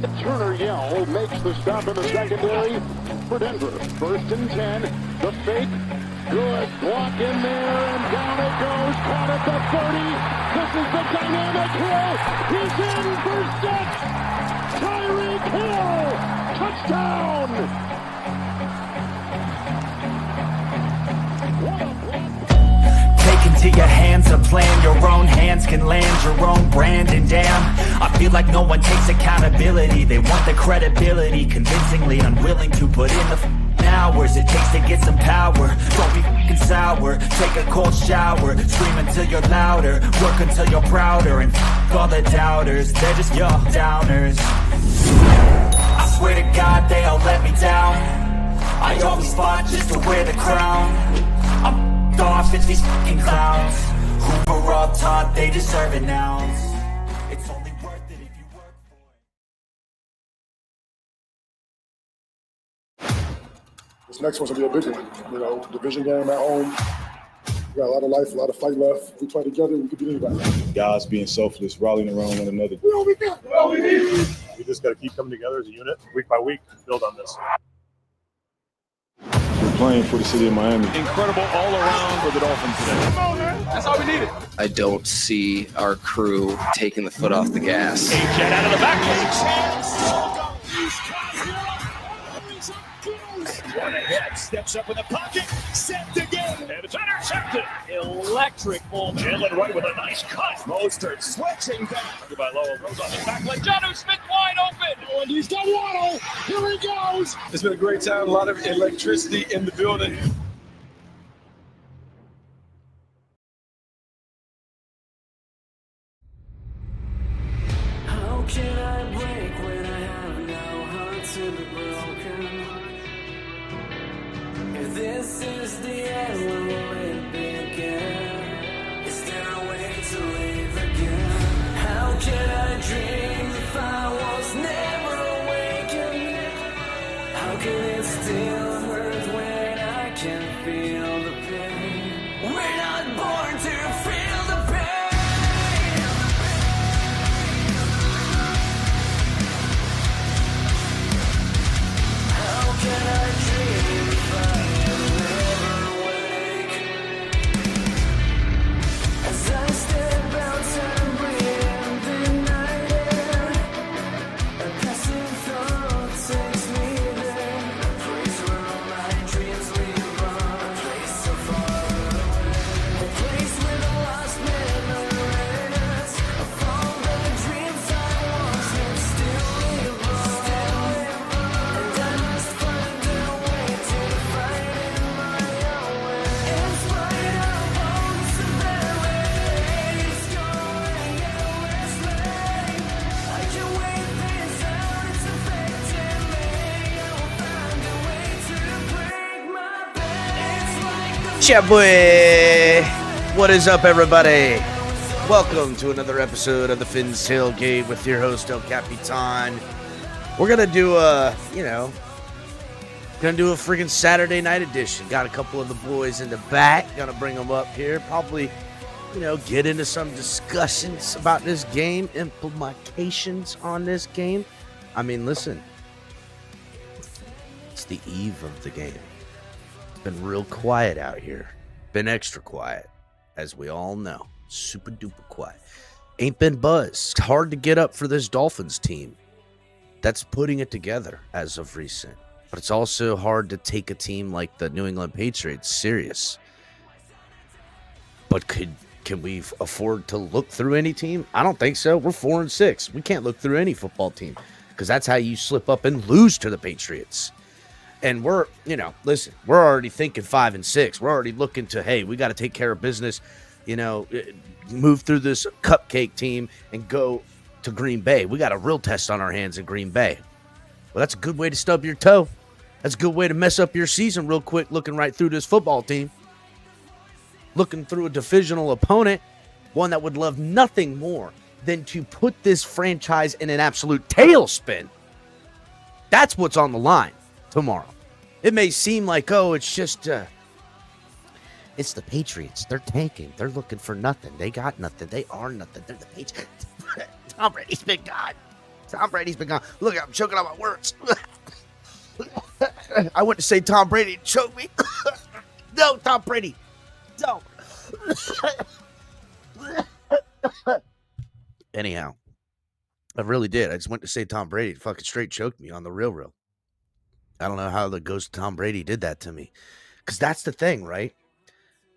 Turner Yell makes the stop in the secondary for Denver. 1st and 10. The fake. Good block in there, and down it goes. Caught at the 30. This is the dynamic Hill. He's in for 6. Tyreek Hill. Touchdown. What a block. Take into your hands a plan. Your own hands can land your own brand. And damn, I feel like no one takes accountability. They want the credibility, convincingly unwilling to put in the hours it takes to get some power. Don't be f***ing sour. Take a cold shower. Scream until you're louder. Work until you're prouder. And f*** all the doubters. They're just your downers. I swear to God they all let me down. I always fought just to wear the crown. I'm f***ed off, it's these f***ing clowns who were all taught they deserve it now. It's only worth it if you work for it. This next one's gonna be a big one. You know, division game at home. We got a lot of life, a lot of fight left. If we play together, we could beat anybody. Guys being selfless, rallying around one another. We just got to keep coming together as a unit, week by week, build on this. We're playing for the city of Miami. Incredible all around for the Dolphins today. That's all we needed. I don't see our crew taking the foot off the gas. Jet out of the back. One ahead, steps up in the pocket, set again, and it's intercepted. Electric ball. Jalen Wright with a nice cut. Mostert switching back. By Lowell, throws on the back leg. Jonnu Smith wide open. Oh, and he's got Waddle. Here he goes. It's been a great time. A lot of electricity in the building. How can I break when I have no heart to be broken? If this is the end, when will it begin? Is there a way to live again? How can I dream if I was never awakened? How can it still hurt when I can feel the pain? We're not born to feel the pain. How can I dream if I am never awake? As I step outside and breathe the night air, a passing thought takes me there. A place where all my dreams live on, a place so far away. A place with the lost memories of all the dreams I once had still live on. And I must find a way to fight in my own way. In spite of all the severities going endlessly, I can wait this out, it's affecting me. I will find a way to break my pain. It's like the Yeah, boy. What is up, everybody? Welcome to another episode of the Finn's Tailgate with your host, El Capitan. We're going to do a freaking Saturday night edition. Got a couple of the boys in the back. Going to bring them up here. Probably, get into some discussions about this game, implications on this game. I mean, listen, it's the eve of the game. It's been real quiet out here. Been extra quiet, as we all know. Super duper quiet. Ain't been buzz. It's hard to get up for this Dolphins team that's putting it together as of recent. But it's also hard to take a team like the New England Patriots serious. But can we afford to look through any team? I don't think so. We're 4-6. We can't look through any football team because that's how you slip up and lose to the Patriots. And we're already thinking 5-6. We're already looking to, hey, we got to take care of business, move through this cupcake team and go to Green Bay. We got a real test on our hands in Green Bay. Well, that's a good way to stub your toe. That's a good way to mess up your season real quick, looking right through this football team. Looking through a divisional opponent, one that would love nothing more than to put this franchise in an absolute tailspin. That's what's on the line tomorrow. It may seem like, it's just, it's the Patriots. They're tanking. They're looking for nothing. They got nothing. They are nothing. They're the Patriots. Tom Brady's been gone. Tom Brady's been gone. Look, I'm choking on my words. I went to say Tom Brady and choked me. No, Tom Brady. Don't. Anyhow, I really did. I just went to say Tom Brady. Fucking straight choked me on the real. I don't know how the ghost Tom Brady did that to me. Because that's the thing, right?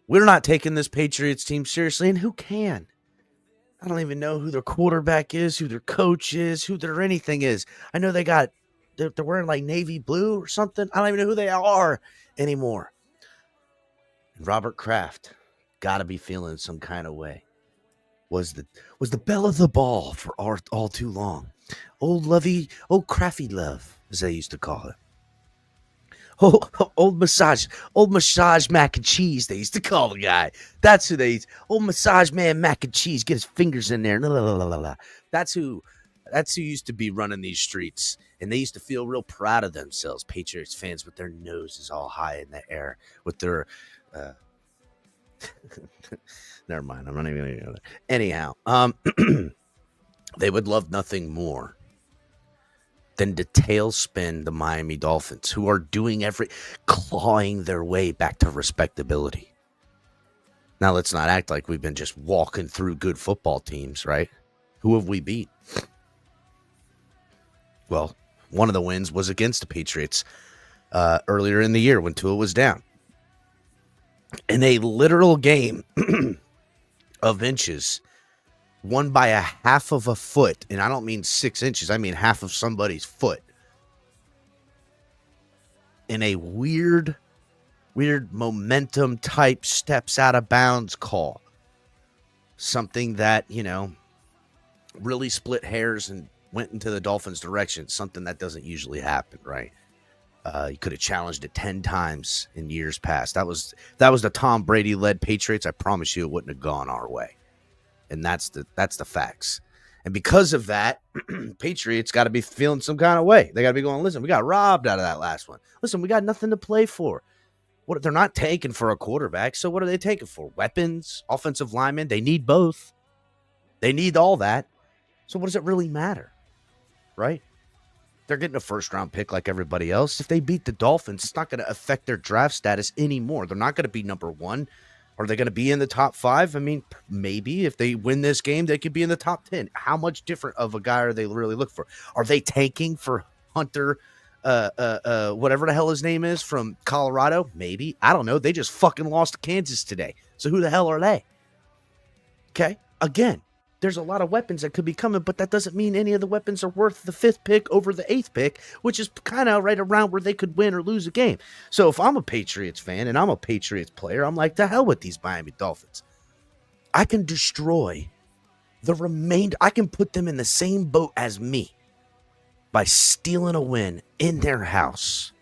We're not taking this Patriots team seriously, and who can? I don't even know who their quarterback is, who their coach is, who their anything is. I know they're wearing like navy blue or something. I don't even know who they are anymore. And Robert Kraft got to be feeling some kind of way. Was the belle of the ball for all too long. Old Crafty Love, as they used to call it. Old massage mac and cheese, they used to call the guy. That's who they used. Old massage man mac and cheese, get his fingers in there. That's who used to be running these streets. And they used to feel real proud of themselves, Patriots fans, with their noses all high in the air, with their never mind, I'm not even gonna go there. Anyhow, they would love nothing more than to tailspin the Miami Dolphins, who are doing clawing their way back to respectability. Now, let's not act like we've been just walking through good football teams, right? Who have we beat? Well, one of the wins was against the Patriots earlier in the year when Tua was down. In a literal game of inches, won by a half of a foot, and I don't mean 6 inches, I mean half of somebody's foot. In a weird momentum type steps out of bounds call. Something that, really split hairs and went into the Dolphins' direction. Something that doesn't usually happen, right? You could have challenged it 10 times in years past. That was the Tom Brady-led Patriots. I promise you it wouldn't have gone our way. And that's the facts. And because of that, Patriots got to be feeling some kind of way. They got to be going, listen, we got robbed out of that last one. Listen, we got nothing to play for. They're not taking for a quarterback, so what are they taking for? Weapons, offensive linemen? They need both. They need all that. So what does it really matter? Right? They're getting a first-round pick like everybody else. If they beat the Dolphins, it's not going to affect their draft status anymore. They're not going to be number one. Are they going to be in the top 5? I mean, maybe if they win this game, they could be in the top 10. How much different of a guy are they really looking for? Are they tanking for Hunter, whatever the hell his name is, from Colorado? Maybe. I don't know. They just fucking lost to Kansas today. So who the hell are they? Okay? Again, there's a lot of weapons that could be coming, but that doesn't mean any of the weapons are worth the 5th pick over the 8th pick, which is kind of right around where they could win or lose a game. So if I'm a Patriots fan and I'm a Patriots player, I'm like, to hell with these Miami Dolphins. I can destroy the remainder. I can put them in the same boat as me by stealing a win in their house.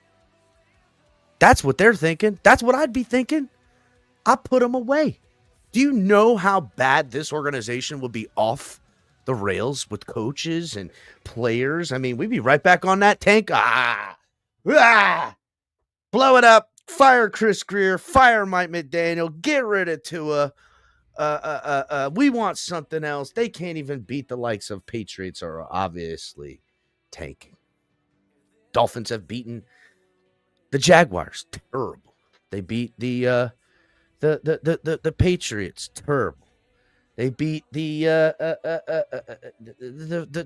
That's what they're thinking. That's what I'd be thinking. I put them away. Do you know how bad this organization would be off the rails with coaches and players? I mean, we'd be right back on that tank. Blow it up. Fire Chris Greer. Fire Mike McDaniel. Get rid of Tua. We want something else. They can't even beat the likes of Patriots are obviously tanking. Dolphins have beaten the Jaguars. Terrible. They beat the Patriots, terrible. They beat the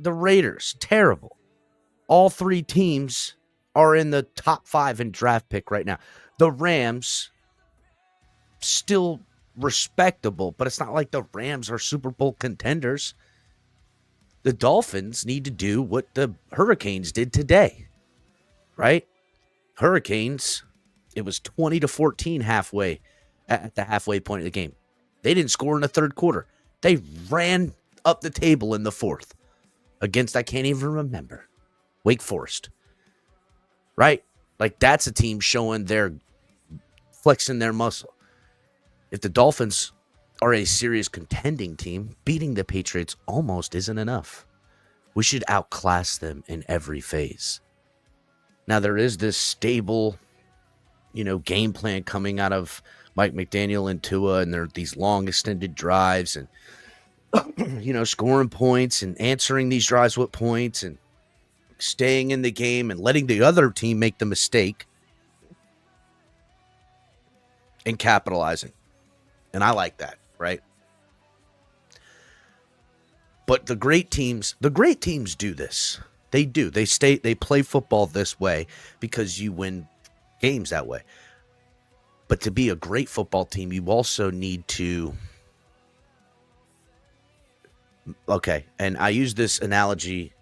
Raiders, terrible. All 3 teams are in the top 5 in draft pick right now. The Rams, still respectable, but it's not like the Rams are Super Bowl contenders. The Dolphins need to do what the Hurricanes did today, right? Hurricanes, it was 20-14 halfway. At the halfway point of the game. They didn't score in the 3rd quarter. They ran up the table in the 4th against, I can't even remember, Wake Forest. Right? Like, that's a team showing flexing their muscle. If the Dolphins are a serious contending team, beating the Patriots almost isn't enough. We should outclass them in every phase. Now, there is this stable, game plan coming out of Mike McDaniel and Tua, and there are these long extended drives, and scoring points and answering these drives with points and staying in the game and letting the other team make the mistake and capitalizing. And I like that, right? But the great teams do this. They do. They play football this way because you win games that way. But to be a great football team, you also need to. Okay, and I used this analogy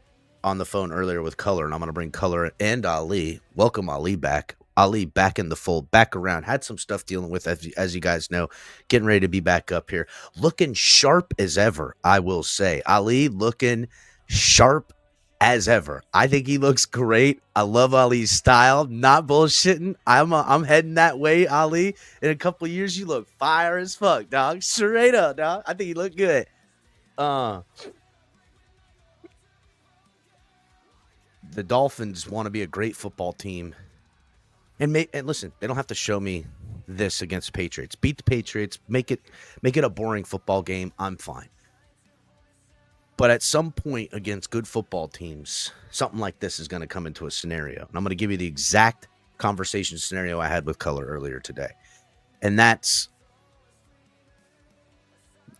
on the phone earlier with Color, and I'm going to bring Color and Ali. Welcome Ali back. Ali back in the fold, back around. Had some stuff dealing with, as you guys know, getting ready to be back up here. Looking sharp as ever, I will say. Ali looking sharp as ever. I think he looks great. I love Ali's style. Not bullshitting. I'm heading that way, Ali. In a couple of years, you look fire as fuck, dog. Straight up, dog. I think you look good. The Dolphins want to be a great football team. And listen, they don't have to show me this against the Patriots. Beat the Patriots, make it a boring football game. I'm fine. But at some point against good football teams, something like this is going to come into a scenario. And I'm going to give you the exact conversation scenario I had with Color earlier today. And that's,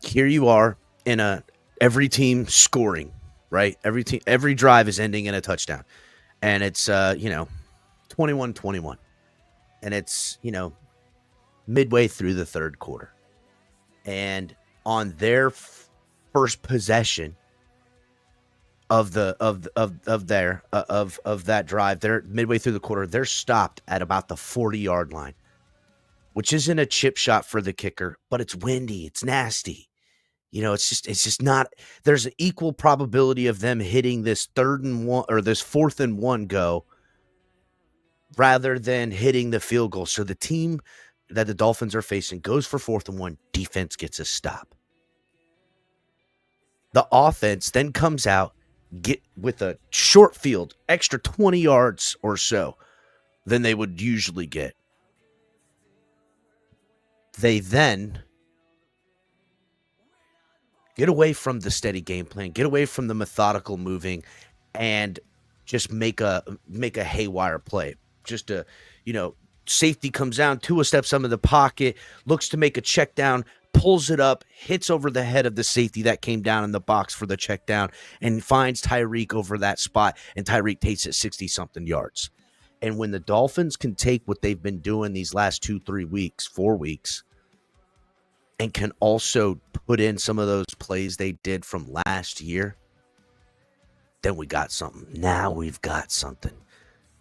here you are in every team scoring, right? Every drive is ending in a touchdown. And it's 21-21. And it's, midway through the third quarter. And on their first possession of that drive, they're midway through the quarter, they're stopped at about the 40-yard line, which isn't a chip shot for the kicker, but it's windy, it's nasty. It's just not. There's an equal probability of them hitting this 3rd and 1 or this 4th and 1 go rather than hitting the field goal. So the team that the Dolphins are facing goes for 4th and 1. Defense gets a stop. The offense then comes out, get with a short field, extra 20 yards or so than they would usually get. They then get away from the steady game plan, get away from the methodical moving, and just make a haywire play. Just safety comes down, Tua steps under the pocket, looks to make a check down, pulls it up, hits over the head of the safety that came down in the box for the check down, and finds Tyreek over that spot, and Tyreek takes it 60-something yards. And when the Dolphins can take what they've been doing these last 4 weeks, and can also put in some of those plays they did from last year, then we got something. Now we've got something.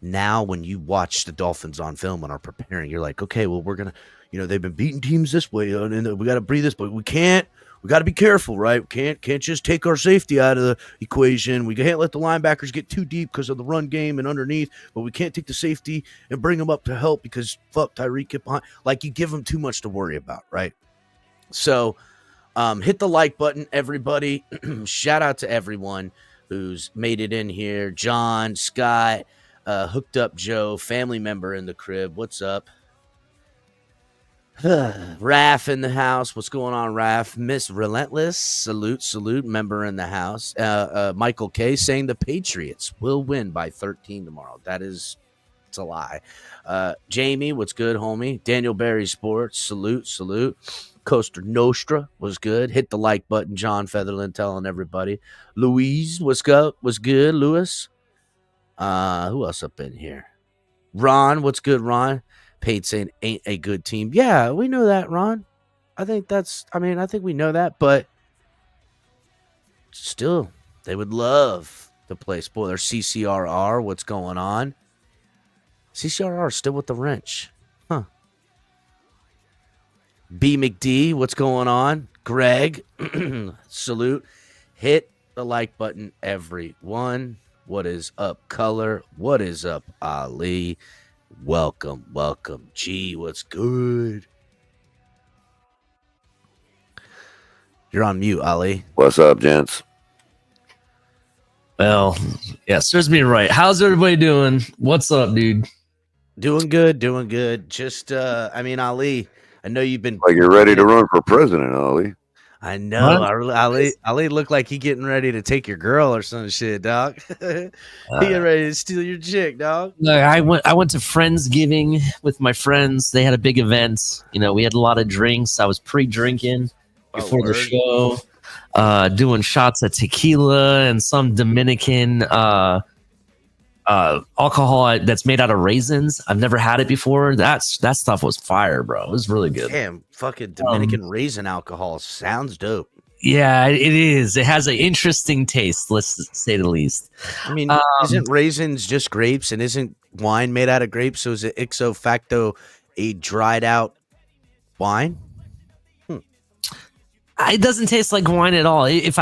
Now when you watch the Dolphins on film and are preparing, you're like, okay, well, we're going to, they've been beating teams this way, and we got to breathe this, but we got to be careful, right? We can't just take our safety out of the equation. We can't let the linebackers get too deep because of the run game and underneath, but we can't take the safety and bring them up to help because fuck, Tyreek get behind. Like, you give them too much to worry about, right? So hit the like button, everybody. Shout out to everyone who's made it in here. John, Scott, Hooked Up Joe, family member in the crib. What's up? Raph in the house. What's going on, Raph? Miss Relentless. Salute. Member in the house. Michael K saying the Patriots will win by 13 tomorrow. It's a lie. Jamie, what's good, homie? Daniel Berry Sports. Salute. Costa Nostra was good. Hit the like button. John Featherland telling everybody. Louise, what's good? What's good, Louis? Who else up in here? Ron, what's good, Ron? Pate saying ain't a good team. Yeah, we know that, Ron. I think we know that, but still, they would love to play spoiler. CCRR, what's going on? CCRR still with the wrench. Huh. B McD, what's going on? Greg, salute. Hit the like button, everyone. What is up, Color? What is up, Ali? Welcome. G, what's good? You're on mute, Ali. What's up, gents? Well, yeah, serves me right. How's everybody doing? What's up, dude? Doing good. Just, Ali, I know you've been... Like you're ready to run for president, Ollie. I know. Ali look like he getting ready to take your girl or some shit, dog. He getting ready to steal your chick, dog. Look, I went to Friendsgiving with my friends. They had a big event. You know, we had a lot of drinks. I was pre-drinking before the show, doing shots of tequila and some Dominican alcohol that's made out of raisins. I've never had it before. That stuff was fire, bro. It was really good. Damn, fucking Dominican raisin alcohol sounds dope. Yeah, it is. It has an interesting taste, let's say the least. I mean, isn't raisins just grapes, and isn't wine made out of grapes? So is it ipso facto a dried out wine? It doesn't taste like wine at all. It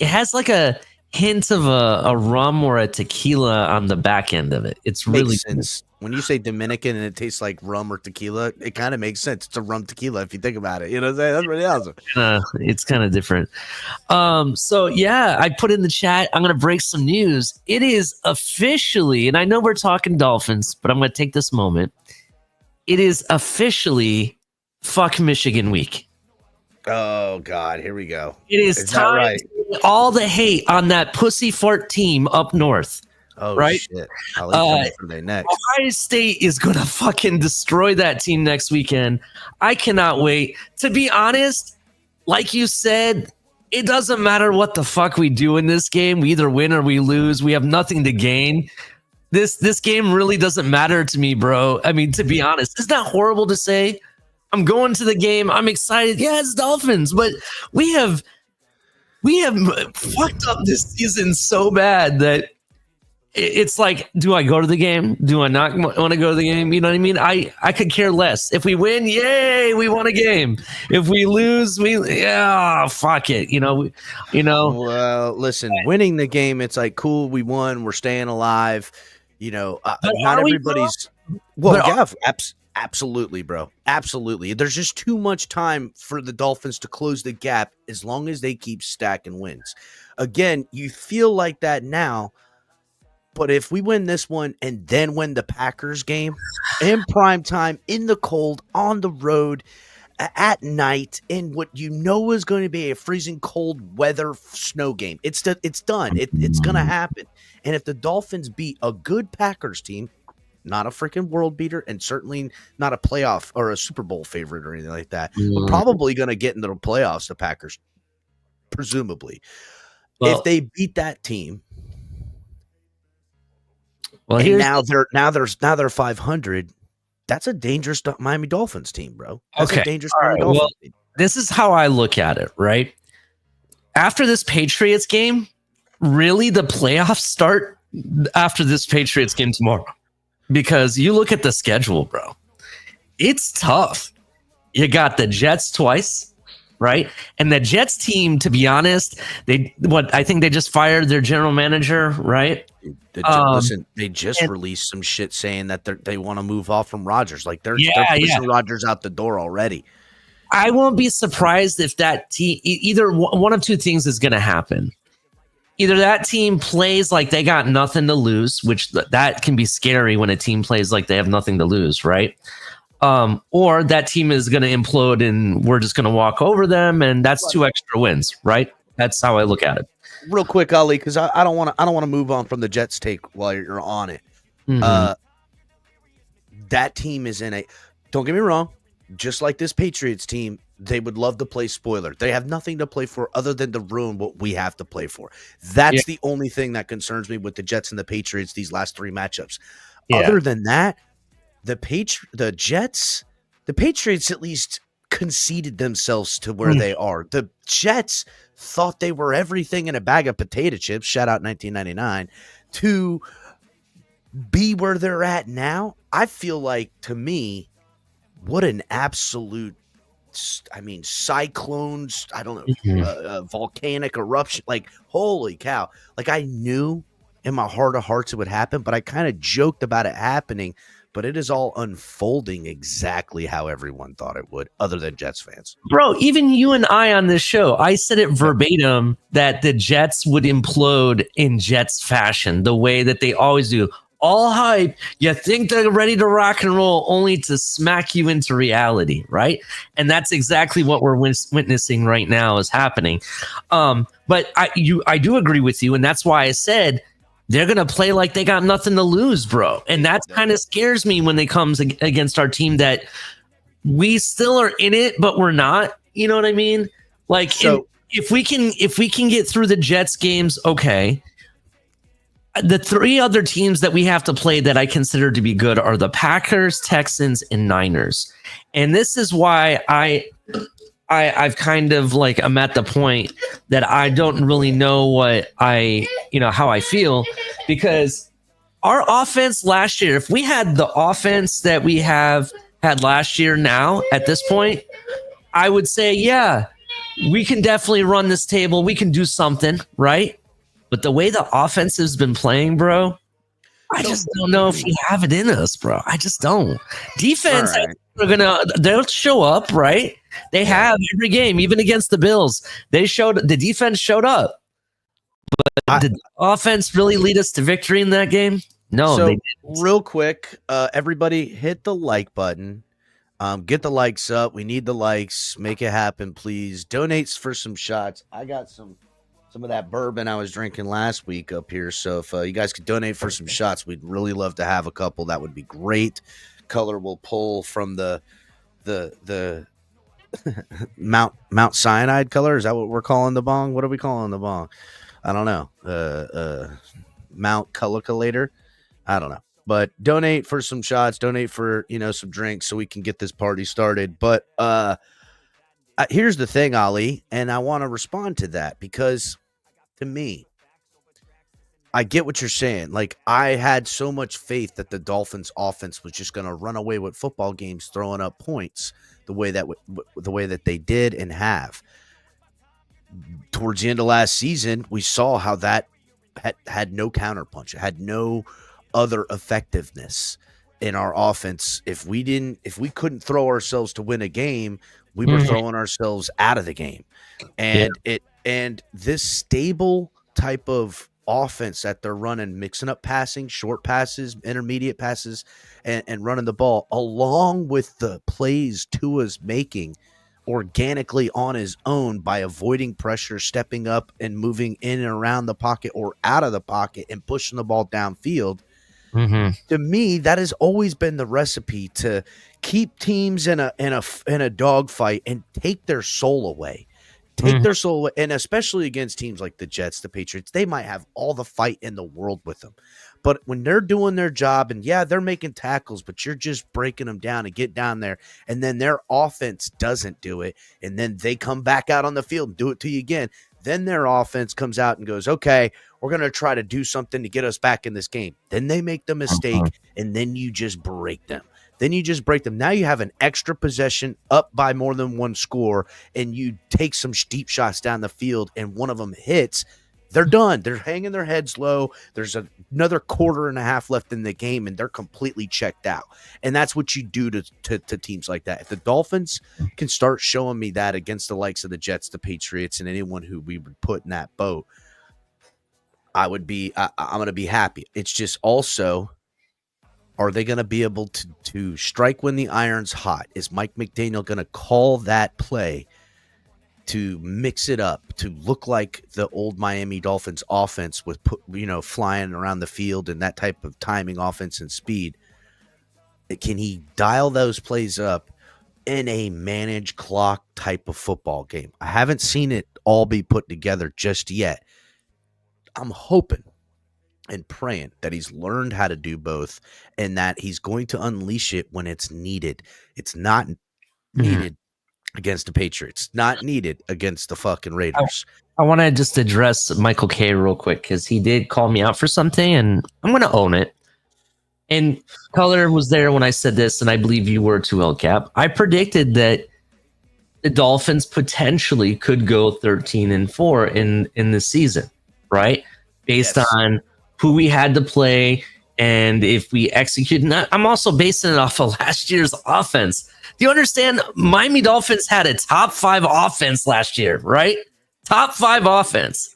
has like a hint of a rum or a tequila on the back end of it. It's really makes sense. When you say Dominican and it tastes like rum or tequila, it kind of makes sense. It's a rum tequila if you think about it. You know what I'm saying? That's really awesome. It's kind of different. So yeah, I put in the chat. I'm gonna break some news. It is officially, and I know we're talking Dolphins, but I'm gonna take this moment. It is officially fuck Michigan week. Oh God, here we go. It is time right? to all the hate on that pussy fart team up north. Oh right? Shit! Coming for their next. Ohio State is gonna fucking destroy that team next weekend. I cannot wait. To be honest, like you said, it doesn't matter what the fuck we do in this game. We either win or we lose. We have nothing to gain. This game really doesn't matter to me, bro. I mean, to be honest, isn't that horrible to say? I'm going to the game. I'm excited. Yeah, it's Dolphins, but we have fucked up this season so bad that it's like, do I go to the game? Do I not want to go to the game? You know what I mean? I could care less. If we win, yay, we won a game. If we lose, fuck it. You know. Well, listen, winning the game, it's like cool. We won. We're staying alive. You know, not everybody's. Absolutely, bro. Absolutely. There's just too much time for the Dolphins to close the gap as long as they keep stacking wins. Again, you feel like that now, but if we win this one and then win the Packers game in prime time, in the cold, on the road, at night, in what you know is going to be a freezing cold weather snow game, it's done. It's going to happen. And if the Dolphins beat a good Packers team, not a freaking world beater, and certainly not a playoff or a Super Bowl favorite or anything like that. We're probably going to get into the playoffs, the Packers, presumably. Well, if they beat that team, and now they're 500. That's a dangerous Miami Dolphins team, bro. That's a dangerous Miami Dolphins team. This is how I look at it, right? After this Patriots game, really the playoffs start after this Patriots game tomorrow. Because you look at the schedule, bro, it's tough. You got the Jets twice, right? And the Jets team, to be honest, I think they just fired their general manager, right? Listen, they just released some shit saying that they want to move off from Rodgers. Like they're pushing Rodgers out the door already. I won't be surprised if that team, either one of two things is going to happen. Either that team plays like they got nothing to lose, which that can be scary when a team plays like they have nothing to lose, right? Or that team is going to implode and we're just going to walk over them, and that's 2 extra wins, right? That's how I look at it. Real quick, Ali, because I don't want to move on from the Jets take while you're on it. Mm-hmm. That team is in a. Don't get me wrong, just like this Patriots team, they would love to play spoiler. They have nothing to play for other than to ruin what we have to play for. That's the only thing that concerns me with the Jets and the Patriots these last 3 matchups. Yeah. Other than that, the Patriots at least conceded themselves to where they are. The Jets thought they were everything in a bag of potato chips, shout out 1999, to be where they're at now. I feel like, to me, what an absolute, cyclones, I don't know, volcanic eruption. Like, holy cow. Like, I knew in my heart of hearts it would happen, but I kind of joked about it happening, but it is all unfolding exactly how everyone thought it would, other than Jets fans. Bro, even you and I on this show, I said it verbatim that the Jets would implode in Jets fashion, the way that they always do. all hype. You think they're ready to rock and roll, only to smack you into reality, right? And that's exactly what we're witnessing right now is happening. But I do agree with you, and that's why I said they're gonna play like they got nothing to lose, bro. And that kind of scares me when they comes against our team that we still are in it, but we're not. You know what I mean? Like, So- if we can get through the Jets games, okay. The three other teams that we have to play that I consider to be good are the Packers, Texans, and Niners. And this is why I've kind of like, I'm at the point that I don't really know how I feel, because our offense last year, if we had the offense that we have had last year now at this point, I would say, yeah, we can definitely run this table. We can do something, right? But the way the offense has been playing, bro, I just don't know if we have it in us, bro. I just don't. Defense, they'll show up, right? They have every game, even against the Bills. The defense showed up. But did the offense really lead us to victory in that game? No, So they didn't. real quick, everybody hit the like button. Get the likes up. We need the likes. Make it happen, please. Donate for some shots. I got some of that bourbon I was drinking last week up here. So if you guys could donate for some shots, we'd really love to have a couple. That would be great. Color will pull from the Mount Cyanide color. Is that what we're calling the bong? What are we calling the bong? I don't know. Mount Color. I don't know. But donate for some shots. Donate for some drinks so we can get this party started. But here's the thing, Ali, and I want to respond to that because to me, I get what you're saying. Like, I had so much faith that the Dolphins offense was just going to run away with football games, throwing up points the way that they did and have. Towards the end of last season, we saw how that had no counterpunch. It had no other effectiveness in our offense. If we couldn't throw ourselves to win a game, we were throwing ourselves out of the game. And this stable type of offense that they're running, mixing up passing, short passes, intermediate passes, and running the ball, along with the plays Tua's making organically on his own by avoiding pressure, stepping up and moving in and around the pocket or out of the pocket and pushing the ball downfield. To me, that has always been the recipe to keep teams in a dogfight and take their soul away. Their soul away. And especially against teams like the Jets, the Patriots, they might have all the fight in the world with them. But when they're doing their job and, yeah, they're making tackles, but you're just breaking them down and get down there, and then their offense doesn't do it, and then they come back out on the field and do it to you again, then their offense comes out and goes, okay, we're going to try to do something to get us back in this game. Then they make the mistake, and then you just break them. Now you have an extra possession up by more than one score, and you take some deep shots down the field, and one of them hits. They're done. They're hanging their heads low. There's another quarter and a half left in the game, and they're completely checked out. And that's what you do to teams like that. If the Dolphins can start showing me that against the likes of the Jets, the Patriots, and anyone who we would put in that boat, I'm going to be happy. It's just also, are they going to be able to strike when the iron's hot? Is Mike McDaniel going to call that play to mix it up, to look like the old Miami Dolphins offense with flying around the field and that type of timing, offense, and speed? Can he dial those plays up in a managed clock type of football game? I haven't seen it all be put together just yet. I'm hoping and praying that he's learned how to do both and that he's going to unleash it when it's needed. It's not needed against the Patriots, not needed against the fucking Raiders. I want to just address Michael K real quick because he did call me out for something, and I'm going to own it. And Color was there when I said this, and I believe you were too, El Cap. I predicted that the Dolphins potentially could go 13-4 in the season, right? Based on who we had to play and if we execute. And I'm also basing it off of last year's offense. Do you understand? Miami Dolphins had a top 5 offense last year, right? Top 5 offense,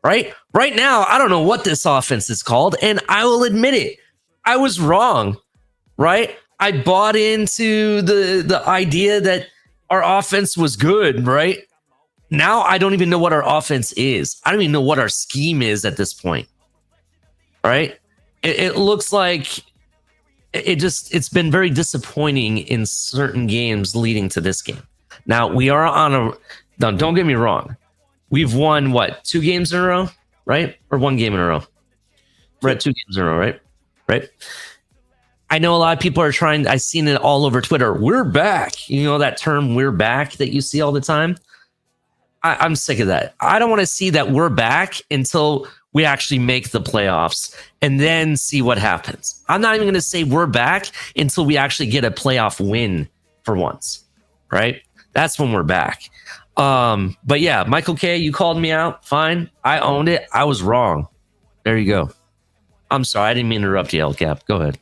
right? Right now, I don't know what this offense is called, and I will admit it. I was wrong, right? I bought into the idea that our offense was good, right? Now I don't even know what our offense is. I don't even know what our scheme is at this point, right? It looks like it's been very disappointing in certain games leading to this game. Now we are now don't get me wrong. We've won what, 2 games in a row, right? Or 1 game in a row. We're at 2 games in a row, right? Right. I know a lot of people are trying. I've seen it all over Twitter. We're back. You know that term, we're back, that you see all the time. I'm sick of that. I don't want to see that we're back until we actually make the playoffs and then see what happens. I'm not even going to say we're back until we actually get a playoff win for once, right? That's when we're back. But yeah, Michael K, you called me out. Fine. I owned it. I was wrong. There you go. I'm sorry. I didn't mean to interrupt you, El Cap. Go ahead.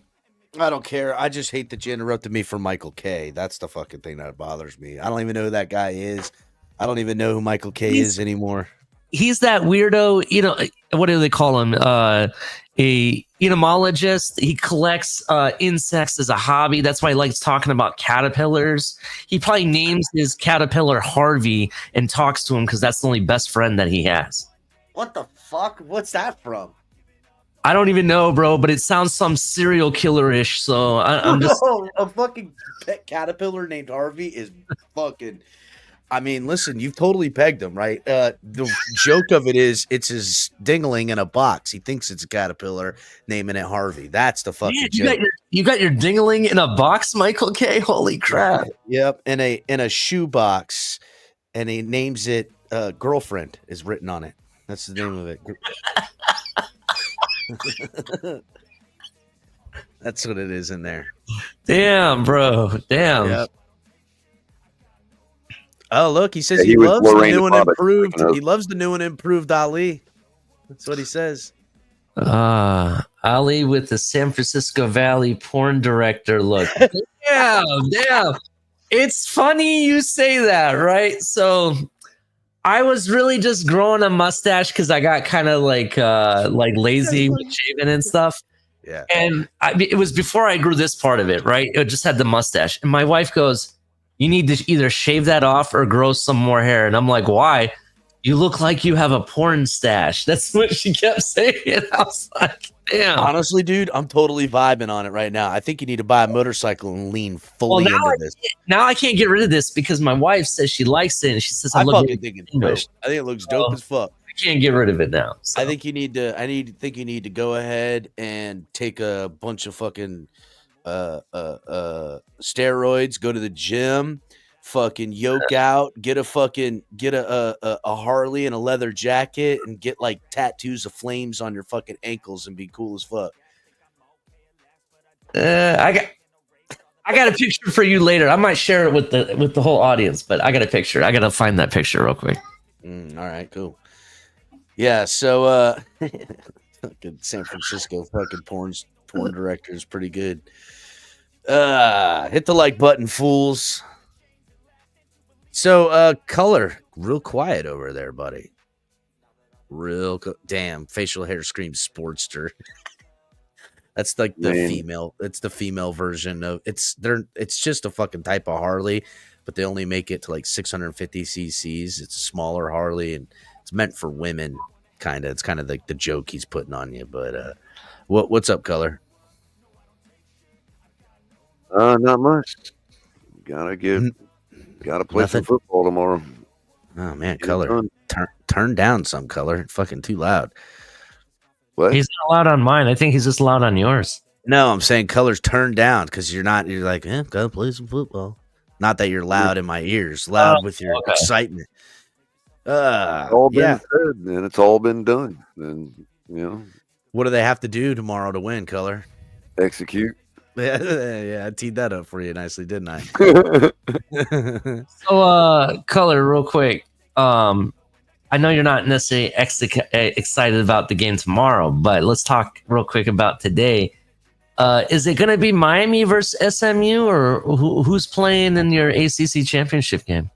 I don't care. I just hate that you interrupted me for Michael K. That's the fucking thing that bothers me. I don't even know who that guy is. I don't even know who Michael K is anymore. He's that weirdo, you know, what do they call him? A entomologist. He collects insects as a hobby. That's why he likes talking about caterpillars. He probably names his caterpillar Harvey and talks to him because that's the only best friend that he has. What the fuck? What's that from? I don't even know, bro, but it sounds some serial killer-ish. So I'm just a fucking pet caterpillar named Harvey is fucking. I mean, listen, you've totally pegged him, right? The joke of it is it's his dingling in a box. He thinks it's a caterpillar, naming it Harvey. That's the fucking joke. You got your dingling in a box, Michael K. Holy crap! Yep, in a shoe box, and he names it "Girlfriend" is written on it. That's the name of it. That's what it is in there. Damn, bro. Damn. Yep. Oh, look, he says he loves the new and improved. He loves the new and improved Ali. That's what he says. Ali with the San Francisco Valley porn director look. Damn. It's funny you say that, right? So I was really just growing a mustache because I got kind of like lazy with shaving and stuff. Yeah. And it was before I grew this part of it, right? It just had the mustache. And my wife goes, "You need to either shave that off or grow some more hair." And I'm like, "Why? You look like you have a porn stash." That's what she kept saying. I was like, damn. Honestly, dude, I'm totally vibing on it right now. I think you need to buy a motorcycle and lean fully into this. Now I can't get rid of this because my wife says she likes it, and she says I fucking think it's dope. I think it looks dope as fuck. I can't get rid of it now. So. I think you need to. think you need to go ahead and take a bunch of fucking steroids. Go to the gym. Fucking yoke out, get a Harley and a leather jacket, and get like tattoos of flames on your fucking ankles and be cool as fuck. I got a picture for you later. I might share it with the whole audience, but I got a picture. I got to find that picture real quick. All right, cool. Yeah, so fucking San Francisco fucking porn director is pretty good. Hit the like button, fools. So, color, real quiet over there, buddy. Damn, facial hair screams Sportster. That's like the female. It's the female version of it's just a fucking type of Harley, but they only make it to like 650 cc's. It's a smaller Harley, and it's meant for women. Kind of, it's kind of like the joke he's putting on you. But what's up, color? Not much. Gotta play some football tomorrow. Oh man, color. Turn down some, color. Fucking too loud. What? He's not loud on mine. I think he's just loud on yours. No, I'm saying color's turned down because you're like, gotta play some football. Not that you're loud in my ears, loud with your excitement. It's all been said, man. It's all been done. And what do they have to do tomorrow to win, color? Execute. Yeah, I teed that up for you nicely, didn't I? So, color, real quick. I know you're not necessarily excited about the game tomorrow, but let's talk real quick about today. Is it going to be Miami versus SMU, or who's playing in your ACC championship game?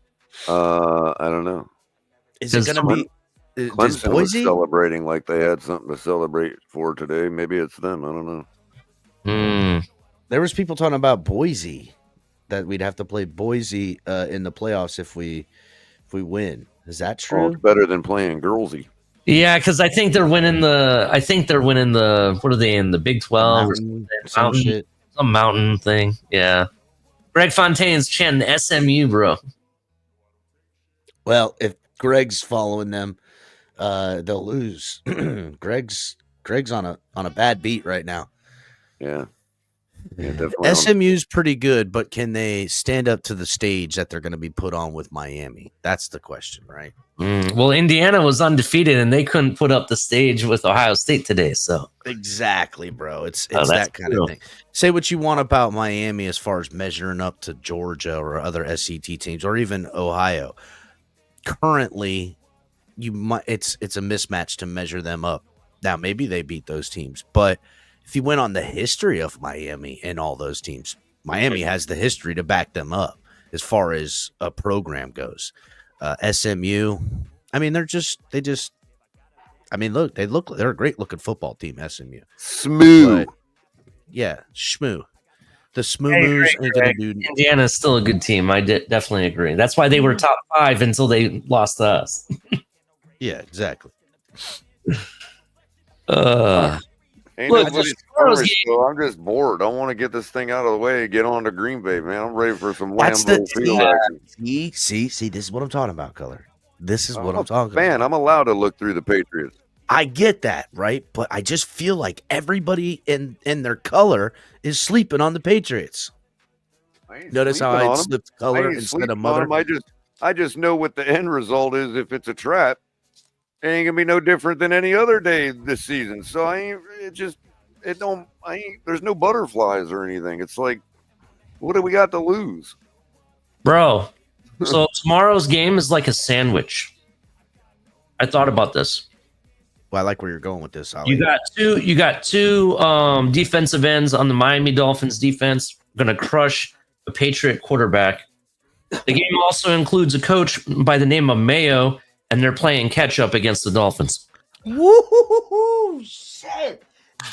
I don't know. Is it going to be Clemson was celebrating like they had something to celebrate for today? Maybe it's them. I don't know. There was people talking about Boise, that we'd have to play Boise in the playoffs if we win. Is that true? Oh, it's better than playing Girlsy. Yeah, because I think they're winning the. What are they in the Big 12 Mountain, some shit. Some mountain thing. Yeah. Greg Fontaine's chanting SMU, bro. Well, if Greg's following them, they'll lose. Greg's on a bad beat right now. Yeah. Yeah, definitely. SMU's pretty good, but can they stand up to the stage that they're going to be put on with Miami? That's the question, right? Well, Indiana was undefeated, and they couldn't put up the stage with Ohio State today. So exactly, bro. It's that kind of thing. Say what you want about Miami as far as measuring up to Georgia or other SEC teams, or even Ohio. Currently, it's a mismatch to measure them up. Now, maybe they beat those teams, but if you went on the history of Miami and all those teams, Miami has the history to back them up as far as a program goes. SMU, I mean, they're a great looking football team, SMU. Smoo. Yeah, Shmoo. The Smoo ain't gonna do. Indiana's still a good team. I definitely agree. That's why they were top 5 until they lost to us. Yeah, exactly. Ain't Look, nobody skirmish, so I'm just bored. I want to get this thing out of the way, get on to Green Bay, man. I'm ready for some Lambeau Field action. See, this is what I'm talking about, Color. This is what I'm talking about. Man, I'm allowed to look through the Patriots. I get that, right? But I just feel like everybody in their color is sleeping on the Patriots. Notice how I slipped color instead of mother? I just know what the end result is if it's a trap. It ain't gonna be no different than any other day this season. So there's no butterflies or anything. It's like, what do we got to lose? Bro, so tomorrow's game is like a sandwich. I thought about this. Well, I like where you're going with this, Ollie. You got two defensive ends on the Miami Dolphins defense. Gonna crush the Patriot quarterback. The game also includes a coach by the name of Mayo, and they're playing catch up against the Dolphins. Woo shit!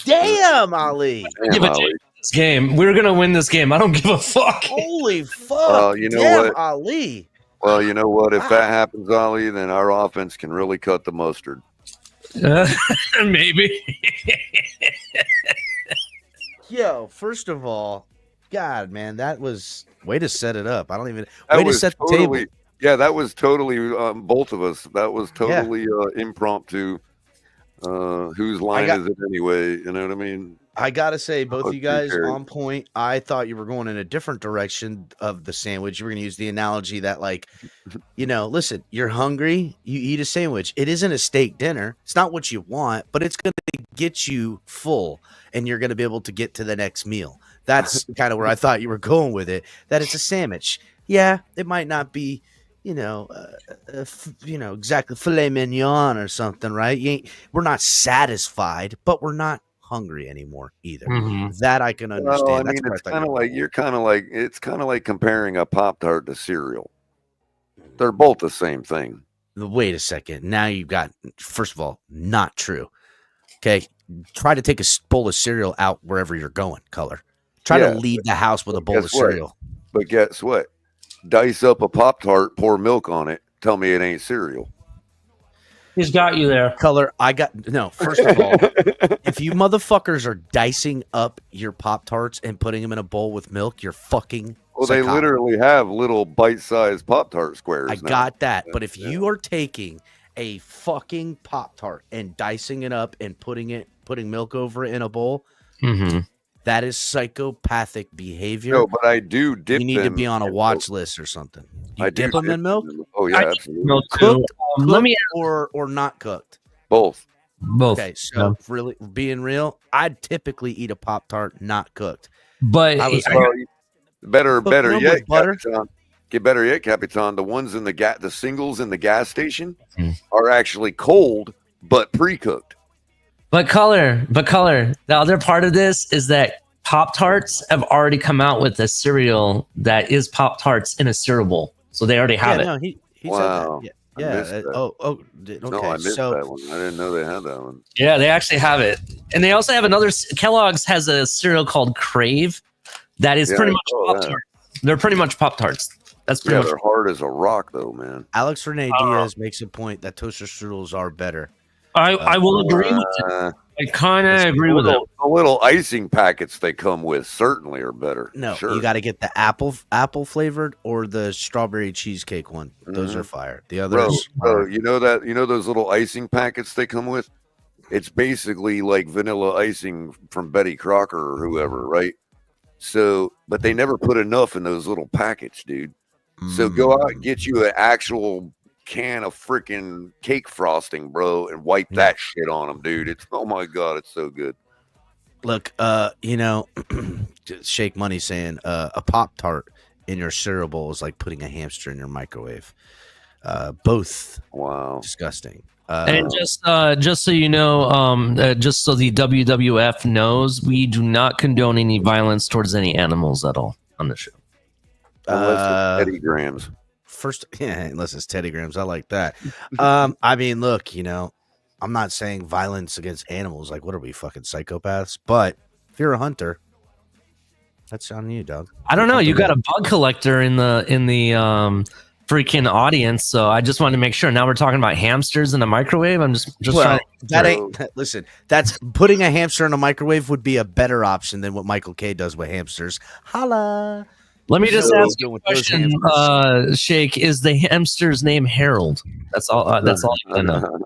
Damn, Ali. This game, we're gonna win this game. I don't give a fuck. Holy fuck! You know what, Ali? Well, you know what? If that happens, Ali, then our offense can really cut the mustard. Maybe. Yo, first of all, God, man, that was way to set it up. I don't even That to set the table. Yeah, that was totally both of us. That was totally impromptu. Whose line is it anyway? You know what I mean? I gotta say, both of you guys on point. I thought you were going in a different direction of the sandwich. You were gonna use the analogy that, like, listen, you're hungry, you eat a sandwich. It isn't a steak dinner. It's not what you want, but it's gonna get you full, and you're gonna be able to get to the next meal. That's kind of where I thought you were going with it. That it's a sandwich. Yeah, it might not be, exactly filet mignon or something, right? We're not satisfied, but we're not hungry anymore either. That I can understand. Well, I mean, it's kind of like comparing a Pop-Tart to cereal. They're both the same thing. Wait a second. Now you've got, first of all, not true. Okay, try to take a bowl of cereal out wherever you're going. Color. Try to leave the house with a bowl of cereal. But guess what? Dice up a Pop-Tart, pour milk on it. Tell me it ain't cereal. He's got you there. Color, first of all, if you motherfuckers are dicing up your Pop-Tarts and putting them in a bowl with milk, you're fucking psychotic. They literally have little bite-sized Pop-Tart squares. I got that. But if you are taking a fucking Pop-Tart and dicing it up and putting milk over it in a bowl, that is psychopathic behavior. No, but I do dip them. You need to be on a watch list or something. You dip them in milk? Oh, yeah, absolutely. Milk cooked or not cooked? Both. Okay, so really being real, I'd typically eat a Pop-Tart not cooked. But better yet, Capitan, better yet, Capitan, the ones in the singles in the gas station are actually cold but pre-cooked. But color. The other part of this is that Pop-Tarts have already come out with a cereal that is Pop-Tarts in a cereal bowl. So they already have it. No, he said that. missed Yeah. that. Okay. No, I missed So that one. I didn't know they had that one. Yeah, they actually have it, and they also have another. Kellogg's has a cereal called Crave, that is pretty much Pop Tarts. They're pretty much Pop Tarts. That's pretty much. They're hard as a rock, though, man. Alex Renee Diaz makes a point that toaster strudels are better. I will agree with it. I kind of agree with it. The little icing packets they come with certainly are better. No, sure. you got to get the apple flavored or the strawberry cheesecake one. Those are fire. The others, bro, you know those little icing packets they come with. It's basically like vanilla icing from Betty Crocker or whoever, right? So, but they never put enough in those little packets, dude. So go out and get you an actual can of freaking cake frosting, bro, and wipe that shit on them, dude. It's, oh my god, it's so good. Look, Shake Money saying a Pop-Tart in your cereal bowl is like putting a hamster in your microwave. Both disgusting. And just so you know, just so the WWF knows, we do not condone any violence towards any animals at all on the show. Unless it's Teddy Grahams. Unless it's Teddy Grahams. I like that. I mean, look, I'm not saying violence against animals. Like, what are we, fucking psychopaths? But if you're a hunter, that's on you, dog. I don't know. You got a bug collector in the freaking audience, so I just wanted to make sure. Now we're talking about hamsters in a microwave. I'm just trying to... that ain't. Listen, that's putting a hamster in a microwave would be a better option than what Michael K does with hamsters. Holla. Let me just ask you a question, Shake. Is the hamster's name Harold? That's all. That's all I know.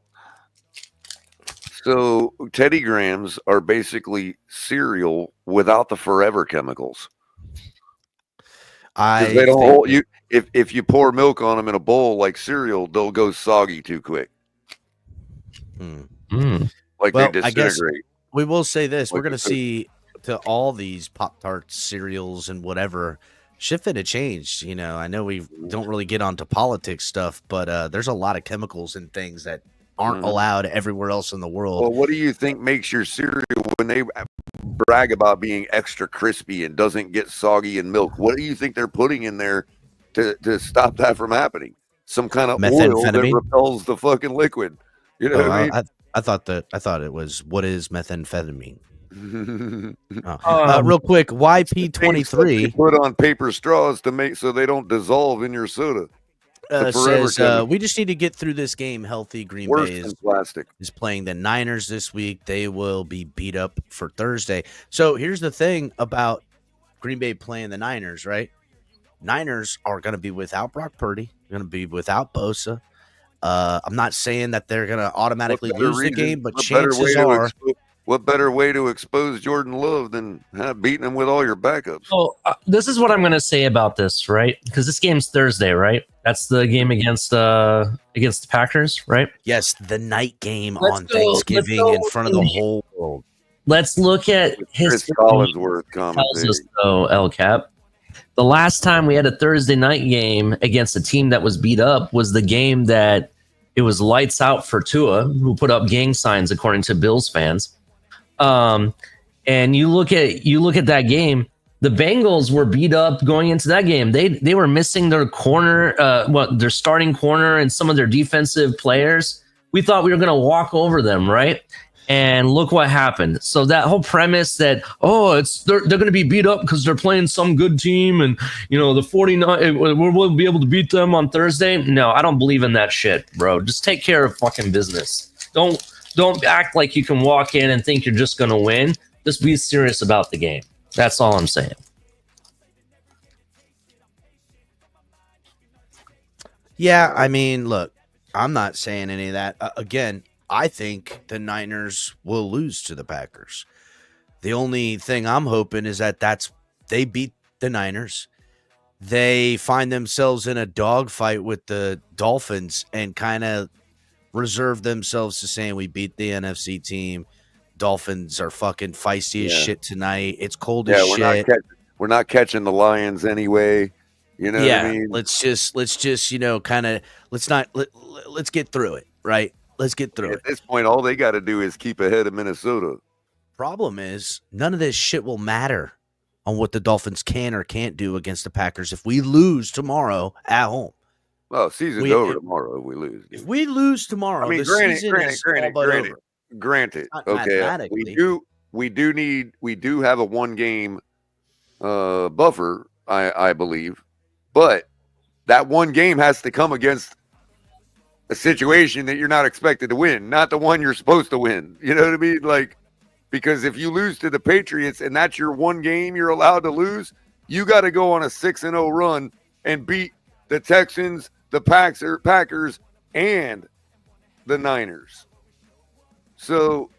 So Teddy Grahams are basically cereal without the forever chemicals. They don't hold you. If you pour milk on them in a bowl like cereal, they'll go soggy too quick. Like they disintegrate. I guess we will say this: we're going to see to all these Pop-Tarts, cereals, and whatever. Shit finna changed. I know we don't really get onto politics stuff, but there's a lot of chemicals and things that aren't allowed everywhere else in the world. Well, what do you think makes your cereal when they brag about being extra crispy and doesn't get soggy in milk? What do you think they're putting in there to stop that from happening? Some kind of oil that repels the fucking liquid. You know what I mean? I thought it was, what is methamphetamine? Real quick, YP23 put on paper straws to make so they don't dissolve in your soda. Says we just need to get through this game healthy. Green Bay is playing the Niners this week. They will be beat up for Thursday. So here's the thing about Green Bay playing the Niners, right? Niners are going to be without Brock Purdy. They're going to be without Bosa. I'm not saying that they're going to automatically lose the game, but chances are. What better way to expose Jordan Love than beating him with all your backups? Oh, this is what I'm going to say about this, right? Because this game's Thursday, right? That's the game against the Packers, right? Yes, the night game on Thanksgiving in front of the whole world. Let's look at history. Collinsworth tells us, though, El Cap. The last time we had a Thursday night game against a team that was beat up was the game that it was lights out for Tua, who put up gang signs, according to Bills fans. And you look at that game, the Bengals were beat up going into that game. They were missing their corner, their starting corner and some of their defensive players. We thought we were going to walk over them, right? And look what happened. So that whole premise that, they're going to be beat up because they're playing some good team and, the 49, we'll be able to beat them on Thursday. No, I don't believe in that shit, bro. Just take care of fucking business. Don't act like you can walk in and think you're just going to win. Just be serious about the game. That's all I'm saying. Yeah, I mean, look, I'm not saying any of that. Again, I think the Niners will lose to the Packers. The only thing I'm hoping is that they beat the Niners. They find themselves in a dogfight with the Dolphins and kind of reserve themselves to saying we beat the NFC team. Dolphins are fucking feisty as shit tonight. It's cold as shit. We're not catching the Lions anyway. You know what I mean? Let's just let's get through it, right? Let's get through it. At this point, all they got to do is keep ahead of Minnesota. Problem is, none of this shit will matter on what the Dolphins can or can't do against the Packers if we lose tomorrow at home. Well, season's over tomorrow if we lose. If we lose tomorrow, I mean, the season is all but over. Granted. Not Okay, mathematically. we do have a 1-game buffer, I believe, but that one game has to come against a situation that you're not expected to win, not the one you're supposed to win. You know what I mean? Like, because if you lose to the Patriots and that's your one game you're allowed to lose, you got to go on a 6-0 run and beat the Texans, the Packers, and the Niners. So,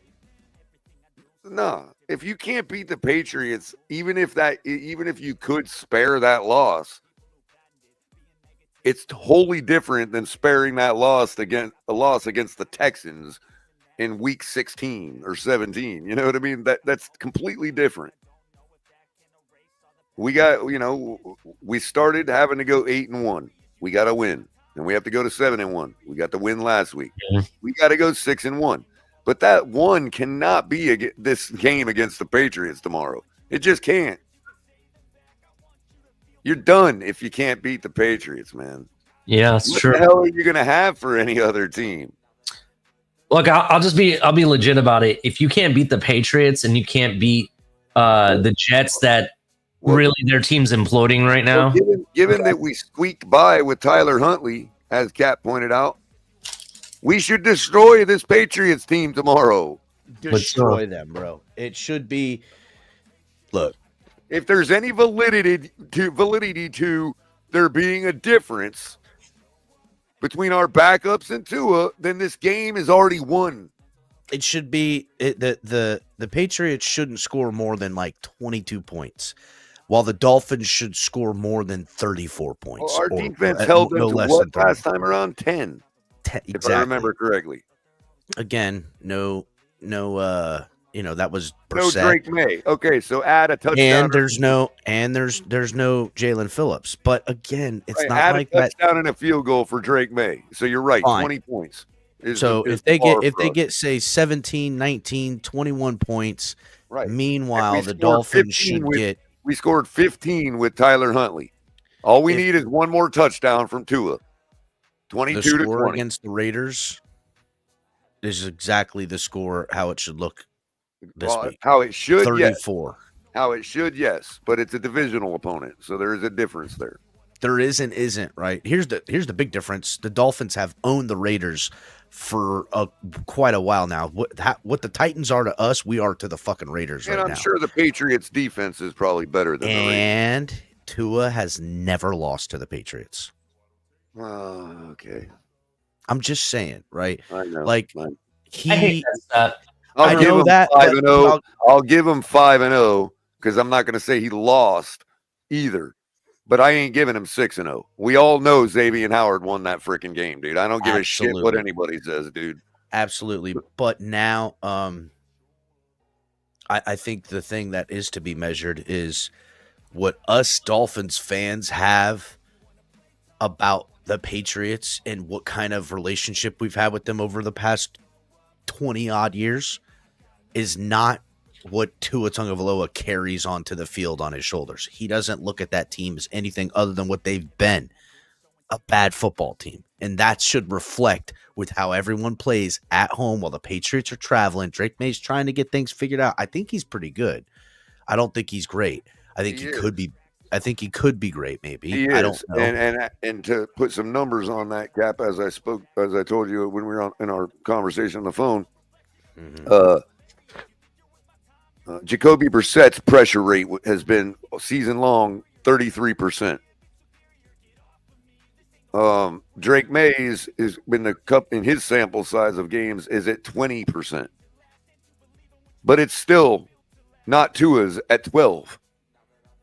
if you can't beat the Patriots, even if you could spare that loss, it's totally different than sparing that loss against the Texans in week 16 or 17. You know what I mean? That's completely different. We got, we started having to go 8-1. We got to win. And we have to go to 7-1. We got the win last week. We got to go 6-1. But that one cannot be this game against the Patriots tomorrow. It just can't. You're done if you can't beat the Patriots, man. Yeah, it's true. What the hell are you going to have for any other team? Look, I'll be legit about it. If you can't beat the Patriots and you can't beat the Jets, that really their team's imploding right now. Well, given that we squeaked by with Tyler Huntley, as Kat pointed out, we should destroy this Patriots team tomorrow. Destroy them, bro. It should be. Look, if there's any validity to there being a difference between our backups and Tua, then this game is already won. It should be the Patriots shouldn't score more than like 22 points, while the Dolphins should score more than 34 points. Well, our defense held them to what last time around? 10. Exactly. If I remember correctly. Again, no, that was Brissett. No Drake May. Okay, so add a touchdown. And there's no Jalen Phillips. But again, it's not add like a touchdown and a field goal for Drake May. So you're right, Fine. 20 points. If they get say 17, 19, 21 points, right. Meanwhile, the Dolphins we scored 15 with Tyler Huntley. All we need is one more touchdown from Tua. 22 to 20 against the Raiders is exactly the score how it should look this week. How it should, 34. Yes. How it should, yes, but it's a divisional opponent, so there is a difference there. There isn't, right? Here's the big difference. The Dolphins have owned the Raiders for quite a while now. What the Titans are to us, we are to the fucking Raiders right now. And I'm sure the Patriots defense is probably better than the Raiders. And Tua has never lost to the Patriots. Okay. I'm just saying, right? I know. Like I hate that. I'll give him 5-0. I'll give him 5-0 because I'm not going to say he lost either. But I ain't giving him 6-0. We all know Xavier Howard won that freaking game, dude. I don't give a shit what anybody says, dude. Absolutely. But now, I think the thing that is to be measured is what us Dolphins fans have about the Patriots and what kind of relationship we've had with them over the past 20 odd years is not what Tua Tagovailoa carries onto the field on his shoulders. He doesn't look at that team as anything other than what they've been, a bad football team. And that should reflect with how everyone plays at home while the Patriots are traveling. Drake May's trying to get things figured out. I think he's pretty good. I don't think he's great. I think he could be. I think he could be great, maybe. He is. I don't know. And to put some numbers on that, Cap, as I told you when we were in our conversation on the phone, Jacoby Brissett's pressure rate has been season long 33%. Drake May's is been the cup in his sample size of games is at 20%, but it's still not Tua's at 12.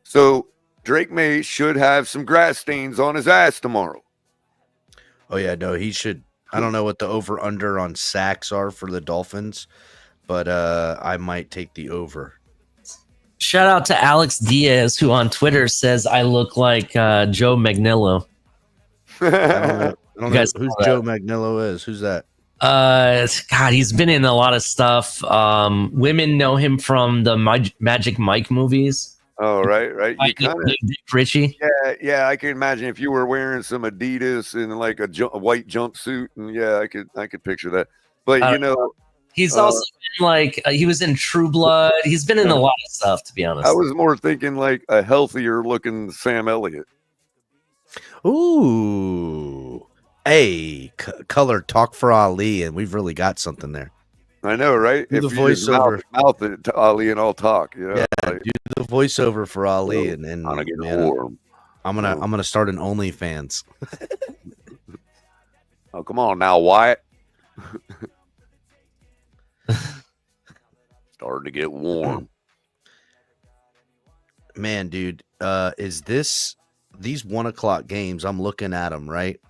So Drake May should have some grass stains on his ass tomorrow. Oh yeah, no, he should. I don't know what the over under on sacks are for the Dolphins, but I might take the over. Shout out to Alex Diaz, who on Twitter says I look like Joe Magnillo. I don't know who Joe Magnillo is. Who's that? God, he's been in a lot of stuff. Women know him from the Magic Mike movies. Oh, right. You kind of, Richie. yeah. I can imagine if you were wearing some Adidas and like a white jumpsuit, and yeah, I could picture that. But you know, he's also been like he was in True Blood. He's been in a lot of stuff, to be honest. I was more thinking like a healthier looking Sam Elliott. Ooh, hey, color talk for Ali, and we've really got something there. I know, right? Do If the you just voiceover. mouth it to Ali and I'll talk. You know? Yeah, like, do the voiceover for Ali, and I'm getting man, warm. I'm gonna start an OnlyFans. Oh, come on now, Wyatt. Starting to get warm. Man, dude, is these 1:00 games? I'm looking at them, right?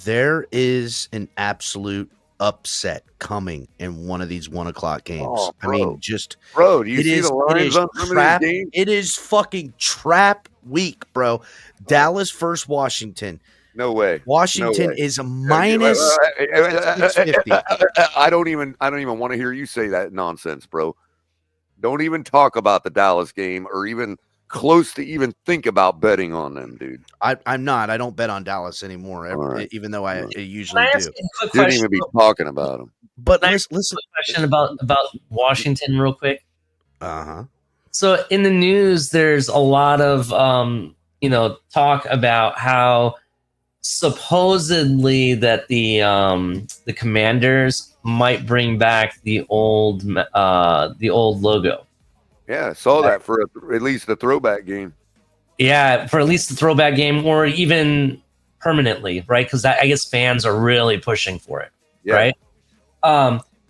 There is an absolute upset coming in one of these 1:00 games. Oh, I mean, just bro, do you see the lines on some of these games? It is fucking trap week, bro. Dallas versus Washington. No way. Washington is a minus 650. I don't even want to hear you say that nonsense, bro. Don't even talk about the Dallas game or even close to even think about betting on them, dude. I'm not. I don't bet on Dallas anymore, even though I usually do. Shouldn't even be talking about them. But listen. Question about Washington, real quick. Uh-huh. So in the news, there's a lot of talk about how supposedly that the Commanders might bring back the old logo. Yeah, I saw that for at least the throwback game. Yeah, for at least the throwback game, or even permanently, right? Because I guess fans are really pushing for it, right?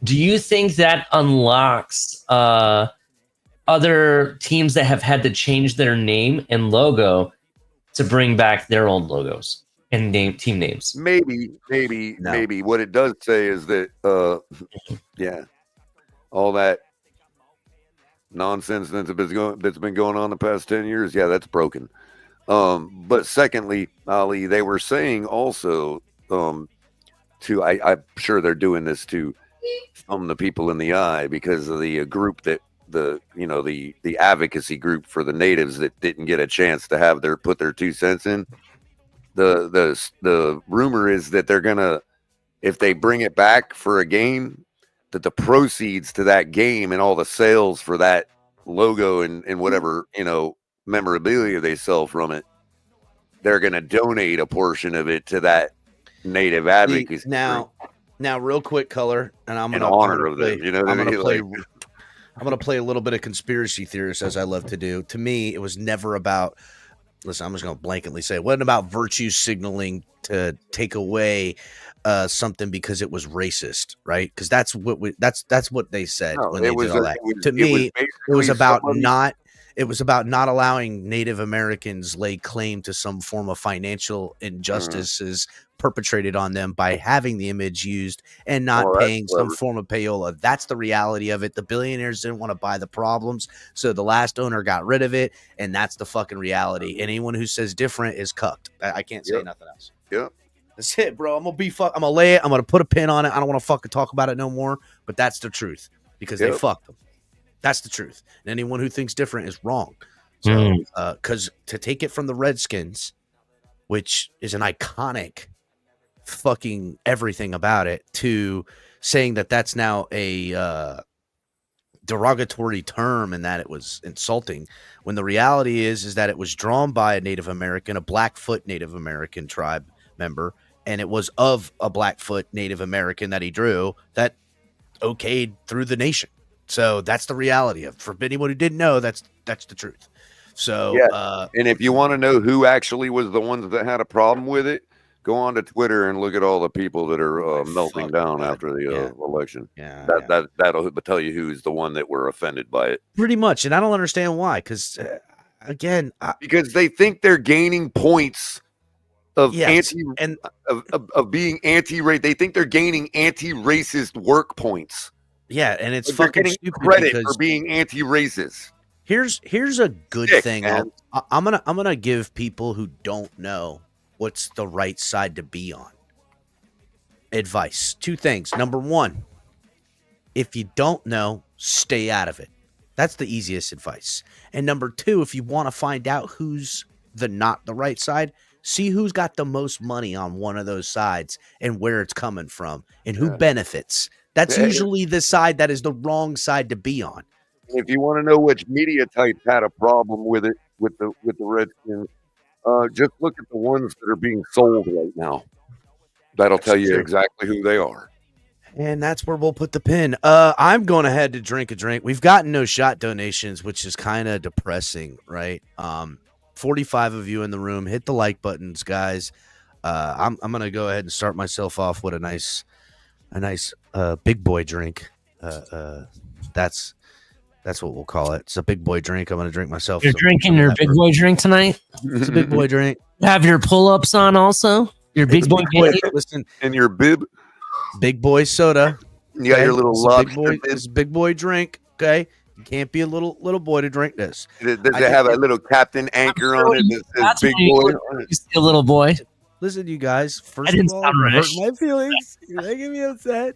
Do you think that unlocks other teams that have had to change their name and logo to bring back their old logos and team names? Maybe. What it does say is that, all that nonsense that's been going on the past 10 years, that's broken. But secondly, Ali, they were saying also, I'm sure they're doing this to thumb the people in the eye because of the group that the advocacy group for the natives that didn't get a chance to put their 2 cents in. The rumor is that they're gonna, if they bring it back for a game, that the proceeds to that game and all the sales for that logo and whatever memorabilia they sell from it, they're gonna donate a portion of it to that native advocacy now real quick, color, and I'm in gonna honor of them. You know what I mean? I'm gonna play a little bit of conspiracy theorist, as I love to do. To me, it was never about. Listen, I'm just going to blanketly say it wasn't about virtue signaling to take away something because it was racist, right? Because that's what they said when they did all that. To me, it was about not allowing Native Americans lay claim to some form of financial injustices perpetrated on them by having the image used and not paying some form of payola. That's the reality of it. The billionaires didn't want to buy the problems, so the last owner got rid of it, and that's the fucking reality. Anyone who says different is cucked. I can't say nothing else. Yep. That's it, bro. I'm gonna lay it. I'm gonna put a pin on it. I don't want to fucking talk about it no more, but that's the truth because they fucked them. That's the truth. And anyone who thinks different is wrong. So, because to take it from the Redskins, which is an iconic fucking everything about it, to saying that that's now a derogatory term and that it was insulting, when the reality is that it was drawn by a Native American, a Blackfoot Native American tribe member, and it was of a Blackfoot Native American that he drew that okayed through the nation. So that's the reality of it. For anyone who didn't know, that's the truth. So and if you want to know who actually was the ones that had a problem with it, go on to Twitter and look at all the people that are melting down after the election. That'll tell you who's the one that were offended by it. Pretty much, and I don't understand why. Because because they think they're gaining points of of being anti-race. They think they're gaining anti-racist work points. Yeah, and it's they're fucking getting stupid credit because for being anti-racist. Here's a good thing. I'm gonna give people who don't know what's the right side to be on advice. 2 things. Number 1, if you don't know, stay out of it. That's the easiest advice. And number two, if you want to find out who's not the right side, see who's got the most money on one of those sides and where it's coming from and who benefits. That's usually the side that is the wrong side to be on. If you want to know which media types had a problem with it, with the Redskins, just look at the ones that are being sold right now. That'll tell you exactly who they are. And that's where we'll put the pin. I'm going ahead to drink a drink. We've gotten no shot donations, which is kind of depressing, right? 45 of you in the room. Hit the like buttons, guys. I'm going to go ahead and start myself off with a nice big boy drink. That's what we'll call it. It's a big boy drink. I'm going to drink myself. You're drinking your big boy drink tonight? It's a big boy drink. Have your pull-ups on also? Your big boy. Listen, and your bib. Big boy soda. You got your little lobster. This big boy drink. Okay, you can't be a little boy to drink this. Does it have a little captain anchor on it that says big boy on it? A little boy. Listen, you guys. First of all, hurt my feelings. You're making me upset.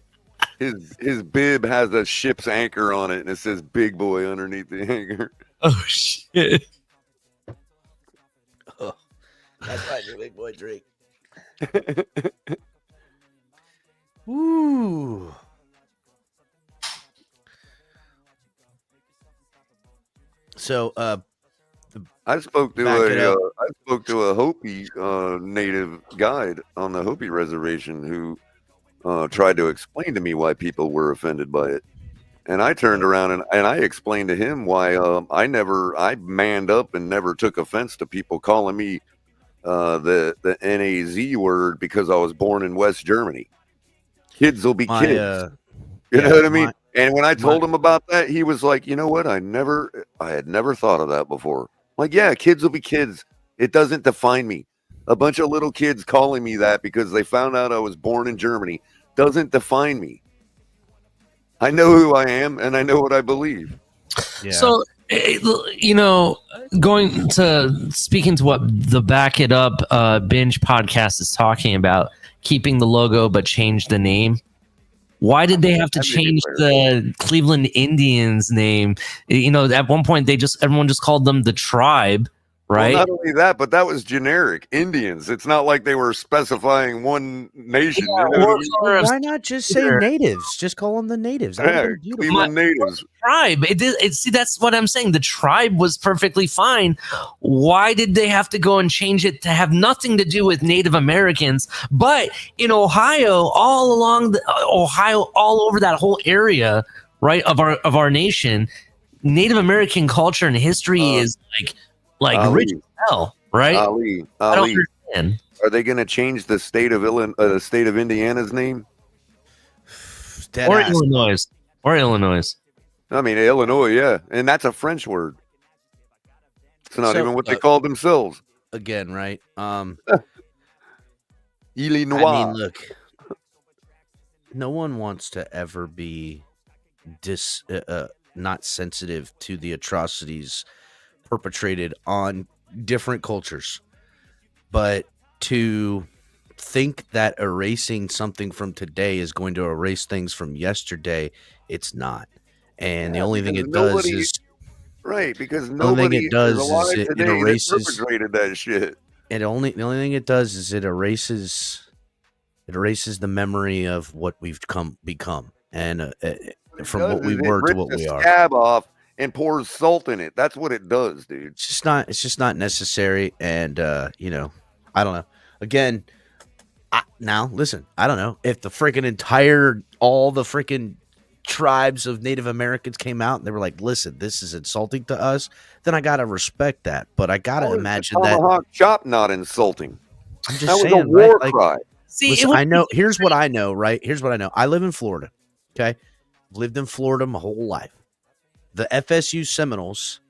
His bib has a ship's anchor on it, and it says "big boy" underneath the anchor. Oh shit! Oh, that's why your big boy drink. Ooh. So, I spoke to a Hopi native guide on the Hopi reservation who tried to explain to me why people were offended by it, and I turned around and I explained to him why I manned up and never took offense to people calling me the NAZ word because I was born in West Germany. Kids will be kids. You know what I mean? And when I told him about that, he was like, you know what? I had never thought of that before. Like, yeah, kids will be kids. It doesn't define me. A bunch of little kids calling me that because they found out I was born in Germany doesn't define me. I know who I am and I know what I believe. Yeah. So, speaking to what the Back It Up binge podcast is talking about, keeping the logo but change the name. Why did they have to change the Cleveland Indians name? At one point everyone just called them the Tribe, right? Well, not only that, but that was generic Indians. It's not like they were specifying one nation. Why not just say natives? Just call them the natives. Cleveland natives. Tribe. See, that's what I'm saying. The Tribe was perfectly fine. Why did they have to go and change it to have nothing to do with Native Americans? But in Ohio, all along all over that whole area, right, of our nation, Native American culture and history is like rich as hell, right? Ali. I don't understand. Are they going to change the state of Indiana's name? Illinois. I mean, Illinois, yeah. And that's a French word. It's not even what they call themselves. Again, right? Illinois. I mean, look, no one wants to ever be not sensitive to the atrocities perpetrated on different cultures. But to think that erasing something from today is going to erase things from yesterday, it's not. And the only thing it does is because nobody it erases that shit. The only thing it does is it erases the memory of what we've become, and from what we were to what we are. Scab off and pours salt in it. That's what it does, dude. It's just not necessary. And I don't know. Again, now listen, I don't know if the freaking all the freaking tribes of Native Americans came out and they were like, listen, this is insulting to us, then I gotta respect that. But I gotta imagine that tomahawk chop not insulting. I'm just that saying, was a war cry. See, listen, I know. Here's what I know. Right? Here's what I know. I live in Florida. Okay, lived in Florida my whole life. The FSU Seminoles.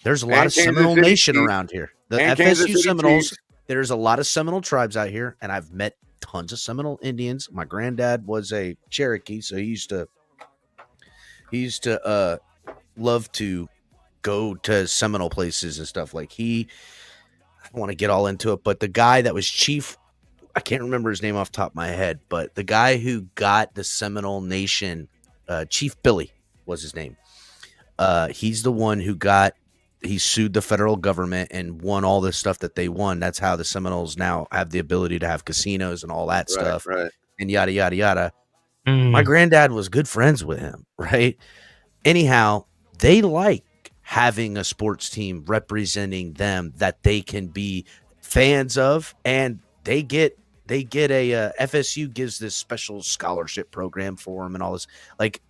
There's a lot of Seminole Nation around here. The FSU Seminoles. There's a lot of Seminole tribes out here, and I've met tons of Seminole Indians. My granddad was a Cherokee, so he used to love to go to Seminole places and stuff. I don't want to get all into it, but the guy that was chief, I can't remember his name off the top of my head, but the guy who got the Seminole Nation, Chief Billy was his name. he's the one who he sued the federal government and won all this stuff that they won. That's how the Seminoles now have the ability to have casinos and all that stuff, right. and yada yada yada. My granddad was good friends with him, right? Anyhow, they like having a sports team representing them that they can be fans of, and they get a FSU gives this special scholarship program for them and all this. Like,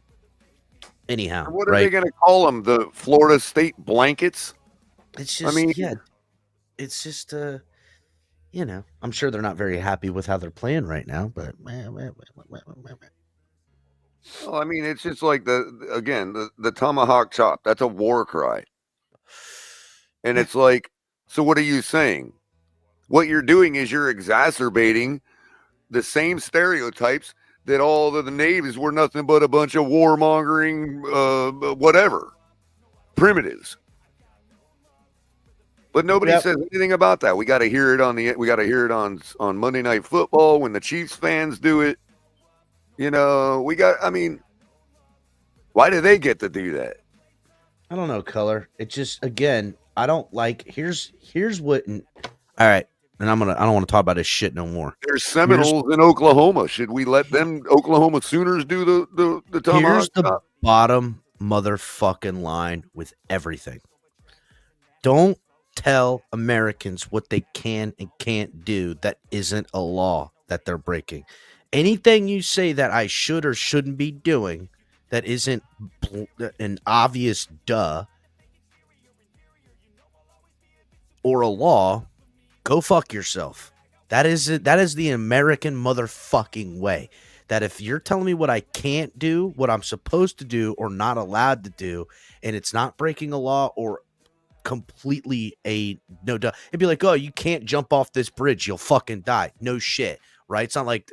anyhow, What are they going to call them? The Florida State Blankets? It's just, it's just, I'm sure they're not very happy with how they're playing right now, but well, I mean, it's just like the tomahawk chop. That's a war cry. And it's like, so what are you saying? What you're doing is you're exacerbating the same stereotypes that all of the navies were nothing but a bunch of warmongering, whatever, primitives. But nobody says anything about that. We got to hear it on Monday Night Football when the Chiefs fans do it. Why do they get to do that? I don't know, Color. It just, again, I don't like. Here's what. All right, and I don't want to talk about this shit no more. There's Seminoles in Oklahoma. Should we let them Oklahoma Sooners do the tomahawk? Here's the bottom motherfucking line with everything. Don't tell Americans what they can and can't do that isn't a law that they're breaking. Anything you say that I should or shouldn't be doing that isn't an obvious duh or a law, go fuck yourself. That is the American motherfucking way. That if you're telling me what I can't do, what I'm supposed to do or not allowed to do, and it's not breaking a law or completely a no duh, it'd be like, oh, you can't jump off this bridge, you'll fucking die. No shit, right? It's not like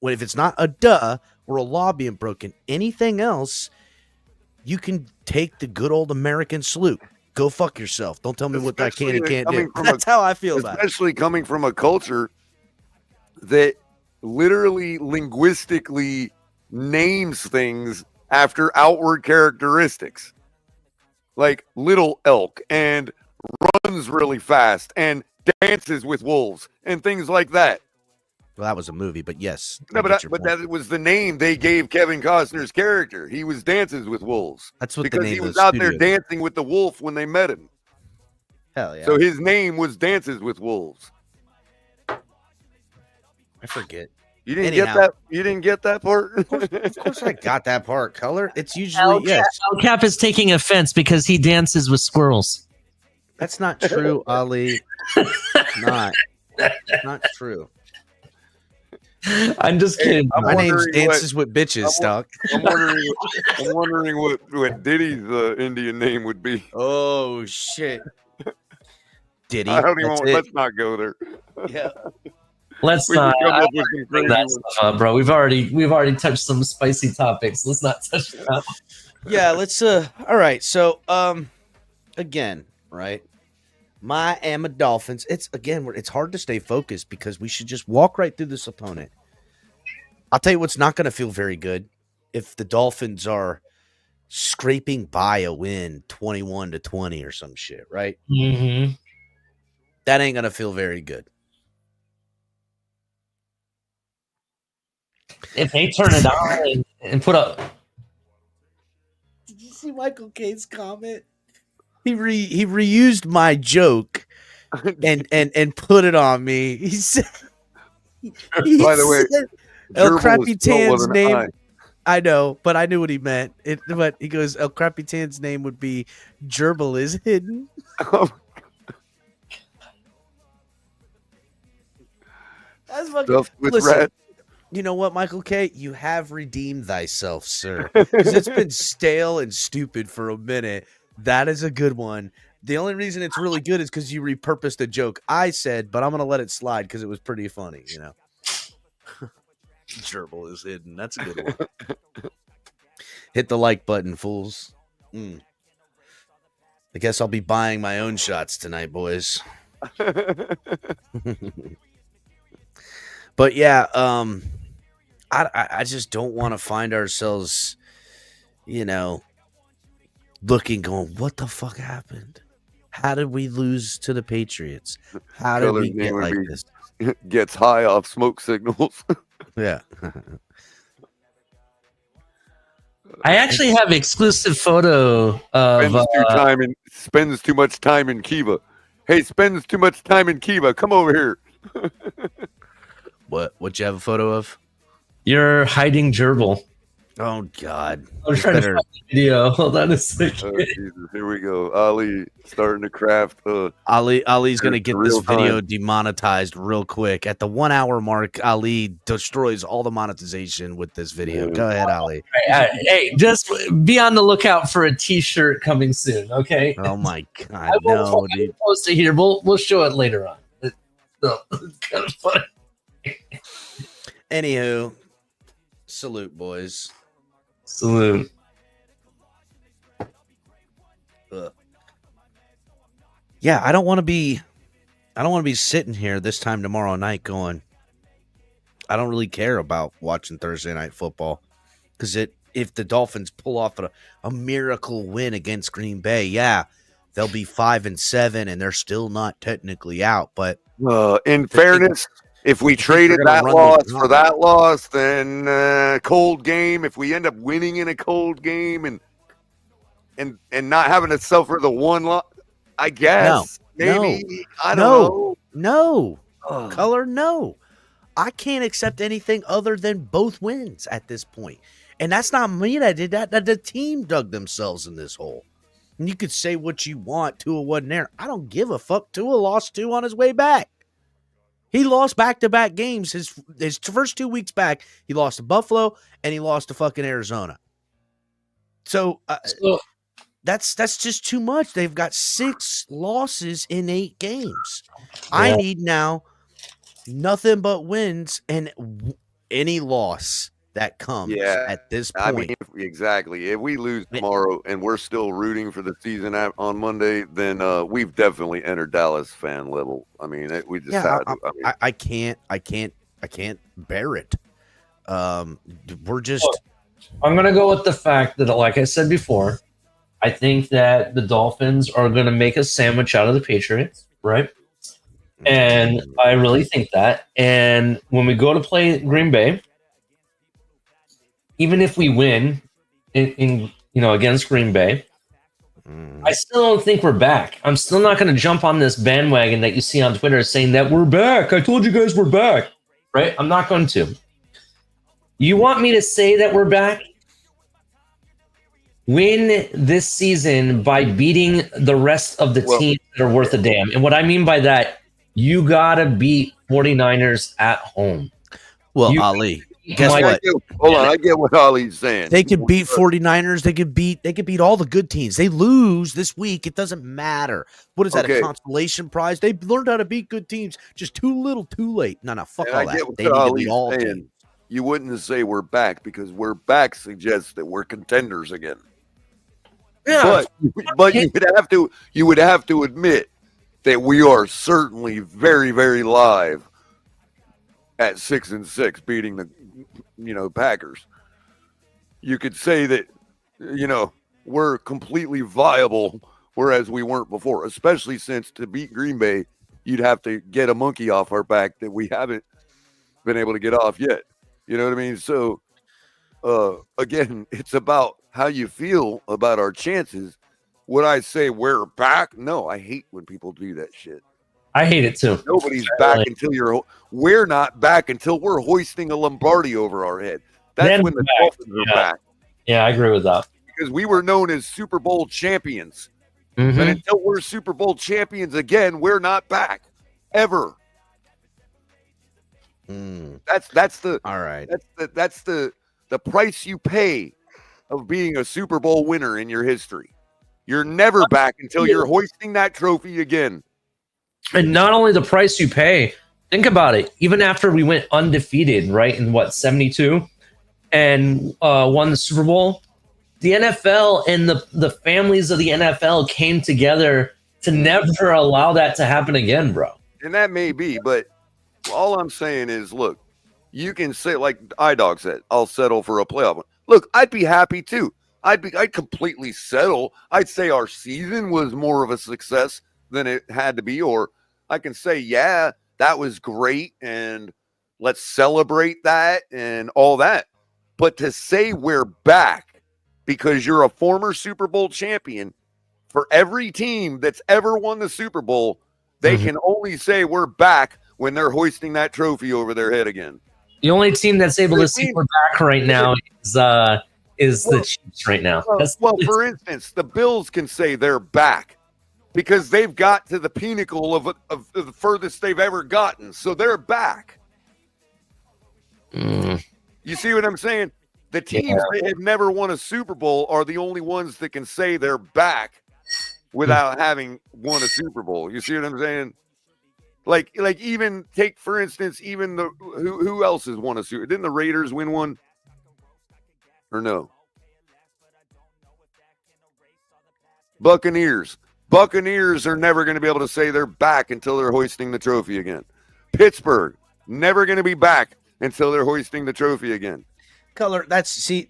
if it's not a duh or a law being broken, anything else, you can take the good old American salute. Go fuck yourself. Don't tell me what I can and can't do. That's how I feel about it. Especially coming from a culture that literally linguistically names things after outward characteristics. Like little elk and runs really fast and dances with wolves and things like that. Well, that was a movie, but yes. No, but that was the name they gave Kevin Costner's character. He was Dances with Wolves. That's what because the name he was of the out studio. there dancing with the wolf when they met him. Hell yeah. So his name was Dances with Wolves. I forget. You didn't get that? You didn't get that part? Of course I got that part, Color. It's usually, yes. El Cap is taking offense because he dances with squirrels. That's not true, Ali. Not true. I'm just kidding. My name's Dances with Bitches, Doc. I'm wondering what Diddy's Indian name would be. Oh shit, Diddy. I don't even. Let's not go there. Yeah. Let's not. Bring that stuff up, bro. We've already touched some spicy topics. Let's not touch that. Yeah. Let's. All right. So again, right. Miami Dolphins. It's hard to stay focused because we should just walk right through this opponent. I'll tell you what's not going to feel very good if the Dolphins are scraping by a win 21-20 or some shit, right? Mm-hmm. That ain't going to feel very good. If they turn it on and put up. Did you see Michael K's comment? He reused my joke and put it on me. He said, by the way, El Crapitan's name. I know, but I knew what he meant. But he goes, El Crapitan's name would be Gerbil is hidden. That's fucking. Listen, you know what, Michael K? You have redeemed thyself, sir. Because it's been stale and stupid for a minute. That is a good one. The only reason it's really good is because you repurposed a joke I said, but I'm going to let it slide because it was pretty funny, you know. Gerbil is hidden. That's a good one. Hit the like button, fools. I guess I'll be buying my own shots tonight, boys. But yeah, I just don't want to find ourselves, you know, looking, going, what the fuck happened? How did we lose to the Patriots? How did we get like this? Gets high off smoke signals. Yeah. I actually have exclusive photo of Spends too much time in Kiva. Hey, spends too much time in Kiva. Come over here. What you have a photo of? You're hiding gerbil. Oh God! I'm trying to find the video. Hold on a second. Oh, Jesus. Here we go. Ali starting to craft. Ali's gonna get this video time. demonetized real quick. At the 1 hour mark, Ali destroys all the monetization with this video. Go ahead, Ali. Hey, just be on the lookout for a T-shirt coming soon. Okay. Oh my God! No, dude. Post it here. We'll show it later on. It's kind of funny. Anywho, salute, boys. Salute. Yeah, I don't want to be sitting here this time tomorrow night going, I don't really care about watching Thursday night football, because if the Dolphins pull off a miracle win against Green Bay, yeah, they'll be 5-7 and they're still not technically out. But in fairness, if we traded that loss for that loss, then cold game. If we end up winning in a cold game and not having to suffer the one loss, I guess maybe I don't know. No, Color, no. I can't accept anything other than both wins at this point. And that's not me that did that. The team dug themselves in this hole. And you could say what you want. Tua wasn't there. I don't give a fuck. Tua lost 2 on his way back. He lost back-to-back games. His first 2 weeks back, he lost to Buffalo and he lost to fucking Arizona. So that's just too much. They've got 6 losses in 8 games. Yeah. I need now nothing but wins and any loss that comes at this point. I mean, exactly. If we lose tomorrow and we're still rooting for the season on Monday, then we've definitely entered Dallas fan level. I mean, we just had to. I can't bear it. We're just. Look, I'm gonna go with the fact that, like I said before, I think that the Dolphins are gonna make a sandwich out of the Patriots, right? And I really think that. And when we go to play Green Bay, even if we win in against Green Bay, I still don't think we're back. I'm still not going to jump on this bandwagon that you see on Twitter saying that we're back. I told you guys we're back, right? I'm not going to. You want me to say that we're back? Win this season by beating the rest of the teams that are worth a damn. And what I mean by that, you got to beat 49ers at home. Well, Ali, guess what? I get what Ali's saying. They can beat 49ers. They could beat all the good teams. They lose this week. It doesn't matter. What is that, a consolation prize? They learned how to beat good teams. Just too little, too late. No, fuck all that. They need to beat all teams. You wouldn't say we're back, because we're back suggests that we're contenders again. Yeah, but you would have to admit that we are certainly very, very live at 6-6, beating the Packers. You could say that we're completely viable, whereas we weren't before. Especially since to beat Green Bay, you'd have to get a monkey off our back that we haven't been able to get off yet. You know what I mean? So again, it's about how you feel about our chances. Would I say we're back? No, I hate when people do that shit. I hate it too. Nobody's back until we're not back until we're hoisting a Lombardi over our head. That's when the Dolphins are back. Yeah, I agree with that. Because we were known as Super Bowl champions. Mm-hmm. But until we're Super Bowl champions again, we're not back. Ever. That's the all right. That's the price you pay of being a Super Bowl winner in your history. You're never back until you're hoisting that trophy again. And not only the price you pay, think about it. Even after we went undefeated, right, in 72 and won the Super Bowl, the NFL and the families of the NFL came together to never allow that to happen again, bro. And that may be, but all I'm saying is, look, you can say, like iDog said, I'll settle for a playoff one. Look, I'd be happy too. I'd completely settle. I'd say our season was more of a success than it had to be, or I can say, yeah, that was great, and let's celebrate that and all that. But to say we're back because you're a former Super Bowl champion, for every team that's ever won the Super Bowl, they can only say we're back when they're hoisting that trophy over their head again. The only team that's able to say we're back right now is the Chiefs right now. Well, for instance, the Bills can say they're back because they've got to the pinnacle of the furthest they've ever gotten. So they're back. You see what I'm saying? The teams that have never won a Super Bowl are the only ones that can say they're back without having won a Super Bowl. You see what I'm saying? Like even take, for instance, even the who else has won a Super? Didn't the Raiders win one? Or no? Buccaneers. Buccaneers are never going to be able to say they're back until they're hoisting the trophy again. Pittsburgh, never going to be back until they're hoisting the trophy again. Color,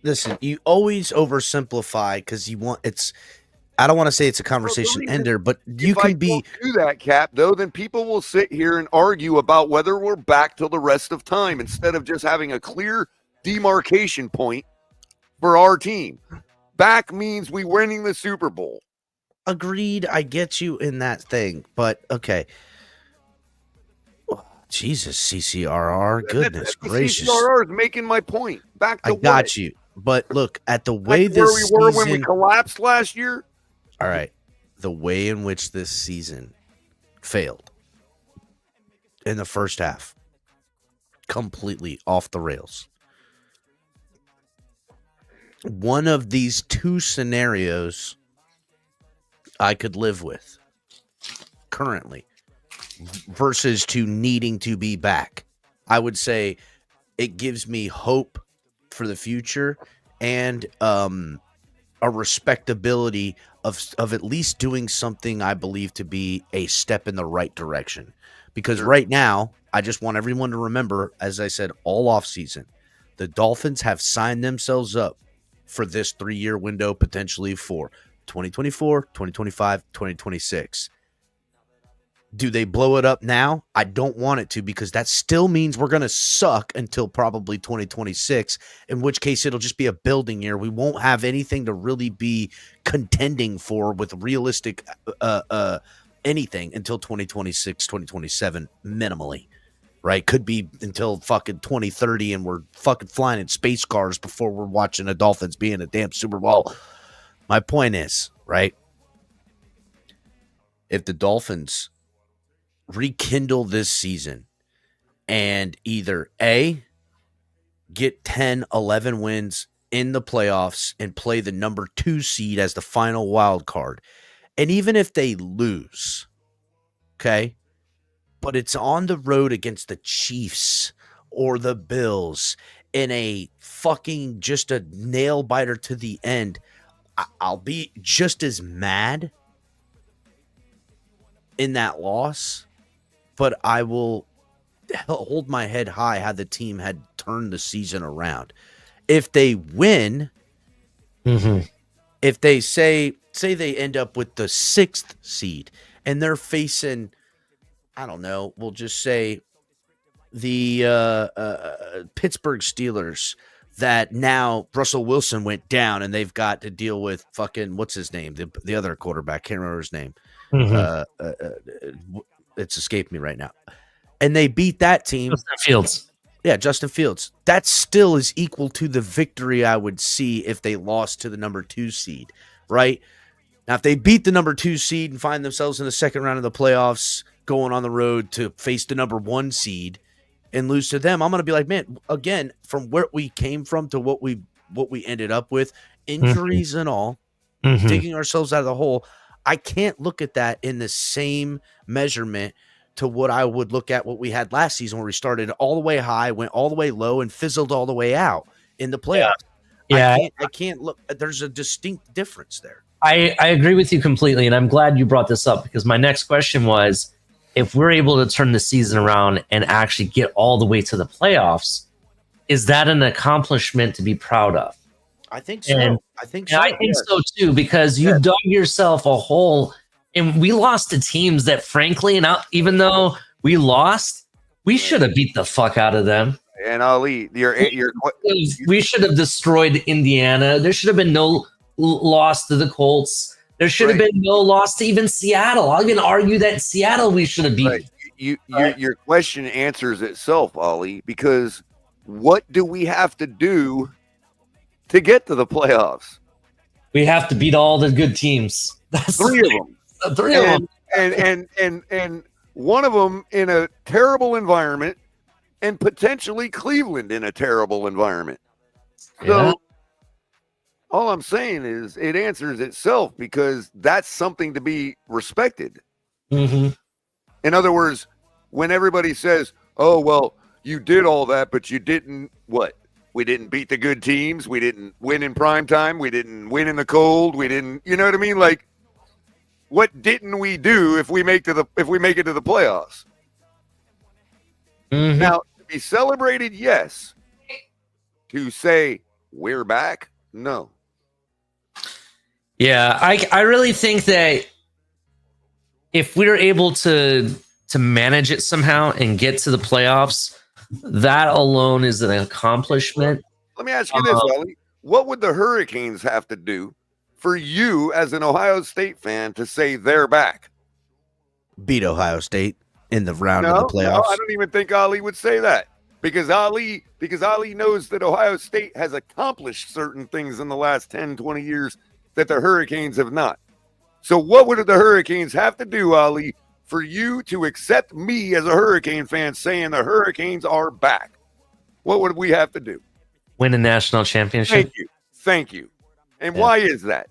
listen, you always oversimplify because you want I don't want to say it's a conversation ender, but you if can I be don't do that, Cap, though, then people will sit here and argue about whether we're back till the rest of time instead of just having a clear demarcation point for our team. Back means we winning the Super Bowl. Agreed. I get you in that thing, but okay. Jesus, CCRR, goodness gracious. CCRR is making my point. Back to I got you. But look, at the way where this we were season, when we collapsed last year. All right. The way in which this season failed in the first half, completely off the rails. One of these two scenarios I could live with currently versus to needing to be back. I would say it gives me hope for the future and a respectability of at least doing something I believe to be a step in the right direction. Because right now, I just want everyone to remember, as I said all offseason, the Dolphins have signed themselves up for this 3-year window potentially for 2024, 2025, 2026. Do they blow it up now? I don't want it to, because that still means we're going to suck until probably 2026, in which case it'll just be a building year. We won't have anything to really be contending for with realistic anything until 2026, 2027 minimally, right? Could be until fucking 2030 and we're fucking flying in space cars before we're watching the Dolphins be in a damn Super Bowl. My point is, right, if the Dolphins rekindle this season and either A, get 10, 11 wins in the playoffs and play the number 2 seed as the final wild card. And even if they lose, okay, but it's on the road against the Chiefs or the Bills in a fucking just a nail biter to the end, I'll be just as mad in that loss, but I will hold my head high how the team had turned the season around. If they win, if they say they end up with the 6th seed and they're facing, I don't know, we'll just say the Pittsburgh Steelers, that now Russell Wilson went down and they've got to deal with fucking, what's his name? The other quarterback, can't remember his name. It's escaped me right now. And they beat that team. Justin Fields. Yeah, Justin Fields. That still is equal to the victory I would see if they lost to the number 2 seed, right? Now, if they beat the number 2 seed and find themselves in the second round of the playoffs, going on the road to face the number 1 seed and lose to them, I'm going to be like, man, again, from where we came from to what we ended up with, injuries and all, digging ourselves out of the hole, I can't look at that in the same measurement to what I would look at what we had last season, where we started all the way high, went all the way low, and fizzled all the way out in the playoffs. Yeah. I can't look. There's a distinct difference there. I agree with you completely, and I'm glad you brought this up, because my next question was, if we're able to turn the season around and actually get all the way to the playoffs, is that an accomplishment to be proud of? I think so. And, I think and so. I think so too, because you dug yourself a hole, and we lost to teams that, frankly, even though we lost, we should have beat the fuck out of them. And Ali, We should have destroyed Indiana. There should have been no loss to the Colts. There should have been no loss to even Seattle. I'll even argue that Seattle we should have beat. Your question answers itself, Ali, because what do we have to do to get to the playoffs? We have to beat all the good teams. That's three of them. Three of them. And one of them in a terrible environment, and potentially Cleveland in a terrible environment. So all I'm saying is it answers itself, because that's something to be respected. Mm-hmm. In other words, when everybody says, oh, well, you did all that, but you didn't what? We didn't beat the good teams. We didn't win in prime time. We didn't win in the cold. We didn't, you know what I mean? Like, what didn't we do if we make it to the playoffs? Mm-hmm. Now, to be celebrated, yes. To say we're back, no. Yeah, I really think that if we're able to manage it somehow and get to the playoffs, that alone is an accomplishment. Let me ask you this, Ellie. What would the Hurricanes have to do for you as an Ohio State fan to say they're back? Beat Ohio State in the round of the playoffs. No, I don't even think Ali would say that, because Ali knows that Ohio State has accomplished certain things in the last 10, 20 years that the Hurricanes have not. So what would the Hurricanes have to do, Ali, for you to accept me as a Hurricane fan saying the Hurricanes are back? What would we have to do? Win a national championship. Thank you. And why is that?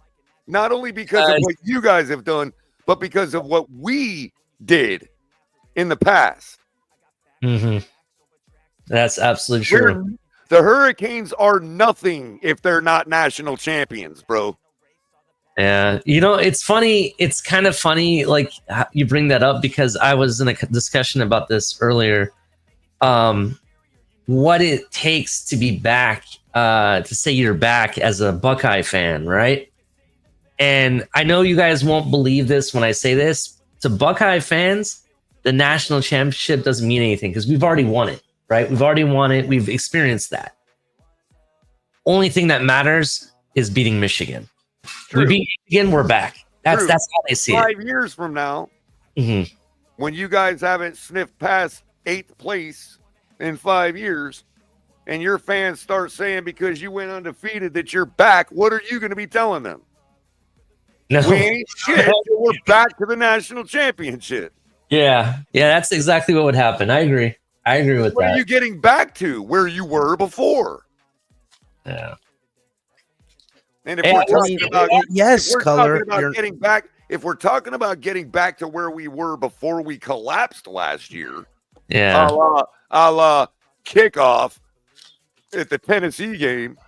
Not only because of what you guys have done, but because of what we did in the past. Mm-hmm. That's absolutely true. The Hurricanes are nothing if they're not national champions, bro. Yeah, it's funny. It's kind of funny, like you bring that up, because I was in a discussion about this earlier. What it takes to be back, to say you're back as a Buckeye fan, right? And I know you guys won't believe this when I say this. To Buckeye fans, the national championship doesn't mean anything, because we've already won it, right? We've already won it. We've experienced that. Only thing that matters is beating Michigan. True. We beat Michigan, we're back. That's how they see it. 5 years from now, when you guys haven't sniffed past 8th place in 5 years, and your fans start saying because you went undefeated that you're back, what are you going to be telling them? No. We ain't shit. We're back to the national championship. Yeah, that's exactly what would happen. I agree with that. What are you getting back to? Where you were before? Yeah. And if we're talking about getting back, if we're talking about getting back to where we were before we collapsed last year, a la kickoff at the Tennessee game,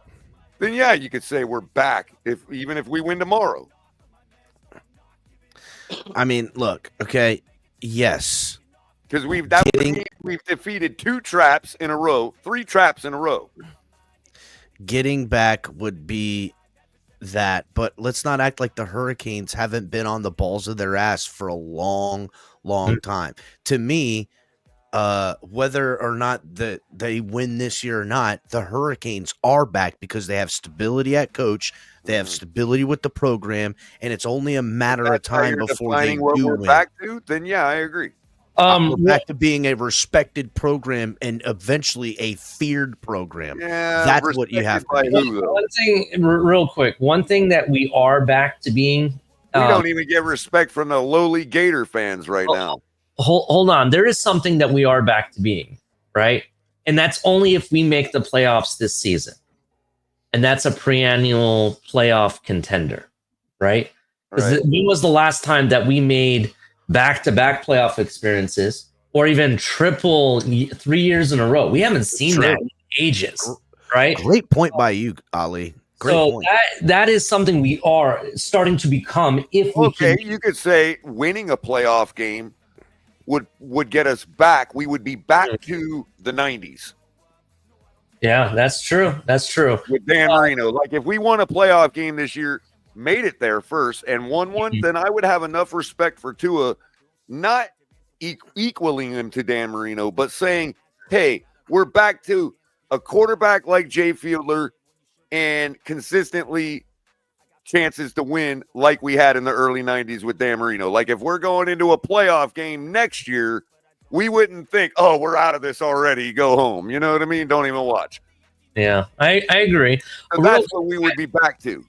then yeah, you could say we're back even if we win tomorrow. I mean, look, okay, yes, because we've defeated 3 traps in a row. Getting back would be that, but let's not act like the Hurricanes haven't been on the balls of their ass for a long time. To me, whether or not they win this year or not, the Hurricanes are back because they have stability at coach, they have stability with the program, and it's only a matter of time before they do win. Back to, then yeah, I agree. We're back to being a respected program and eventually a feared program. Yeah, that's what you have to do. One thing, real quick, one thing that we are back to being. We don't even get respect from the lowly Gator fans right now. Hold on. There is something that we are back to being, right? And that's only if we make the playoffs this season. And that's a perennial playoff contender, right? Because when was the last time that we made back-to-back playoff experiences, or even triple 3 years in a row? We haven't seen that in ages, right? Great point by you, Ali. Great point. That is something we are starting to become. You could say winning a playoff game would get us back. We would be back to the 90s. Yeah, that's true. That's true. With Dan Marino. Like, if we won a playoff game this year, made it there first, and won one, then I would have enough respect for Tua, not equaling him to Dan Marino, but saying, hey, we're back to a quarterback like Jay Fiedler and consistently chances to win like we had in the early 90s with Dan Marino. Like, if we're going into a playoff game next year, we wouldn't think, oh, we're out of this already, go home. You know what I mean? Don't even watch. Yeah, I agree. So that's what we would be back to.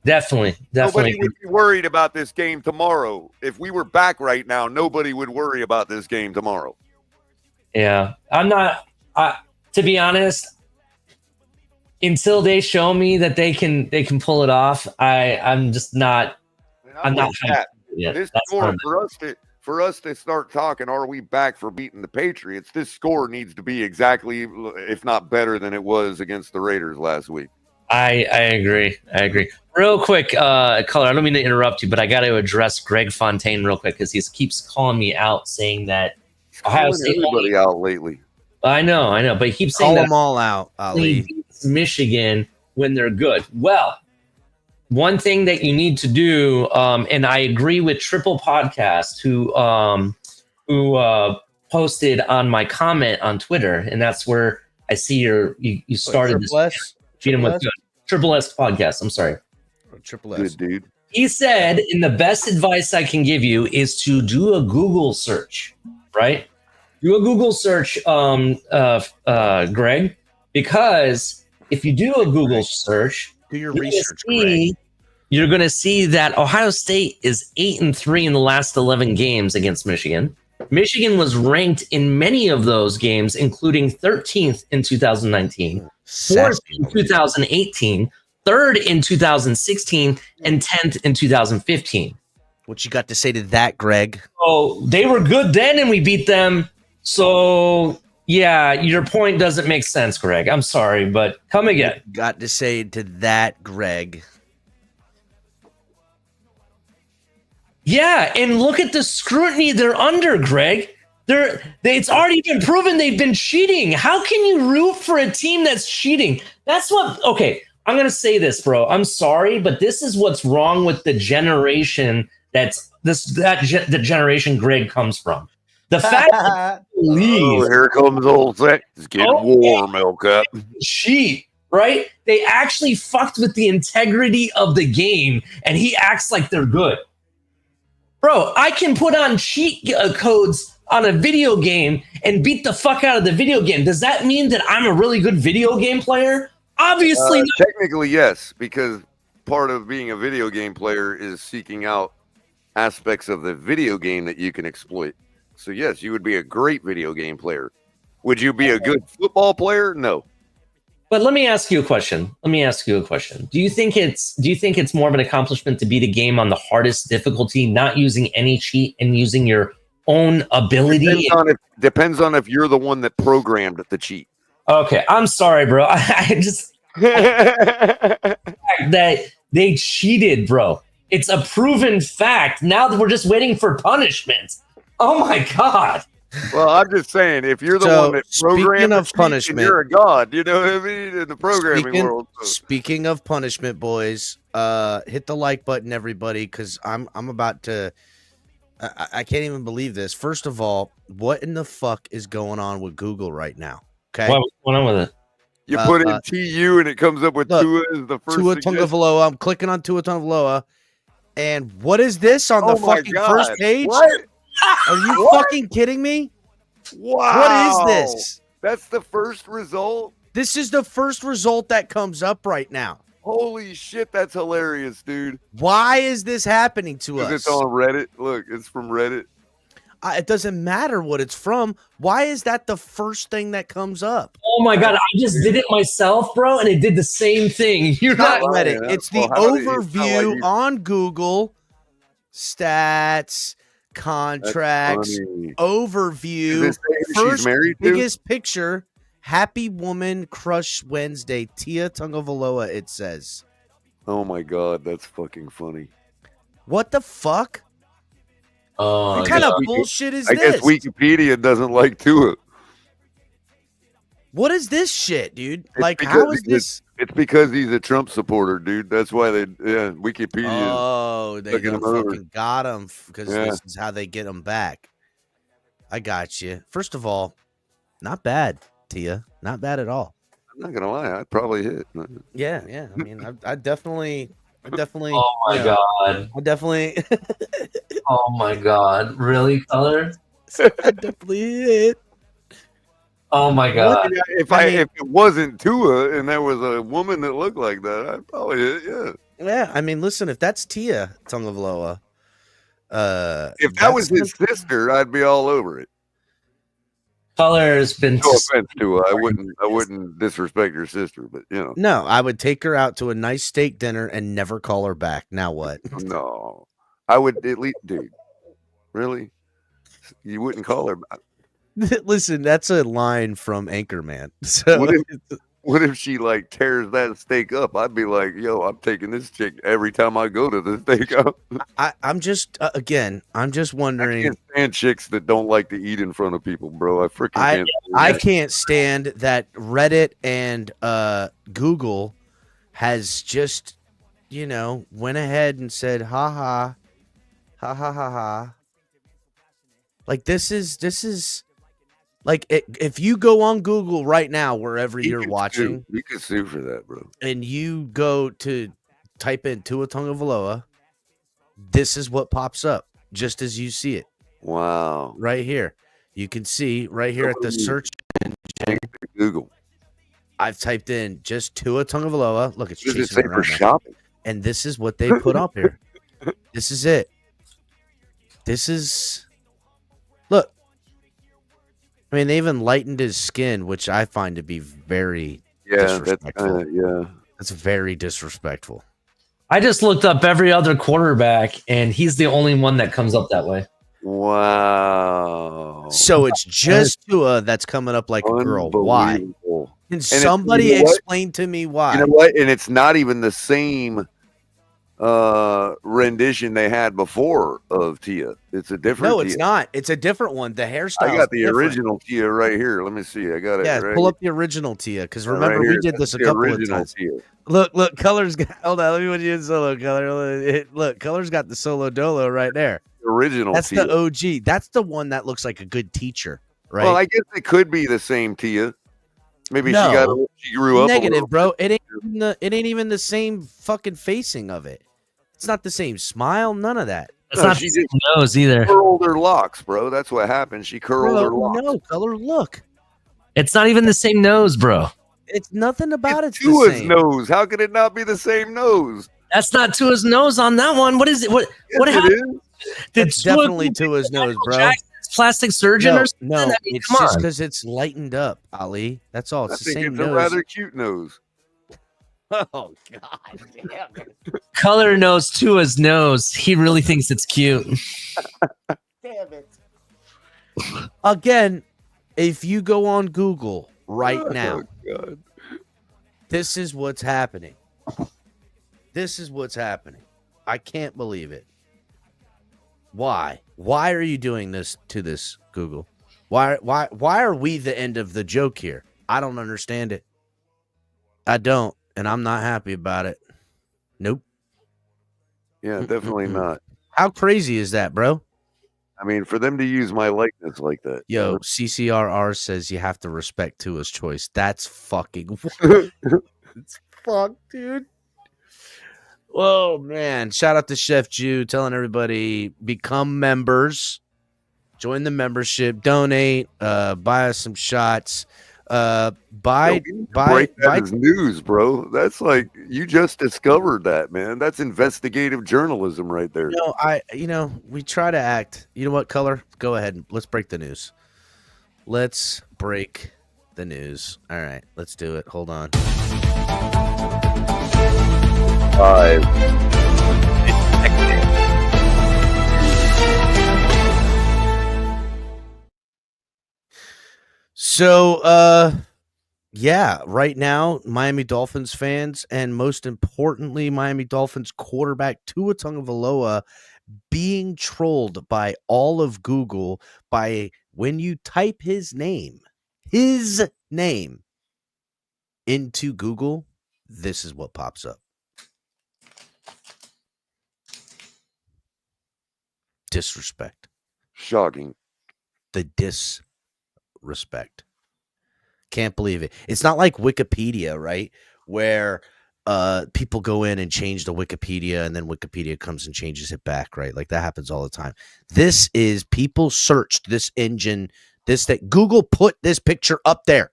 Definitely. Nobody would be worried about this game tomorrow. If we were back right now, nobody would worry about this game tomorrow. Yeah, I'm not. To be honest, until they show me that they can pull it off, I'm just not. I'm not. This score for us to start talking, are we back for beating the Patriots? This score needs to be exactly, if not better than it was against the Raiders last week. I agree. Real quick, Color, I don't mean to interrupt you, but I got to address Greg Fontaine real quick because he keeps calling me out, saying that Ohio State everybody out lately. I know, but he keeps saying Call that them all out, Ali. beats Michigan when they're good. Well, one thing that you need to do, and I agree with Triple Podcast, who posted on my comment on Twitter, and that's where I see you started this. Feed him with good. Triple S Podcast. I'm sorry. Triple S. Good dude. He said, and the best advice I can give you is to do a Google search, right? Do a Google search, Greg, because if you do a Google search, do your research, Greg. You're going to see that Ohio State is 8-3 in the last 11 games against Michigan. Michigan was ranked in many of those games, including 13th in 2019, 4th in 2018, 3rd in 2016, and 10th in 2015. What you got to say to that, Greg? Oh, they were good then, and we beat them. So, yeah, your point doesn't make sense, Greg. I'm sorry, but come again. Got to say to that, Greg. Yeah, and look at the scrutiny they're under, Greg. It's already been proven they've been cheating. How can you root for a team that's cheating? Okay, I'm going to say this, bro. I'm sorry, but this is what's wrong with the generation the generation Greg comes from. The fact that here comes old Zach. It's getting warm, Elka. Cheat, right? They actually fucked with the integrity of the game, and he acts like they're good. Bro, I can put on cheat codes on a video game and beat the fuck out of the video game. Does that mean that I'm a really good video game player? Obviously not. Technically, yes, because part of being a video game player is seeking out aspects of the video game that you can exploit. So, yes, you would be a great video game player. Would you be a good football player? No. But let me ask you a question. Do you think it's more of an accomplishment to beat a game on the hardest difficulty, not using any cheat and using your own ability? Depends on if you're the one that programmed the cheat. Okay, I'm sorry, bro. I just that they cheated, bro. It's a proven fact. Now that we're just waiting for punishment. Oh my god. Well, I'm just saying, if you're the one that programmed the punishment, you're a god. You know what I mean? In the programming world. Speaking of punishment, boys, hit the like button, everybody, because I'm about to. I can't even believe this. First of all, what in the fuck is going on with Google right now? Okay, what's going on with it? You put in TU and it comes up with Tua as the first. Tua Tagovailoa. I'm clicking on Tua Tagovailoa, and what is this on the fucking first page? What? Are you fucking kidding me? Wow. What is this? That's the first result? This is the first result that comes up right now. Holy shit, that's hilarious, dude. Why is this happening to us? It's on Reddit. Look, it's from Reddit. It doesn't matter what it's from. Why is that the first thing that comes up? Oh my god, I just did it myself, bro, and it did the same thing. You're not Reddit. It's the overview on Google. Stats. Contracts, overview, first biggest picture, Happy Woman Crush Wednesday, Tia Tagovailoa, it says. Oh my god, that's fucking funny. What the fuck? What kind of bullshit is this? I guess Wikipedia doesn't like Tua. What is this shit, dude? It's Like, because- how is this? It's because he's a Trump supporter, dude. That's why Wikipedia. Oh, they looking done him over. fucking got him because Yeah. this is how they get him back. I got you. First of all, not bad, Tia. Not bad at all. I'm not gonna lie, I'd probably hit. Yeah. I mean, I definitely. Oh my you know, god. I definitely. Oh my god. Really, Color? I definitely hit. Oh my god. If it wasn't Tua and there was a woman that looked like that, I'd probably hit. Yeah. Yeah, I mean, listen, if that's Tia Tungavaloa, If that was his sister, I'd be all over it. Color has been. No offense to her. I wouldn't disrespect your sister, but you know. No, I would take her out to a nice steak dinner and never call her back. Now what? No, I would at least, dude. Really, you wouldn't call her back. Listen, that's a line from Anchorman. So What if she like tears that steak up? I'd be like, yo, I'm taking this chick every time I go to the steakhouse. I'm just I'm just I wondering. can't stand chicks that don't like to eat in front of people, bro. I freaking can't. I can't stand that Reddit and Google has just, went ahead and said, ha ha ha. Like this is like if you go on Google right now, wherever you're watching, You could sue for that, bro. and you go to type in Tua Tagovailoa, this is what pops up just as you see it. Wow. Right here. You can see right here at the search engine. Google. I've typed in just Tua Tagovailoa. Look, it's What does it chasing say me for around now. shopping? And this is what they put up here. This is it. This is look. I mean, they even lightened his skin, which I find to be very disrespectful. That's very disrespectful. I just looked up every other quarterback, and he's the only one that comes up that way. Wow. So it's just Tua that's coming up like a girl. Why? Unbelievable. Can somebody you know what? explain to me why? You know what? And it's not even the same rendition they had before of Tia. It's a different No, it's Tia. not. It's a different one. The hairstyle. I got the original Tia right here. Let me see. I got it. Yeah, right pull here. up the original Tia because Right remember here. we did That's this a the couple of original times. Tia. Look, colors. Hold on, let me put you in solo color. Look, colors got the solo dolo right there. Original. That's Tia. the OG. That's the one that looks like a good teacher, right? Well, I guess it could be the same Tia. Maybe No. she grew up Negative, a little. bro. It ain't even the same fucking facing of it. It's not the same smile. None of that. It's not she the same just nose either. curled her locks, bro. That's what happened. She curled her Bro, locks. no color. Look, It's not even the same nose, bro. it's nothing about it's the Tua's same. nose. How could it not be the same nose? That's not Tua's nose on that one. What is it? What Yes, happened? it is. Did That's Tua definitely go Tua's nose, Michael bro. Jackson's plastic surgeon or something? No, I mean, it's come just on. because it's lightened up, Ali. That's all. I It's the think same it's a nose. rather cute nose. Oh God, damn it! Color knows Tua's nose. He really thinks it's cute. Damn it! Again, if you go on Google right now, Oh, God. this is what's happening. This is what's happening. I can't believe it. Why? Why are you doing this to this, Google? Why are we the end of the joke here? I don't understand it. I don't, and I'm not happy about it. Nope. Yeah, definitely not. How crazy is that, bro? I mean, for them to use my likeness like that. Yo, CCRR says you have to respect Tua's choice. That's fucking it's fuck, dude. Oh man. Shout out to Chef Jew telling everybody become members, join the membership, donate, buy us some shots. Buy break that as news, bro. That's like you just discovered that, man. That's investigative journalism right there. We try to act. You know what, Color? Go ahead. Let's break the news. Let's break the news. All right, let's do it. Hold on. 5. So, yeah, right now, Miami Dolphins fans, and most importantly, Miami Dolphins quarterback Tua Tagovailoa being trolled by all of Google by when you type his name his name into Google, this is what pops up. Disrespect. Shocking. The disrespect. Can't believe it. It's not like Wikipedia, right? Where people go in and change the Wikipedia and then Wikipedia comes and changes it back, right? Like that happens all the time. This is people searched this engine, that Google put this picture up there.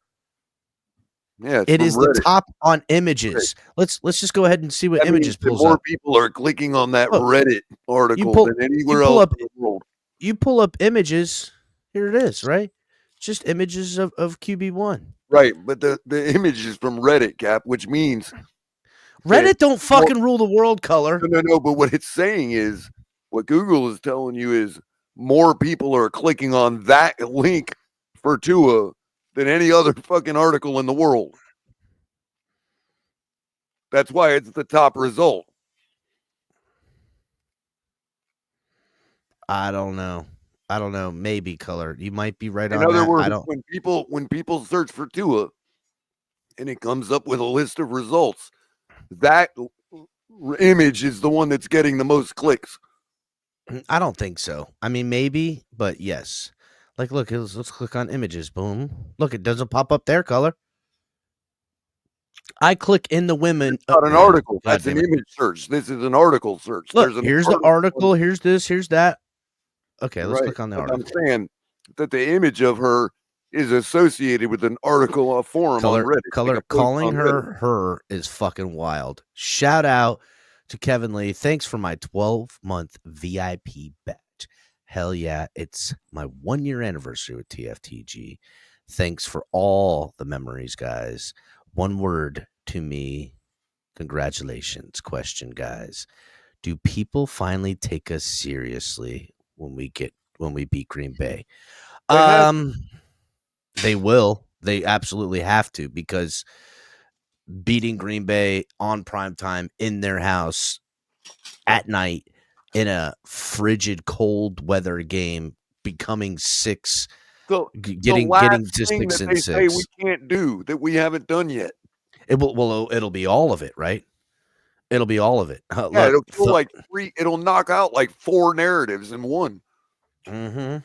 Yeah, it is Reddit. The top on images. Let's just go ahead and see what images pulls more up. People are clicking on that Reddit article than anywhere else in the world. You pull up images. Here it is, right? Just images of QB1. Right, but the image is from Reddit, Cap, which means Reddit don't fucking rule the world, Color. No, but what it's saying is, what Google is telling you is more people are clicking on that link for Tua than any other fucking article in the world. That's why it's the top result. I don't know. Maybe, Color. You might be right on that. In other words, I don't... when people search for Tua and it comes up with a list of results, that image is the one that's getting the most clicks. I don't think so. I mean, maybe, but yes. Like, look, let's click on images. Boom. Look, it doesn't pop up there, Color. I click in the women. It's not an article. That's an image search. This is an article search. Look, here's the article. Here's this. Here's that. Okay, let's click on the article. I'm saying that the image of her is associated with an article, a forum on Reddit. Color calling her is fucking wild. Shout out to Kevin Lee. Thanks for my 12-month VIP bet. Hell yeah, it's my 1-year anniversary with TFTG. Thanks for all the memories, guys. One word to me. Congratulations. Question, guys. Do people finally take us seriously when we beat Green Bay? They will. They absolutely have to, because beating Green Bay on primetime in their house at night in a frigid, cold weather game, becoming 6, getting to 6 and 6. Say we can't do that we haven't done yet. It'll be all of it, right? It'll be all of it. Yeah, look, it'll feel like 3. It'll knock out like 4 narratives in one. Mm-hmm.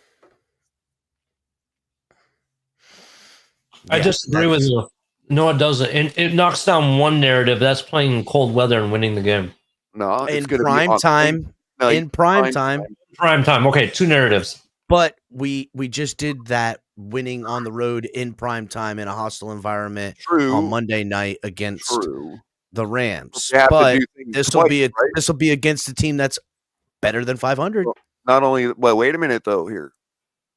I disagree with you. No, it doesn't. It knocks down one narrative. That's playing in cold weather and winning the game. No, in prime time. In prime time. Prime time. Okay, 2 narratives. But we just did that, winning on the road in prime time in a hostile environment on Monday night against the Rams. But this will be against a team that's better than 500. Well, not only, well, wait a minute though. Here,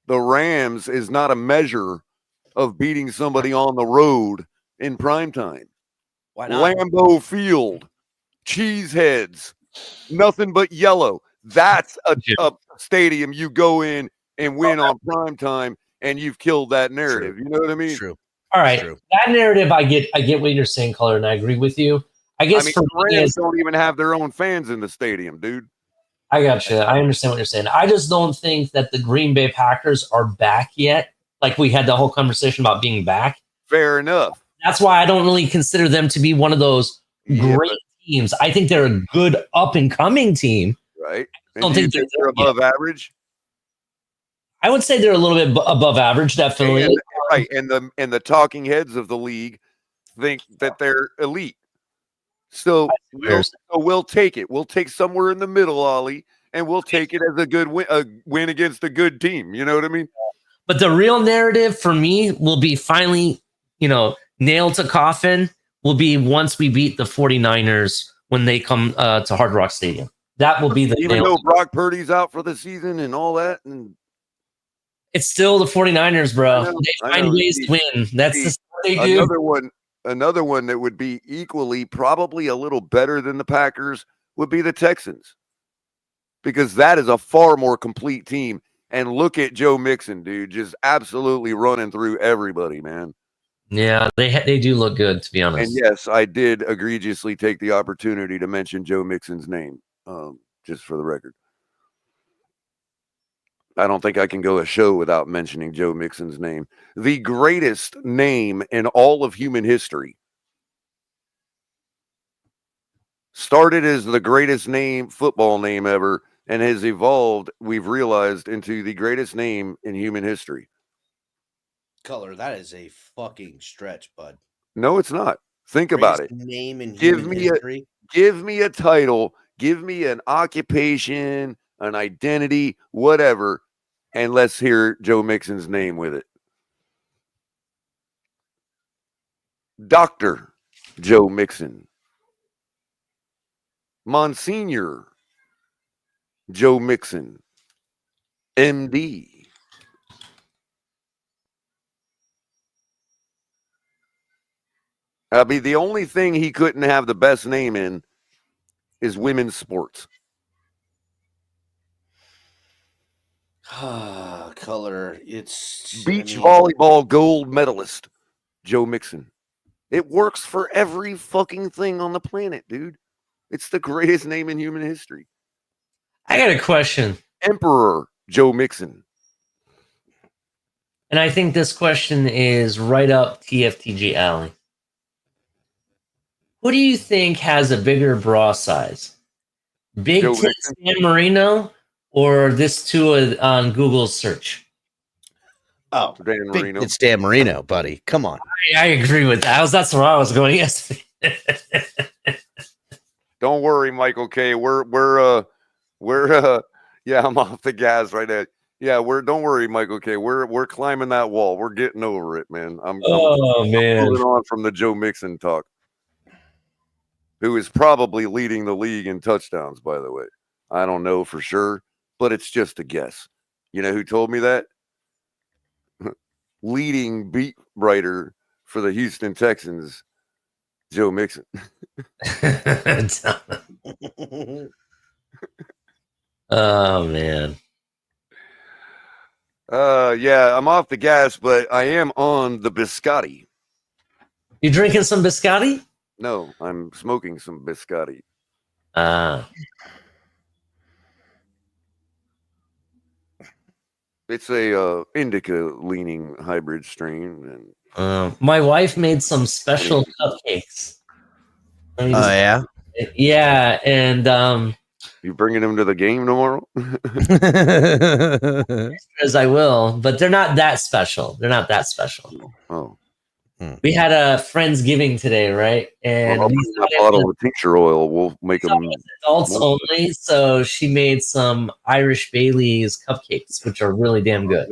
the Rams is not a measure of beating somebody on the road in prime time. Why not? Lambeau Field, cheeseheads, nothing but yellow. That's a stadium you go in and win on prime time, and you've killed that narrative. True. You know what I mean? True. All right, that narrative, I get what you're saying, Color, and I agree with you. I guess the Rams don't even have their own fans in the stadium, dude. I got you. I understand what you're saying. I just don't think that the Green Bay Packers are back yet. Like we had the whole conversation about being back. Fair enough. That's why I don't really consider them to be one of those great teams. I think they're a good up and coming team. Right. I don't think they're above average. I would say they're a little bit above average, definitely. And the talking heads of the league think that they're elite. So we'll take it. We'll take somewhere in the middle, Ollie, and we'll take it as a good win against a good team. You know what I mean? But the real narrative for me will be finally, nailed to coffin will be once we beat the 49ers when they come to Hard Rock Stadium. That will be the even though Brock Purdy's out for the season and all that. And it's still the 49ers, bro. They find ways to win. That's just what they do. Another one that would be equally, probably a little better than the Packers, would be the Texans. Because that is a far more complete team. And look at Joe Mixon, dude, just absolutely running through everybody, man. Yeah, they do look good, to be honest. And yes, I did egregiously take the opportunity to mention Joe Mixon's name, just for the record. I don't think I can go a show without mentioning Joe Mixon's name. The greatest name in all of human history. Started as the greatest football name ever, and has evolved, we've realized, into the greatest name in human history. Color, that is a fucking stretch, bud. No, it's not. Think about it. Name in human history. Give me a title, give me an occupation, an identity, whatever, and let's hear Joe Mixon's name with it. Dr. Joe Mixon. Monsignor Joe Mixon, MD. I mean, the only thing he couldn't have the best name in is women's sports. Color, it's beach volleyball gold medalist, Joe Mixon. It works for every fucking thing on the planet, dude. It's the greatest name in human history. I got a question. Emperor Joe Mixon. And I think this question is right up TFTG alley. Who do you think has a bigger bra size? Big Joe Tit Mixon? San Marino or this two on Google's search? Oh, Dan Marino. It's Dan Marino, buddy. Come on. I agree with that. That's where I was going yesterday. Don't worry, Michael K. We're yeah, I'm off the gas right now. Yeah, don't worry, Michael K. We're climbing that wall. We're getting over it, man. I'm moving on from the Joe Mixon talk, who is probably leading the league in touchdowns, by the way. I don't know for sure, but it's just a guess. You know who told me that? Leading beat writer for the Houston Texans, Joe Mixon. Oh man. Yeah, I'm off the gas, but I am on the biscotti. You drinking some biscotti? No, I'm smoking some biscotti. It's a indica leaning hybrid strain, and my wife made some special cupcakes. Oh yeah, yeah, and you bringing them to the game tomorrow? as I will, but they're not that special. They're not that special. Oh, we had a Friendsgiving today, right? And well, a bottle of tincture oil. We'll make them adults only. So she made some Irish Bailey's cupcakes, which are really damn good.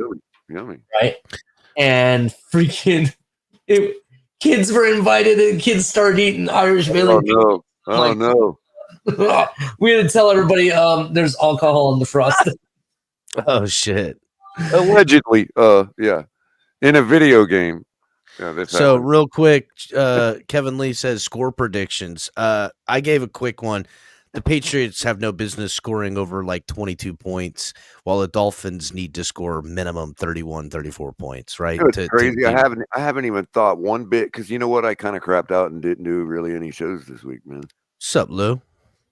Yummy, right? And freaking kids were invited, and kids started eating Irish Bailey. Oh no! We had to tell everybody there's alcohol in the frosting. Oh shit! Allegedly, yeah, in a video game. Yeah, so real quick, Kevin Lee says score predictions. I gave a quick one. The Patriots have no business scoring over like 22 points, while the Dolphins need to score minimum 31, 34 points, right? It's crazy. I haven't even thought one bit, because you know what? I kind of crapped out and didn't do really any shows this week, man. Sup, Lou?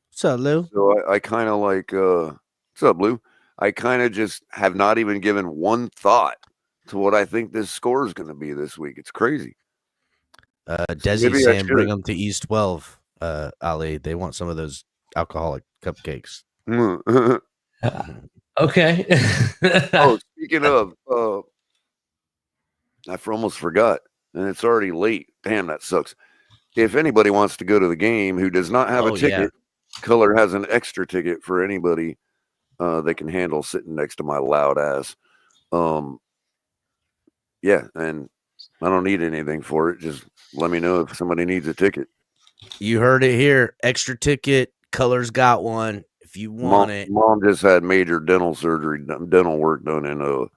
Sup, Lou? So I kind of like, what's up, Lou? I kind of just have not even given one thought to what I think this score is going to be this week. It's crazy. Desi saying bring them to East 12, Ali. They want some of those alcoholic cupcakes. Okay. Oh, speaking of, I almost forgot, and it's already late. Damn, that sucks. If anybody wants to go to the game who does not have a ticket, Color has an extra ticket for anybody they can handle sitting next to my loud ass. Yeah, and I don't need anything for it. Just let me know if somebody needs a ticket. You heard it here. Extra ticket. Color's got one. If you want it. Mom just had major dental work done, and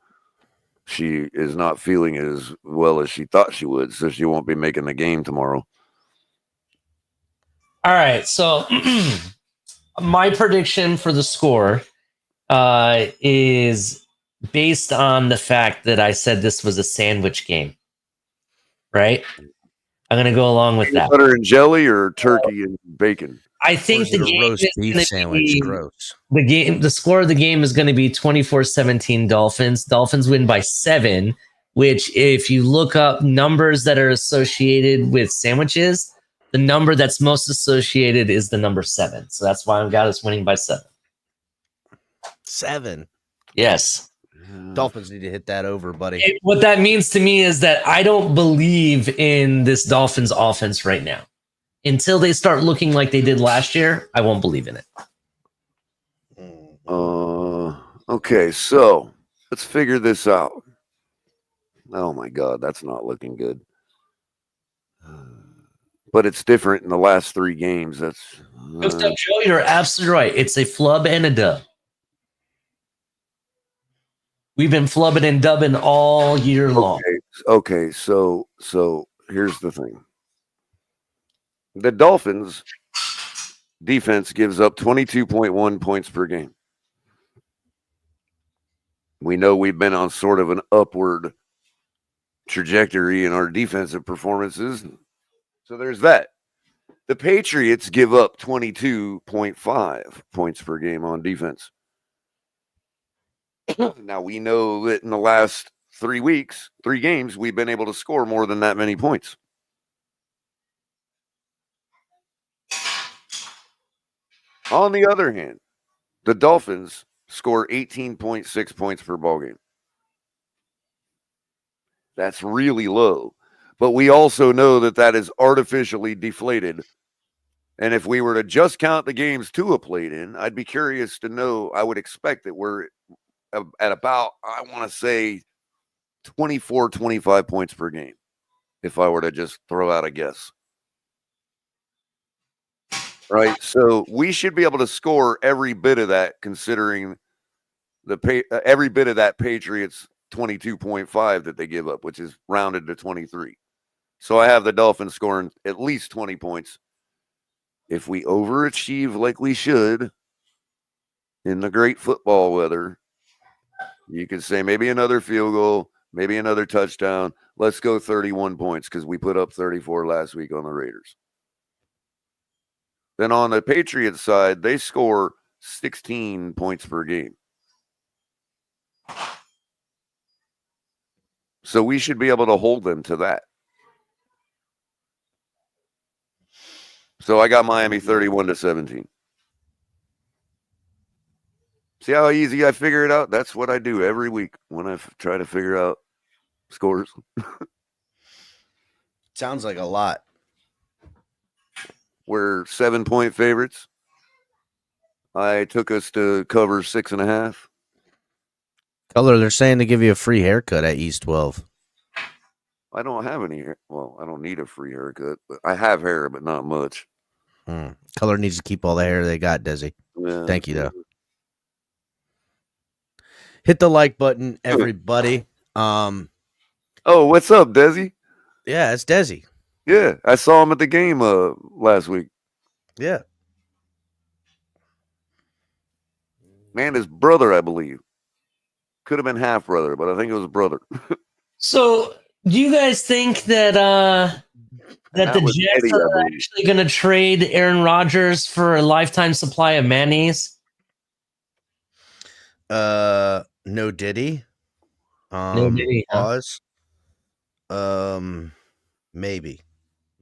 she is not feeling as well as she thought she would, so she won't be making the game tomorrow. All right, so my prediction for the score is based on the fact that I said this was a sandwich game, right? I'm going to go along with that. Butter and jelly or turkey and bacon? I think the game roast is beef gonna sandwich. be Gross. the score of the game is going to be 24-17 Dolphins. Dolphins win by 7, which if you look up numbers that are associated with sandwiches, the number that's most associated is the number 7. So that's why I've got us winning by 7. 7. Yes. Dolphins need to hit that over, buddy. What that means to me is that I don't believe in this Dolphins offense right now. Until they start looking like they did last year, I won't believe in it. Okay, so let's figure this out. Oh my God, that's not looking good. But it's different in the last 3 games. That's Joe, you're absolutely right. It's a flub and a dub. We've been flubbing and dubbing all year long. Okay, so here's the thing. The Dolphins defense gives up 22.1 points per game. We know we've been on sort of an upward trajectory in our defensive performances. So there's that. The Patriots give up 22.5 points per game on defense. Now, we know that in the last 3 games, we've been able to score more than that many points. On the other hand, the Dolphins score 18.6 points per ball game. That's really low. But we also know that that is artificially deflated. And if we were to just count the games Tua played in, I'd be curious to know. I would expect that we're at about, I want to say, 24, 25 points per game, if I were to just throw out a guess. Right? So we should be able to score every bit of that, considering every bit of that Patriots 22.5 that they give up, which is rounded to 23. So I have the Dolphins scoring at least 20 points. If we overachieve like we should in the great football weather, you could say maybe another field goal, maybe another touchdown. Let's go 31 points because we put up 34 last week on the Raiders. Then on the Patriots side, they score 16 points per game. So we should be able to hold them to that. So I got Miami 31-17. See how easy I figure it out? That's what I do every week when I try to figure out scores. Sounds like a lot. We're 7-point favorites. I took us to cover 6.5. Color, they're saying to give you a free haircut at East 12. I don't have any hair. Well, I don't need a free haircut, but I have hair, but not much. Color needs to keep all the hair they got, Desi. Yeah. Thank you, though. Hit the like button, everybody. Oh, what's up, Desi? Yeah, it's Desi. Yeah, I saw him at the game last week. Yeah. Man, his brother, I believe. Could have been half brother, but I think it was brother. So, do you guys think that the Jets are actually going to trade Aaron Rodgers for a lifetime supply of mayonnaise? No Diddy. No Diddy. Pause. Maybe.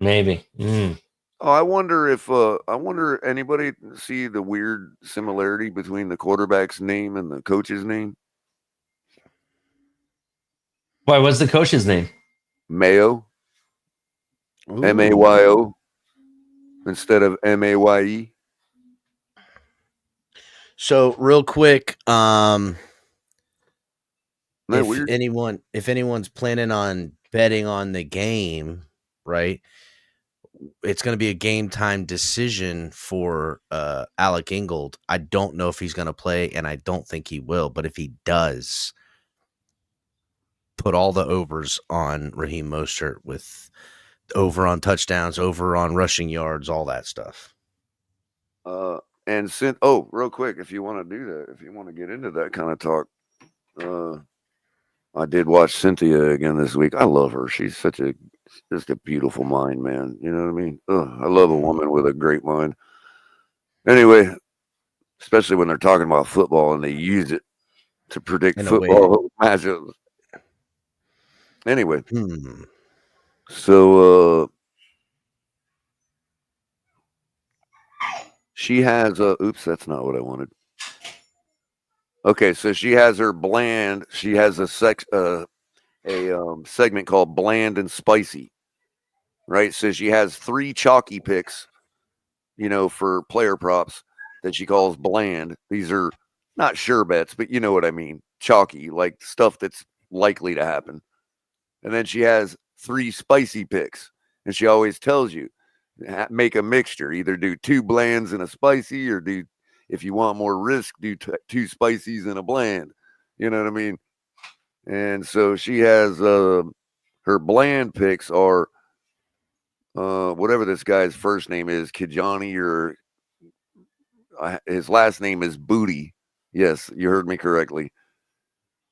Oh, I wonder anybody see the weird similarity between the quarterback's name and the coach's name? Why, what's the coach's name? Mayo. Mayo instead of Maye. So real quick, Isn't that if weird? anyone's planning on betting on the game, right? It's going to be a game time decision for Alec Ingold. I don't know if he's going to play, and I don't think he will. But if he does, put all the overs on Raheem Mostert with over on touchdowns, over on rushing yards, all that stuff. And real quick, if you want to do that, if you want to get into that kind of talk, I did watch Cynthia again this week. I love her. She's just a beautiful mind, man. You know what I mean? I love a woman with a great mind. Anyway, especially when they're talking about football and they use it to predict In a football matchups. Anyway, Hmm. so she has oops, that's not what I wanted. Okay, so she has her bland. She has a segment called Bland and Spicy, right? So she has 3 chalky picks, for player props that she calls bland. These are not sure bets, but you know what I mean. Chalky, like stuff that's likely to happen. And then she has 3 spicy picks, and she always tells you, make a mixture. Either do 2 blands and a spicy, or if you want more risk, do 2 spicies and a bland. You know what I mean? And so she has her bland picks are whatever this guy's first name is, Kijani, or his last name is Booty. Yes, you heard me correctly.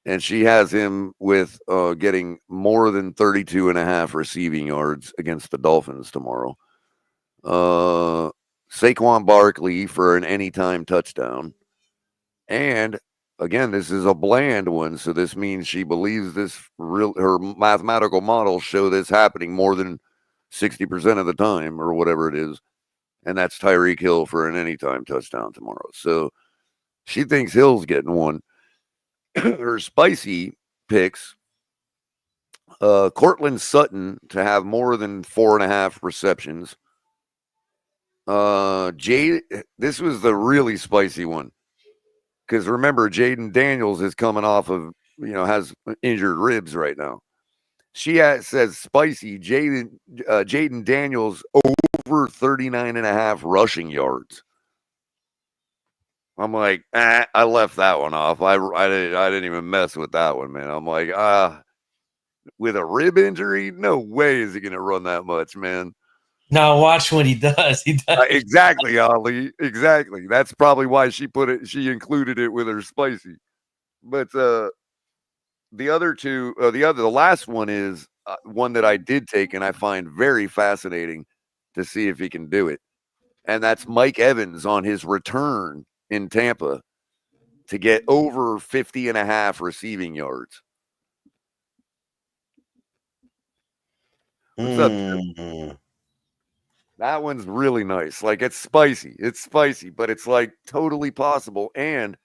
And she has him with getting more than 32.5 receiving yards against the Dolphins tomorrow. Saquon Barkley for an anytime touchdown. And again, this is a bland one, so this means she believes her mathematical models show this happening more than 60% of the time, or whatever it is. And that's Tyreek Hill for an anytime touchdown tomorrow. So she thinks Hill's getting one. Her spicy picks, Cortland Sutton to have more than 4.5 receptions. This was the really spicy one, because remember, Jaden Daniels is coming off of, has injured ribs right now. She says spicy Jaden Daniels over 39.5 rushing yards. I'm like, I left that one off. I didn't even mess with that one, man. I'm like, with a rib injury, no way is he going to run that much, man. Now watch what he does. He does. Exactly, Ollie. Exactly. That's probably why she included it with her spicy. But the other two, the last one is one that I did take and I find very fascinating to see if he can do it. And that's Mike Evans on his return in Tampa to get over 50.5 receiving yards. What's up, Tim? That one's really nice. Like, it's spicy. It's spicy, but it's like totally possible. And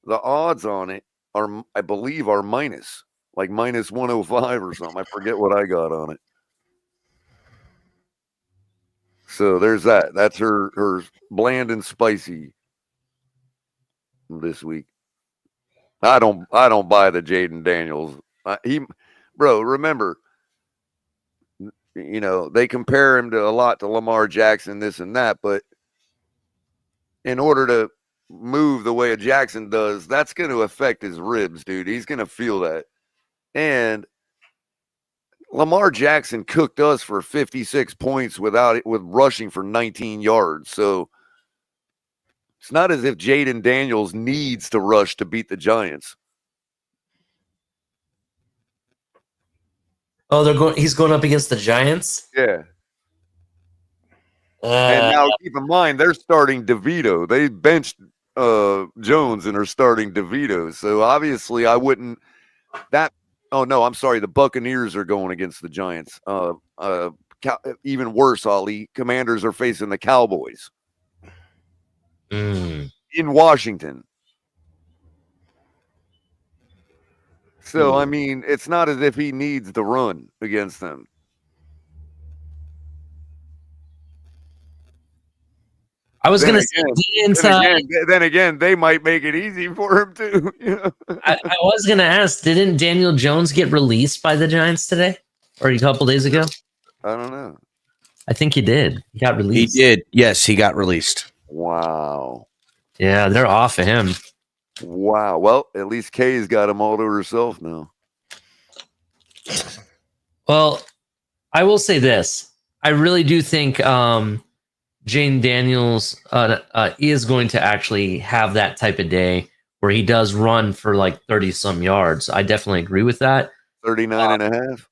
the odds on it are, I believe, are minus 105 or something. I forget what I got on it. So there's that. That's her bland and spicy this week. I don't buy the Jaden Daniels. Remember, they compare him a lot to Lamar Jackson, this and that, but in order to move the way a Jackson does, that's going to affect his ribs, dude. He's going to feel that. And Lamar Jackson cooked us for 56 points with rushing for 19 yards. So it's not as if Jaden Daniels needs to rush to beat the Giants. Oh, he's going up against the Giants? Yeah. And now keep in mind, they're starting DeVito. They benched Jones and are starting DeVito. So obviously I wouldn't oh no, I'm sorry. The Buccaneers are going against the Giants. Even worse, Ollie. Commanders are facing the Cowboys in Washington. So, I mean, it's not as if he needs to run against them. I was going to say, then again, they might make it easy for him too. I was going to ask, didn't Daniel Jones get released by the Giants today or a couple days ago? I don't know. I think he did. He got released. He did. Yes, he got released. Wow. Yeah, they're off of him. Wow. Well, at least Kay's got him all to herself now. Well, I will say this. I really do think Jane Daniels is going to actually have that type of day where he does run for like 30-some yards. I definitely agree with that. 39.5.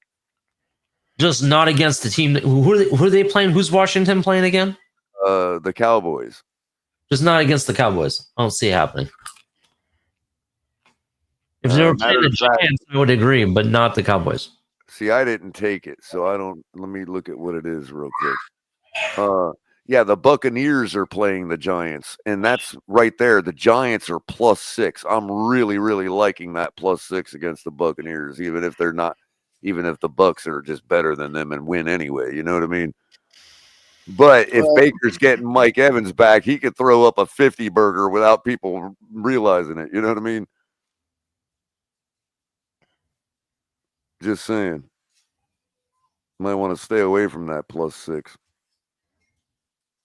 Just not against the team. Who are they playing? Who's Washington playing again? The Cowboys. Just not against the Cowboys. I don't see it happening. If they were playing the Giants, I would agree, but not the Cowboys. See, I didn't take it, so I don't. Let me look at what it is real quick. Yeah, the Buccaneers are playing the Giants, and that's right there. The Giants are +6. I'm really, really liking that +6 against the Buccaneers, even if they're not, even if the Bucs are just better than them and win anyway. You know what I mean? But if Baker's getting Mike Evans back, he could throw up a 50 burger without people realizing it. You know what I mean? Just saying. Might want to stay away from that +6.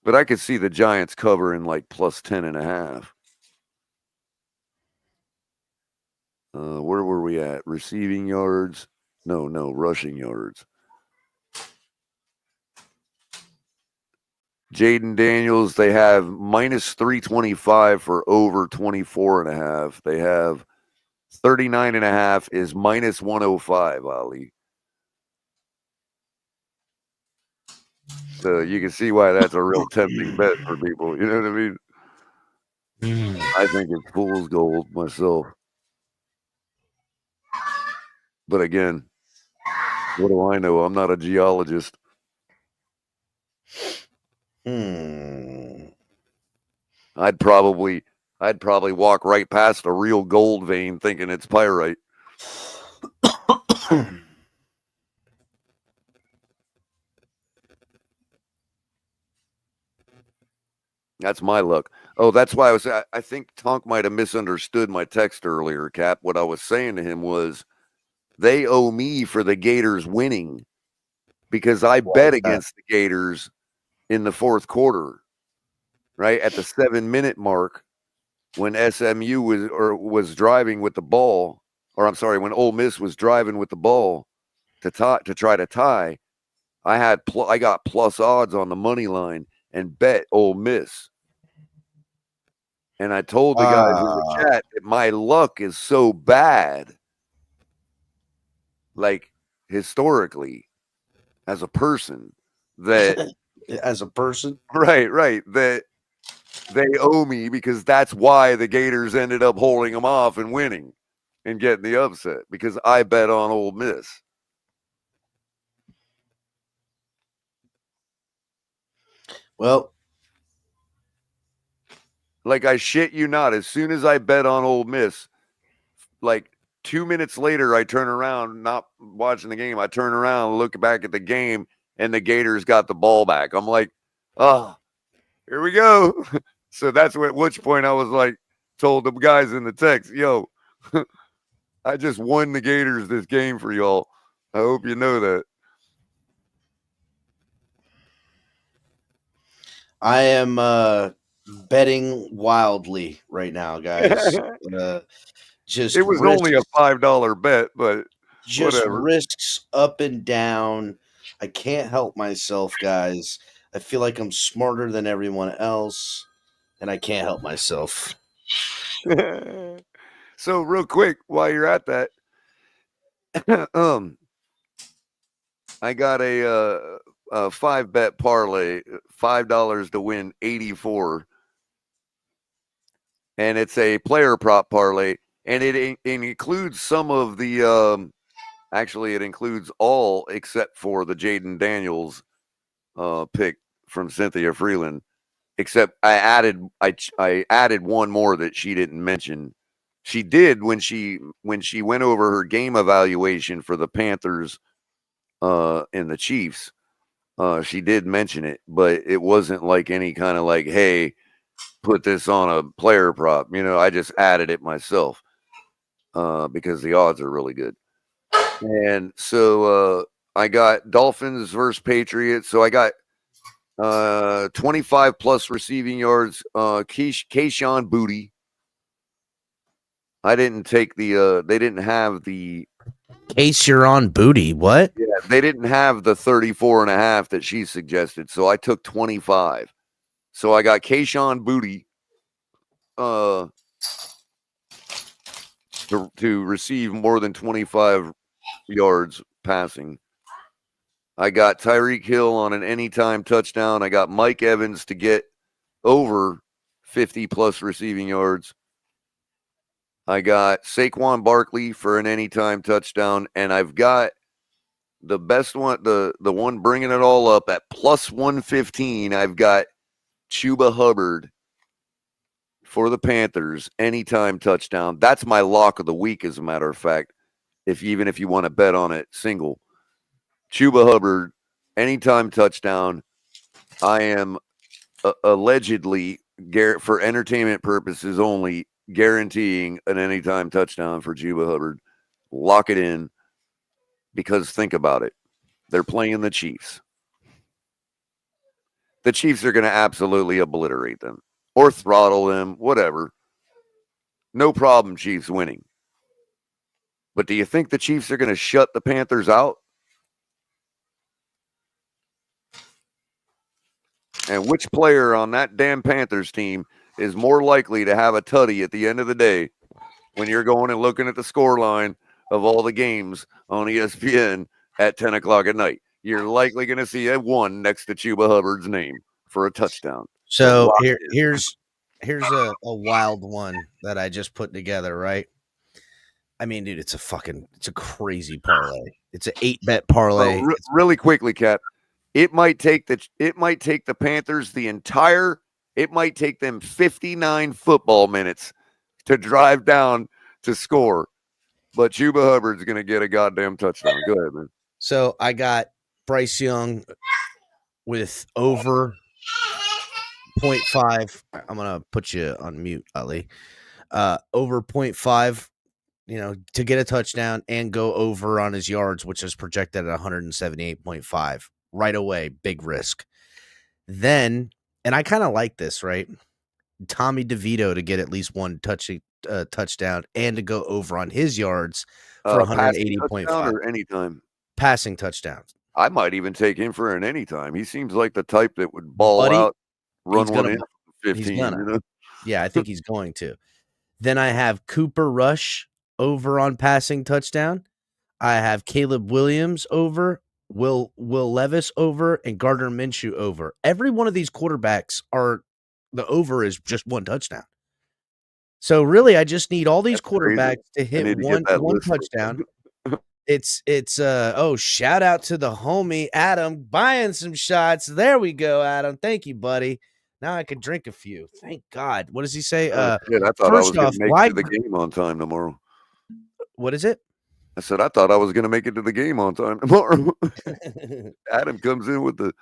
But I could see the Giants covering like +10.5. Where were we at? Receiving yards? No, rushing yards. Jaden Daniels, they have -325 for over 24.5. They have 39.5 is -105, Ali. So you can see why that's a real tempting bet for people. You know what I mean? I think it's fool's gold myself. But again, what do I know? I'm not a geologist. I'd probably walk right past a real gold vein thinking it's pyrite. That's my luck. Oh, that's why I think Tonk might have misunderstood my text earlier, Cap. What I was saying to him was they owe me for the Gators winning because I bet against the Gators in the fourth quarter, right? At the 7-minute mark when SMU was driving with the ball, or I'm sorry, when Ole Miss was driving with the ball to try to tie, I got plus odds on the money line and bet Ole Miss. And I told the guys in the chat that my luck is so bad, like historically, as a person, that right, that they owe me because that's why the Gators ended up holding them off and winning and getting the upset because I bet on Ole Miss. Well, like I shit you not, as soon as I bet on Ole Miss, like 2 minutes later, I turn around, not watching the game. I turn around, look back at the game, and the Gators got the ball back. I'm like, oh, here we go. So that's at which point I was like, told the guys in the text, yo, I just won the Gators this game for y'all. I hope you know that. I am betting wildly right now, guys. Just it was only a $5 bet, but just whatever. Risks up and down. I can't help myself, guys. I feel like I'm smarter than everyone else, and I can't help myself. So real quick, while you're at that, I got a 5-bet parlay, $5 to win 84, and it's a player prop parlay, and it includes some of the actually it includes all except for the Jaden Daniels pick from Cynthia Freeland, except I added one more that she didn't mention. She did when she went over her game evaluation for the Panthers and the Chiefs. She did mention it, but it wasn't like any kind of like, hey, put this on a player prop. You know, I just added it myself because the odds are really good. And so I got Dolphins versus Patriots. So I got 25 plus receiving yards. Keyshawn Booty. I didn't take the they didn't have the Case you're on booty. What? Yeah, they didn't have the 34.5 that she suggested. So I took 25. So I got Keyshawn Booty to receive more than 25 yards passing. I got Tyreek Hill on an anytime touchdown. I got Mike Evans to get over 50-plus receiving yards. I got Saquon Barkley for an anytime touchdown, and I've got the best one, the one bringing it all up at plus 115. I've got Chuba Hubbard for the Panthers, anytime touchdown. That's my lock of the week, as a matter of fact, even if you want to bet on it single. Chuba Hubbard, anytime touchdown. I am allegedly, for entertainment purposes only, guaranteeing an anytime touchdown for Chuba Hubbard. Lock it in, because think about it. They're playing the Chiefs. The Chiefs are going to absolutely obliterate them or throttle them, whatever. No problem, Chiefs winning. But do you think the Chiefs are going to shut the Panthers out? And which player on that damn Panthers team is more likely to have a tutty at the end of the day when you're going and looking at the score line of all the games on ESPN at 10 o'clock at night? You're likely going to see a 1 next to Chuba Hubbard's name for a touchdown. So here's a wild one that I just put together, right? I mean, dude, it's a crazy parlay. It's an 8-bet parlay. Well, really quickly, Cap. It might take the Panthers it might take them 59 football minutes to drive down to score. But Chuba Hubbard's going to get a goddamn touchdown. Go ahead, man. So I got Bryce Young with over 0.5. I'm going to put you on mute, Ali. Over 0.5, to get a touchdown and go over on his yards, which is projected at 178.5. Right away, big risk. Then, and I kind of like this, right? Tommy DeVito to get at least one touchdown and to go over on his yards for 180.5. Or anytime. Passing touchdowns. I might even take him for an anytime. He seems like the type that would ball out, run one in 15. Yeah, I think he's going to. Then I have Cooper Rush over on passing touchdown. I have Caleb Williams over, Will Levis over, and Gardner Minshew over. Every one of these quarterbacks the over is just one touchdown. So really, I just need all these quarterbacks to hit one touchdown. It's shout out to the homie Adam buying some shots. There we go, Adam. Thank you, buddy. Now I can drink a few. Thank God. What does he say? I thought I was going to make it to the game on time tomorrow. What is it? I said I thought I was going to make it to the game on time tomorrow. Adam comes in with the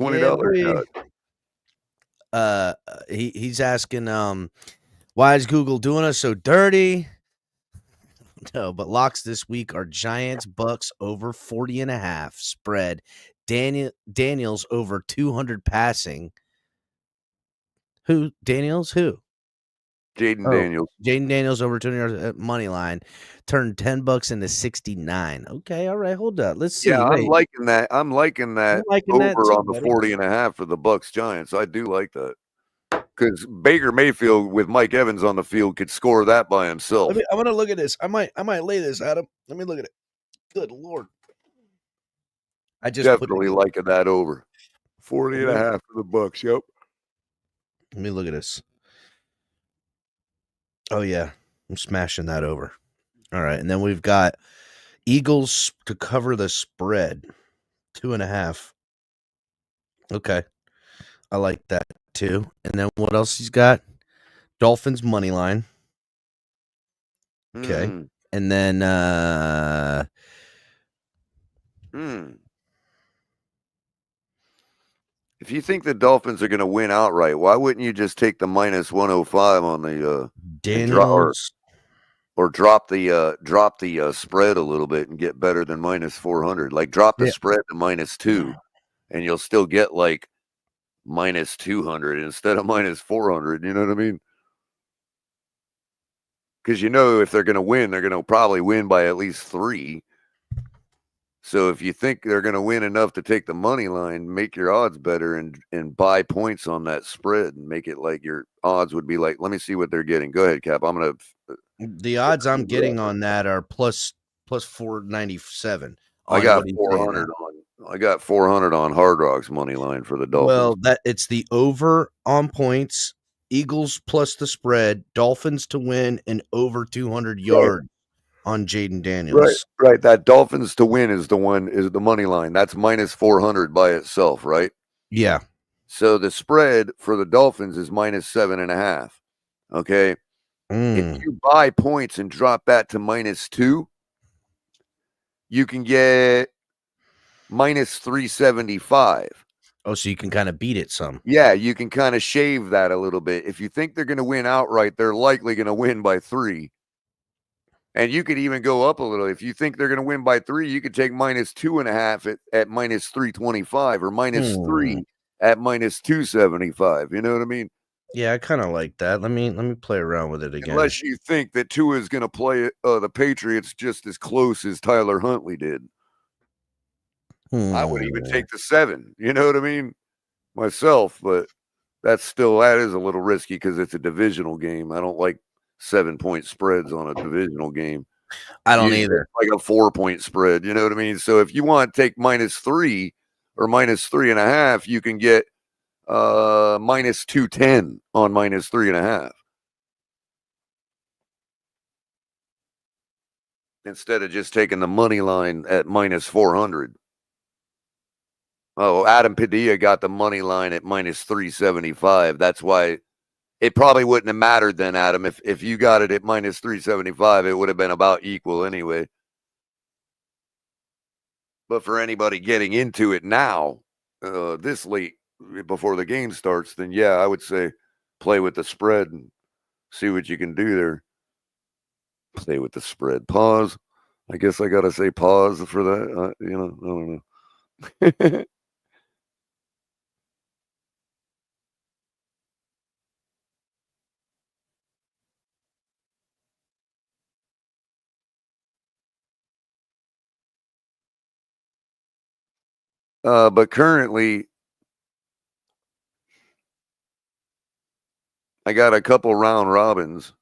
$20 shot. He's asking, why is Google doing us so dirty? No, but locks this week are Giants, Bucks over 40.5 spread. Daniels over 200 passing. Who? Daniels? Who? Jaden Daniels. Jaden Daniels over 200 money line. Turned $10 into 69. Okay, all right, hold up. Let's see. Yeah, I'm liking that. I'm liking that over that too, on the 40.5 for the Bucks Giants. I do like that. Because Baker Mayfield with Mike Evans on the field could score that by himself. I want to look at this. I might lay this, Adam. Let me look at it. Good Lord. I just definitely liking that over. 40.5 for the Bucks. Yep. Let me look at this. Oh, yeah. I'm smashing that over. All right. And then we've got Eagles to cover the spread. 2.5. Okay. I like that too. And then what else he's got? Dolphins money line. Okay. And then if you think the Dolphins are going to win outright, why wouldn't you just take the minus 105 on the Daniels or drop the spread a little bit and get better than minus 400? Like drop the spread to minus 2 and you'll still get like minus 200 instead of minus 400. You know what I mean? Because if they're going to win, they're going to probably win by at least 3. So if you think they're going to win enough to take the money line, make your odds better and buy points on that spread and make it like your odds would be like, let me see what they're getting. Go ahead, Cap. The odds I'm getting on that are plus 497. I got 400 on. I got 400 on Hard Rock's money line for the Dolphins. Well, it's the over on points Eagles plus the spread, Dolphins to win, and over 200 yards on Jaden Daniels. Right. That Dolphins to win is the money line. That's minus 400 by itself, right? Yeah. So the spread for the Dolphins is minus 7.5. Okay. If you buy points and drop that to minus 2, you can get minus 375. Oh, so you can kind of beat it some. Yeah, you can kind of shave that a little bit. If you think they're going to win outright, they're likely going to win by 3. And you could even go up a little. If you think they're going to win by 3, you could take minus 2.5 at minus 325 or minus 3 at minus 275. You know what I mean? Yeah, I kind of like that. Let me play around with it again. Unless you think that Tua is going to play the Patriots just as close as Tyler Huntley did. I would even take the 7. You know what I mean? Myself, but that is a little risky because it's a divisional game. I don't like 7-point spreads on a divisional game. I don't either. Like a 4-point spread. You know what I mean? So if you want to take minus 3 or minus 3.5, you can get minus 210 on minus 3.5. Instead of just taking the money line at minus 400. Oh, Adam Padilla got the money line at minus 375. That's why it probably wouldn't have mattered then, Adam. If you got it at minus 375, it would have been about equal anyway. But for anybody getting into it now, this late before the game starts, then yeah, I would say play with the spread and see what you can do there. Play with the spread. Pause. I guess I got to say pause for that. I don't know. But currently, I got a couple round robins.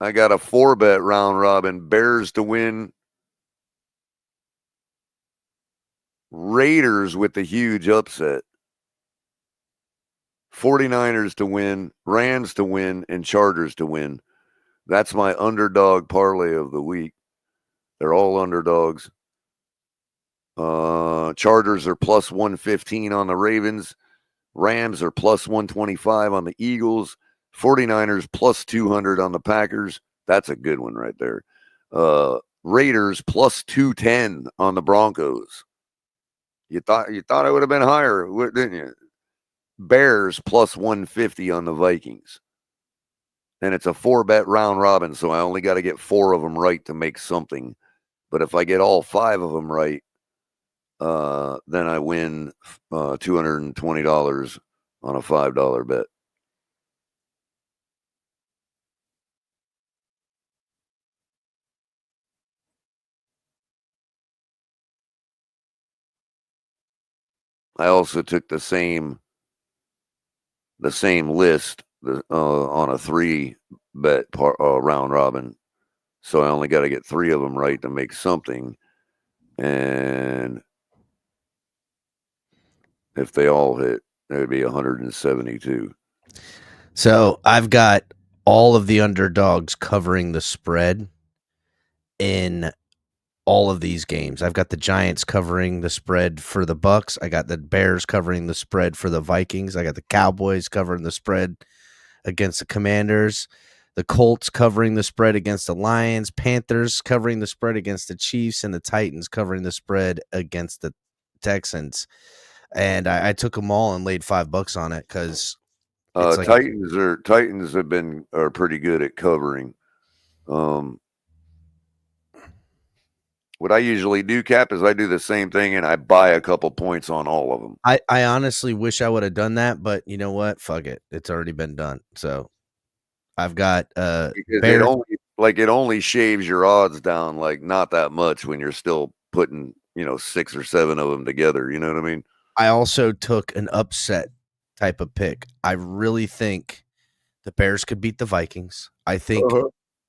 I got a 4-bet round robin. Bears to win. Raiders with the huge upset. 49ers to win. Rams to win. And Chargers to win. That's my underdog parlay of the week. They're all underdogs. Chargers are plus 115 on the Ravens. Rams are plus 125 on the Eagles. 49ers plus 200 on the Packers. That's a good one right there. Raiders plus 210 on the Broncos. You thought it would have been higher, didn't you? Bears plus 150 on the Vikings. And it's a 4-bet round robin, so I only got to get 4 of them right to make something. But if I get all 5 of them right, then I win $220 on a $5 bet. I also took the same list on a 3-bet round robin, so I only got to get 3 of them right to make something. And if they all hit, it would be 172. So I've got all of the underdogs covering the spread in all of these games. I've got the Giants covering the spread for the Bucks. I got the Bears covering the spread for the Vikings. I got the Cowboys covering the spread against the Commanders. The Colts covering the spread against the Lions. Panthers covering the spread against the Chiefs. And the Titans covering the spread against the Texans. And I took them all and laid $5 on it because Titans are pretty good at covering. What I usually do, Cap, is I do the same thing and I buy a couple points on all of them. I honestly wish I would have done that, but you know what? Fuck it. It's already been done. So I've got because it only shaves your odds down like not that much when you're still putting 6 or 7 of them together. You know what I mean? I also took an upset type of pick. I really think the Bears could beat the Vikings. I think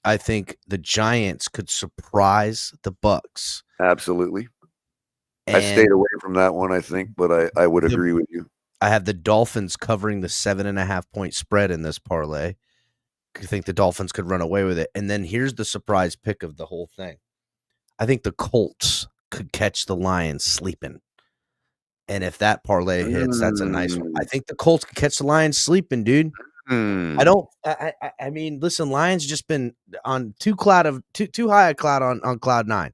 the Giants could surprise the Bucks. Absolutely. I stayed away from that one, I think, but I would agree with you. I have the Dolphins covering the 7.5 point spread in this parlay. I think the Dolphins could run away with it. And then here's the surprise pick of the whole thing. I think the Colts could catch the Lions sleeping. And if that parlay hits, that's a nice one. I think the Colts could catch the Lions sleeping, dude. I mean, listen, Lions just been on too high a cloud on cloud 9.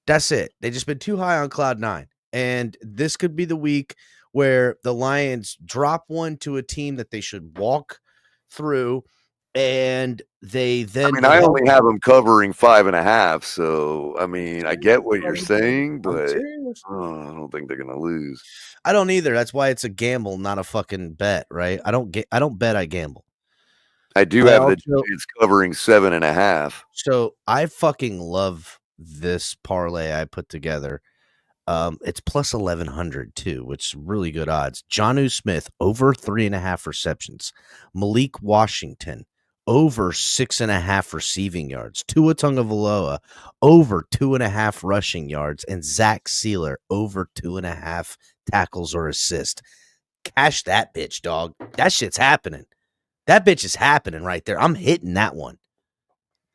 That's it. They just been too high on cloud 9. And this could be the week where the Lions drop one to a team that they should walk through, and they then. I only have them covering 5.5. So I get what you're saying, but I don't think they're gonna lose. I don't either. That's why it's a gamble, not a fucking bet, right? I don't bet. I gamble. I do have the Giants covering 7.5. So I fucking love this parlay I put together. It's plus 1,100 too, which is really good odds. Jonnu Smith over 3.5 receptions. Malik Washington over 6.5 receiving yards. Tua Tagovailoa over 2.5 rushing yards, and Zach Sealer over 2.5 tackles or assists. Cash that bitch, dog. That shit's happening. That bitch is happening right there. I'm hitting that one.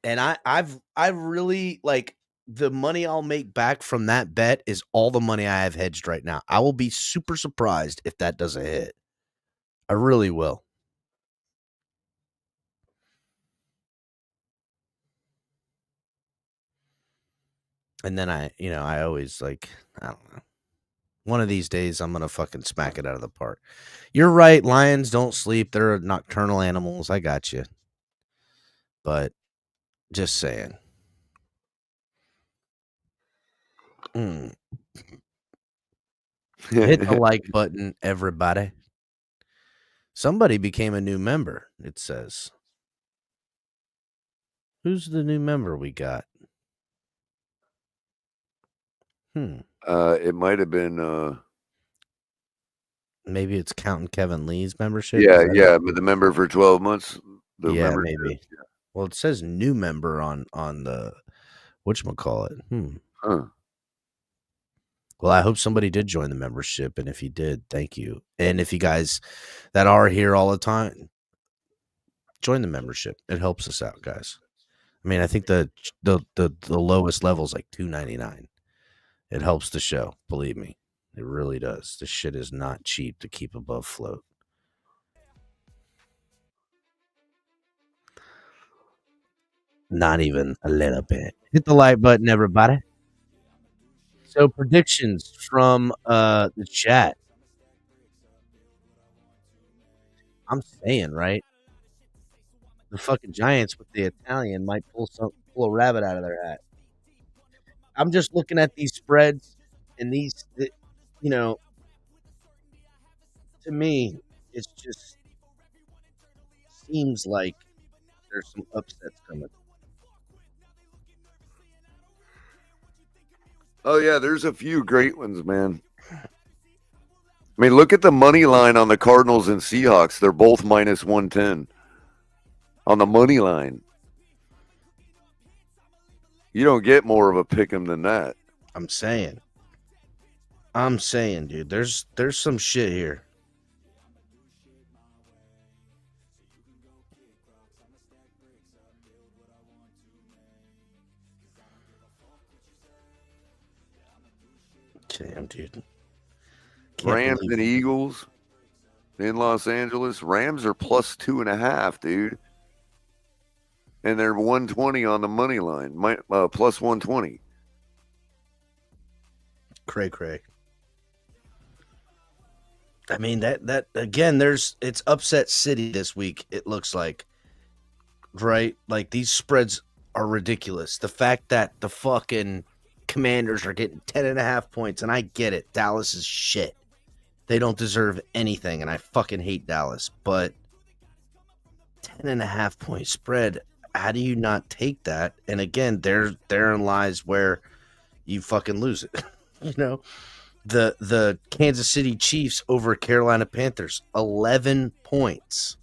And I've really like the money I'll make back from that bet is all the money I have hedged right now. I will be super surprised if that doesn't hit. I really will. And then I always I don't know. One of these days I'm going to fucking smack it out of the park. You're right. Lions don't sleep. They're nocturnal animals. I got you. But just saying. Hit the like button, everybody. Somebody became a new member, it says. Who's the new member we got? It might have been maybe it's counting Kevin Lee's membership. Yeah, but the member for 12 months. Maybe. Yeah. Well, it says new member on the whatchamacallit. Well, I hope somebody did join the membership, and if you did, thank you. And if you guys that are here all the time, join the membership. It helps us out, guys. I mean, I think the lowest level is like $2.99. It helps the show, believe me. It really does. This shit is not cheap to keep above float. Not even a little bit. Hit the like button, everybody. So predictions from the chat. I'm saying, right? The fucking Giants with the Italian might pull a rabbit out of their hat. I'm just looking at these spreads and these, to me, it just seems like there's some upsets coming. Oh, yeah, there's a few great ones, man. I mean, look at the money line on the Cardinals and Seahawks. They're both minus 110 on the money line. You don't get more of a pick 'em than that. I'm saying, dude, there's some shit here. Damn, dude. Rams and Eagles in Los Angeles. Rams are plus 2.5, dude. And they're 120 on the money line, plus 120. Cray. I mean, that again, it's upset city this week, it looks like. Right? Like, these spreads are ridiculous. The fact that the fucking Commanders are getting 10.5 points, and I get it. Dallas is shit. They don't deserve anything, and I fucking hate Dallas. But 10.5 point spread, how do you not take that? And again, therein lies where you fucking lose it. The Kansas City Chiefs over Carolina Panthers, 11 points.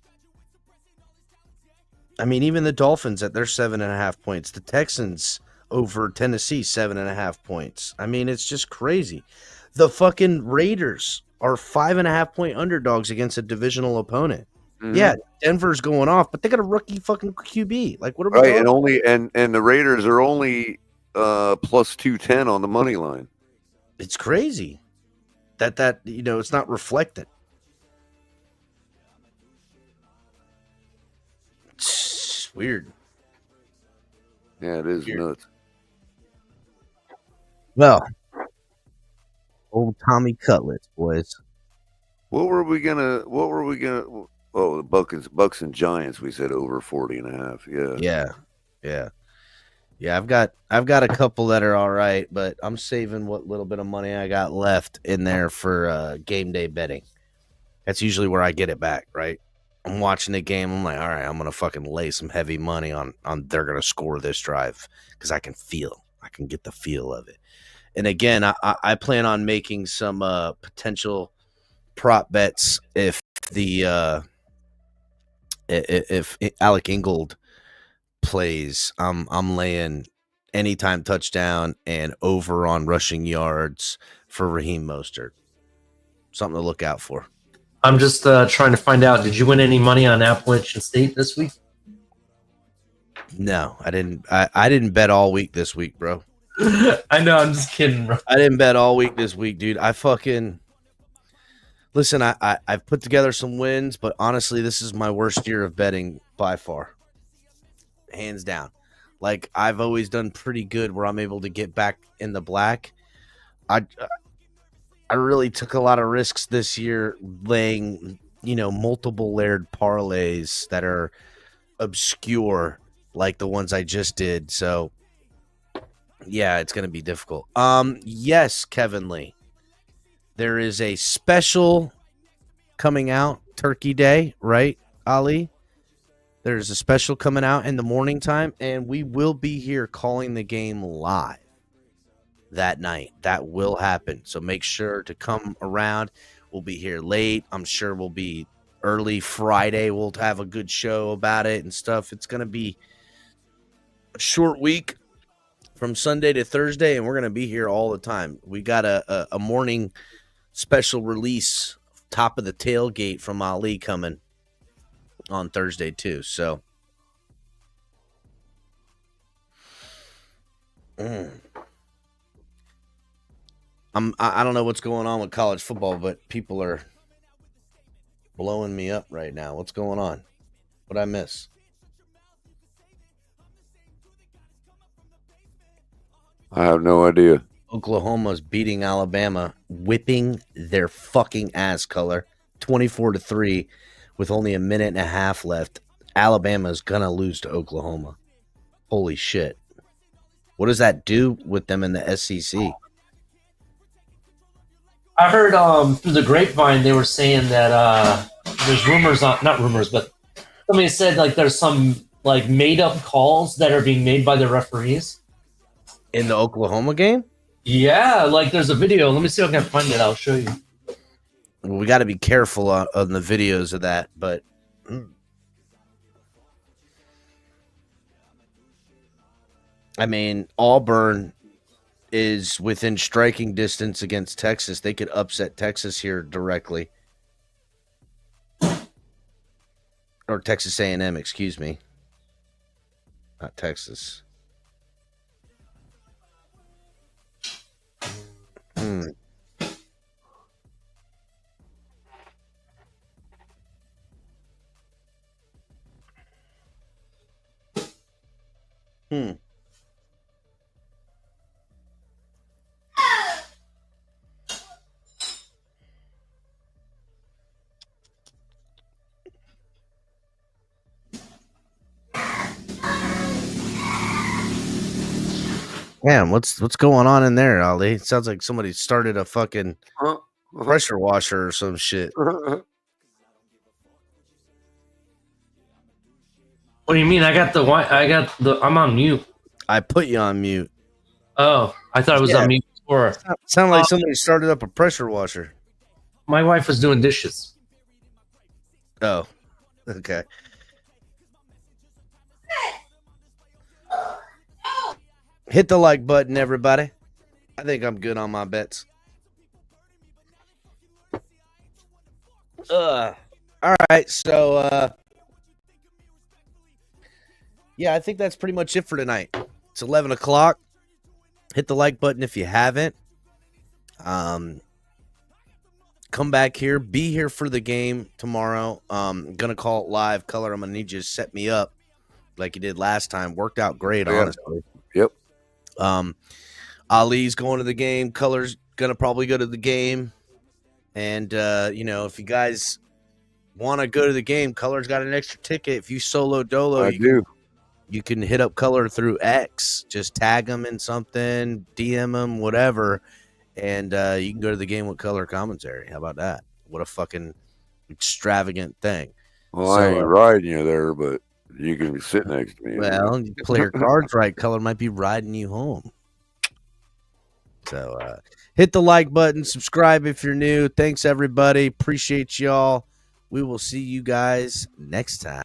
I mean, even the Dolphins at their 7.5 points. The Texans over Tennessee, 7.5 points. I mean, it's just crazy. The fucking Raiders are 5.5-point underdogs against a divisional opponent. Mhm. Yeah, Denver's going off, but they got a rookie fucking QB. Like, what are we Right, talking and about? only and the Raiders are only plus 210 on the money line. It's crazy that it's not reflected. It's weird. Yeah, it is nuts. Well, old Tommy Cutlets, boys. What were we gonna? Oh, the Bucks and Giants. We said over 40.5. Yeah. I've got a couple that are all right, but I'm saving what little bit of money I got left in there for game day betting. That's usually where I get it back, right? I'm watching the game. I'm like, all right, I'm gonna fucking lay some heavy money on they're gonna score this drive because I can get the feel of it. And again, I plan on making some potential prop bets if Alec Ingold plays. I'm laying anytime touchdown and over on rushing yards for Raheem Mostert. Something to look out for. I'm just trying to find out. Did you win any money on Appalachian State this week? No, I didn't. I didn't bet all week this week, bro. I know. I'm just kidding, bro. I didn't bet all week this week, dude. I fucking listen. I've put together some wins, but honestly, this is my worst year of betting by far, hands down. Like, I've always done pretty good where I'm able to get back in the black. I really took a lot of risks this year laying, multiple layered parlays that are obscure like the ones I just did. So yeah, it's going to be difficult. Yes, Kevin Lee. There is a special coming out Turkey Day, right, Ali? There's a special coming out in the morning time, and we will be here calling the game live that night. That will happen. So make sure to come around. We'll be here late. I'm sure we'll be early Friday. We'll have a good show about it and stuff. It's going to be a short week from Sunday to Thursday, and we're going to be here all the time. We got a morning special release, top of the tailgate from Ali coming on Thursday too. So I don't know what's going on with college football, but people are blowing me up right now. What's going on? What'd I miss? I have no idea. Oklahoma's beating Alabama, whipping their fucking ass, color 24-3 with only a minute and a half left. Alabama's gonna lose to Oklahoma. Holy shit. What does that do with them in the SEC? I heard through the grapevine they were saying that there's rumors not rumors, but somebody said like there's some like made up calls that are being made by the referees in the Oklahoma game. Yeah, like there's a video. Let me see if I can find it. I'll show you. We got to be careful on the videos of that, but I mean, Auburn is within striking distance against Texas. They could upset Texas here directly. Or Texas A&M, excuse me. Not Texas. Hmm. Damn, what's going on in there, Ali? It sounds like somebody started a fucking pressure washer or some shit. What do you mean? I'm on mute. I put you on mute. Oh, I thought it was on mute before. Sound like somebody started up a pressure washer. My wife was doing dishes. Oh, okay. Hit the like button, everybody. I think I'm good on my bets. All right, so yeah, I think that's pretty much it for tonight. It's 11 o'clock. Hit the like button if you haven't. Come back here. Be here for the game tomorrow. Gonna call it live. Color, I'm gonna need you to set me up like you did last time. Worked out great, honestly. Yep. Ali's going to the game. Color's gonna probably go to the game. And if you guys want to go to the game, Color's got an extra ticket. If you solo dolo, you can hit up Color through X. Just tag him in something, DM him, whatever, and you can go to the game with Color commentary. How about that? What a fucking extravagant thing. Well, I ain't riding you there, but you can sit next to me. Well, you play your cards right. Color might be riding you home. So hit the like button, subscribe if you're new. Thanks, everybody. Appreciate y'all. We will see you guys next time.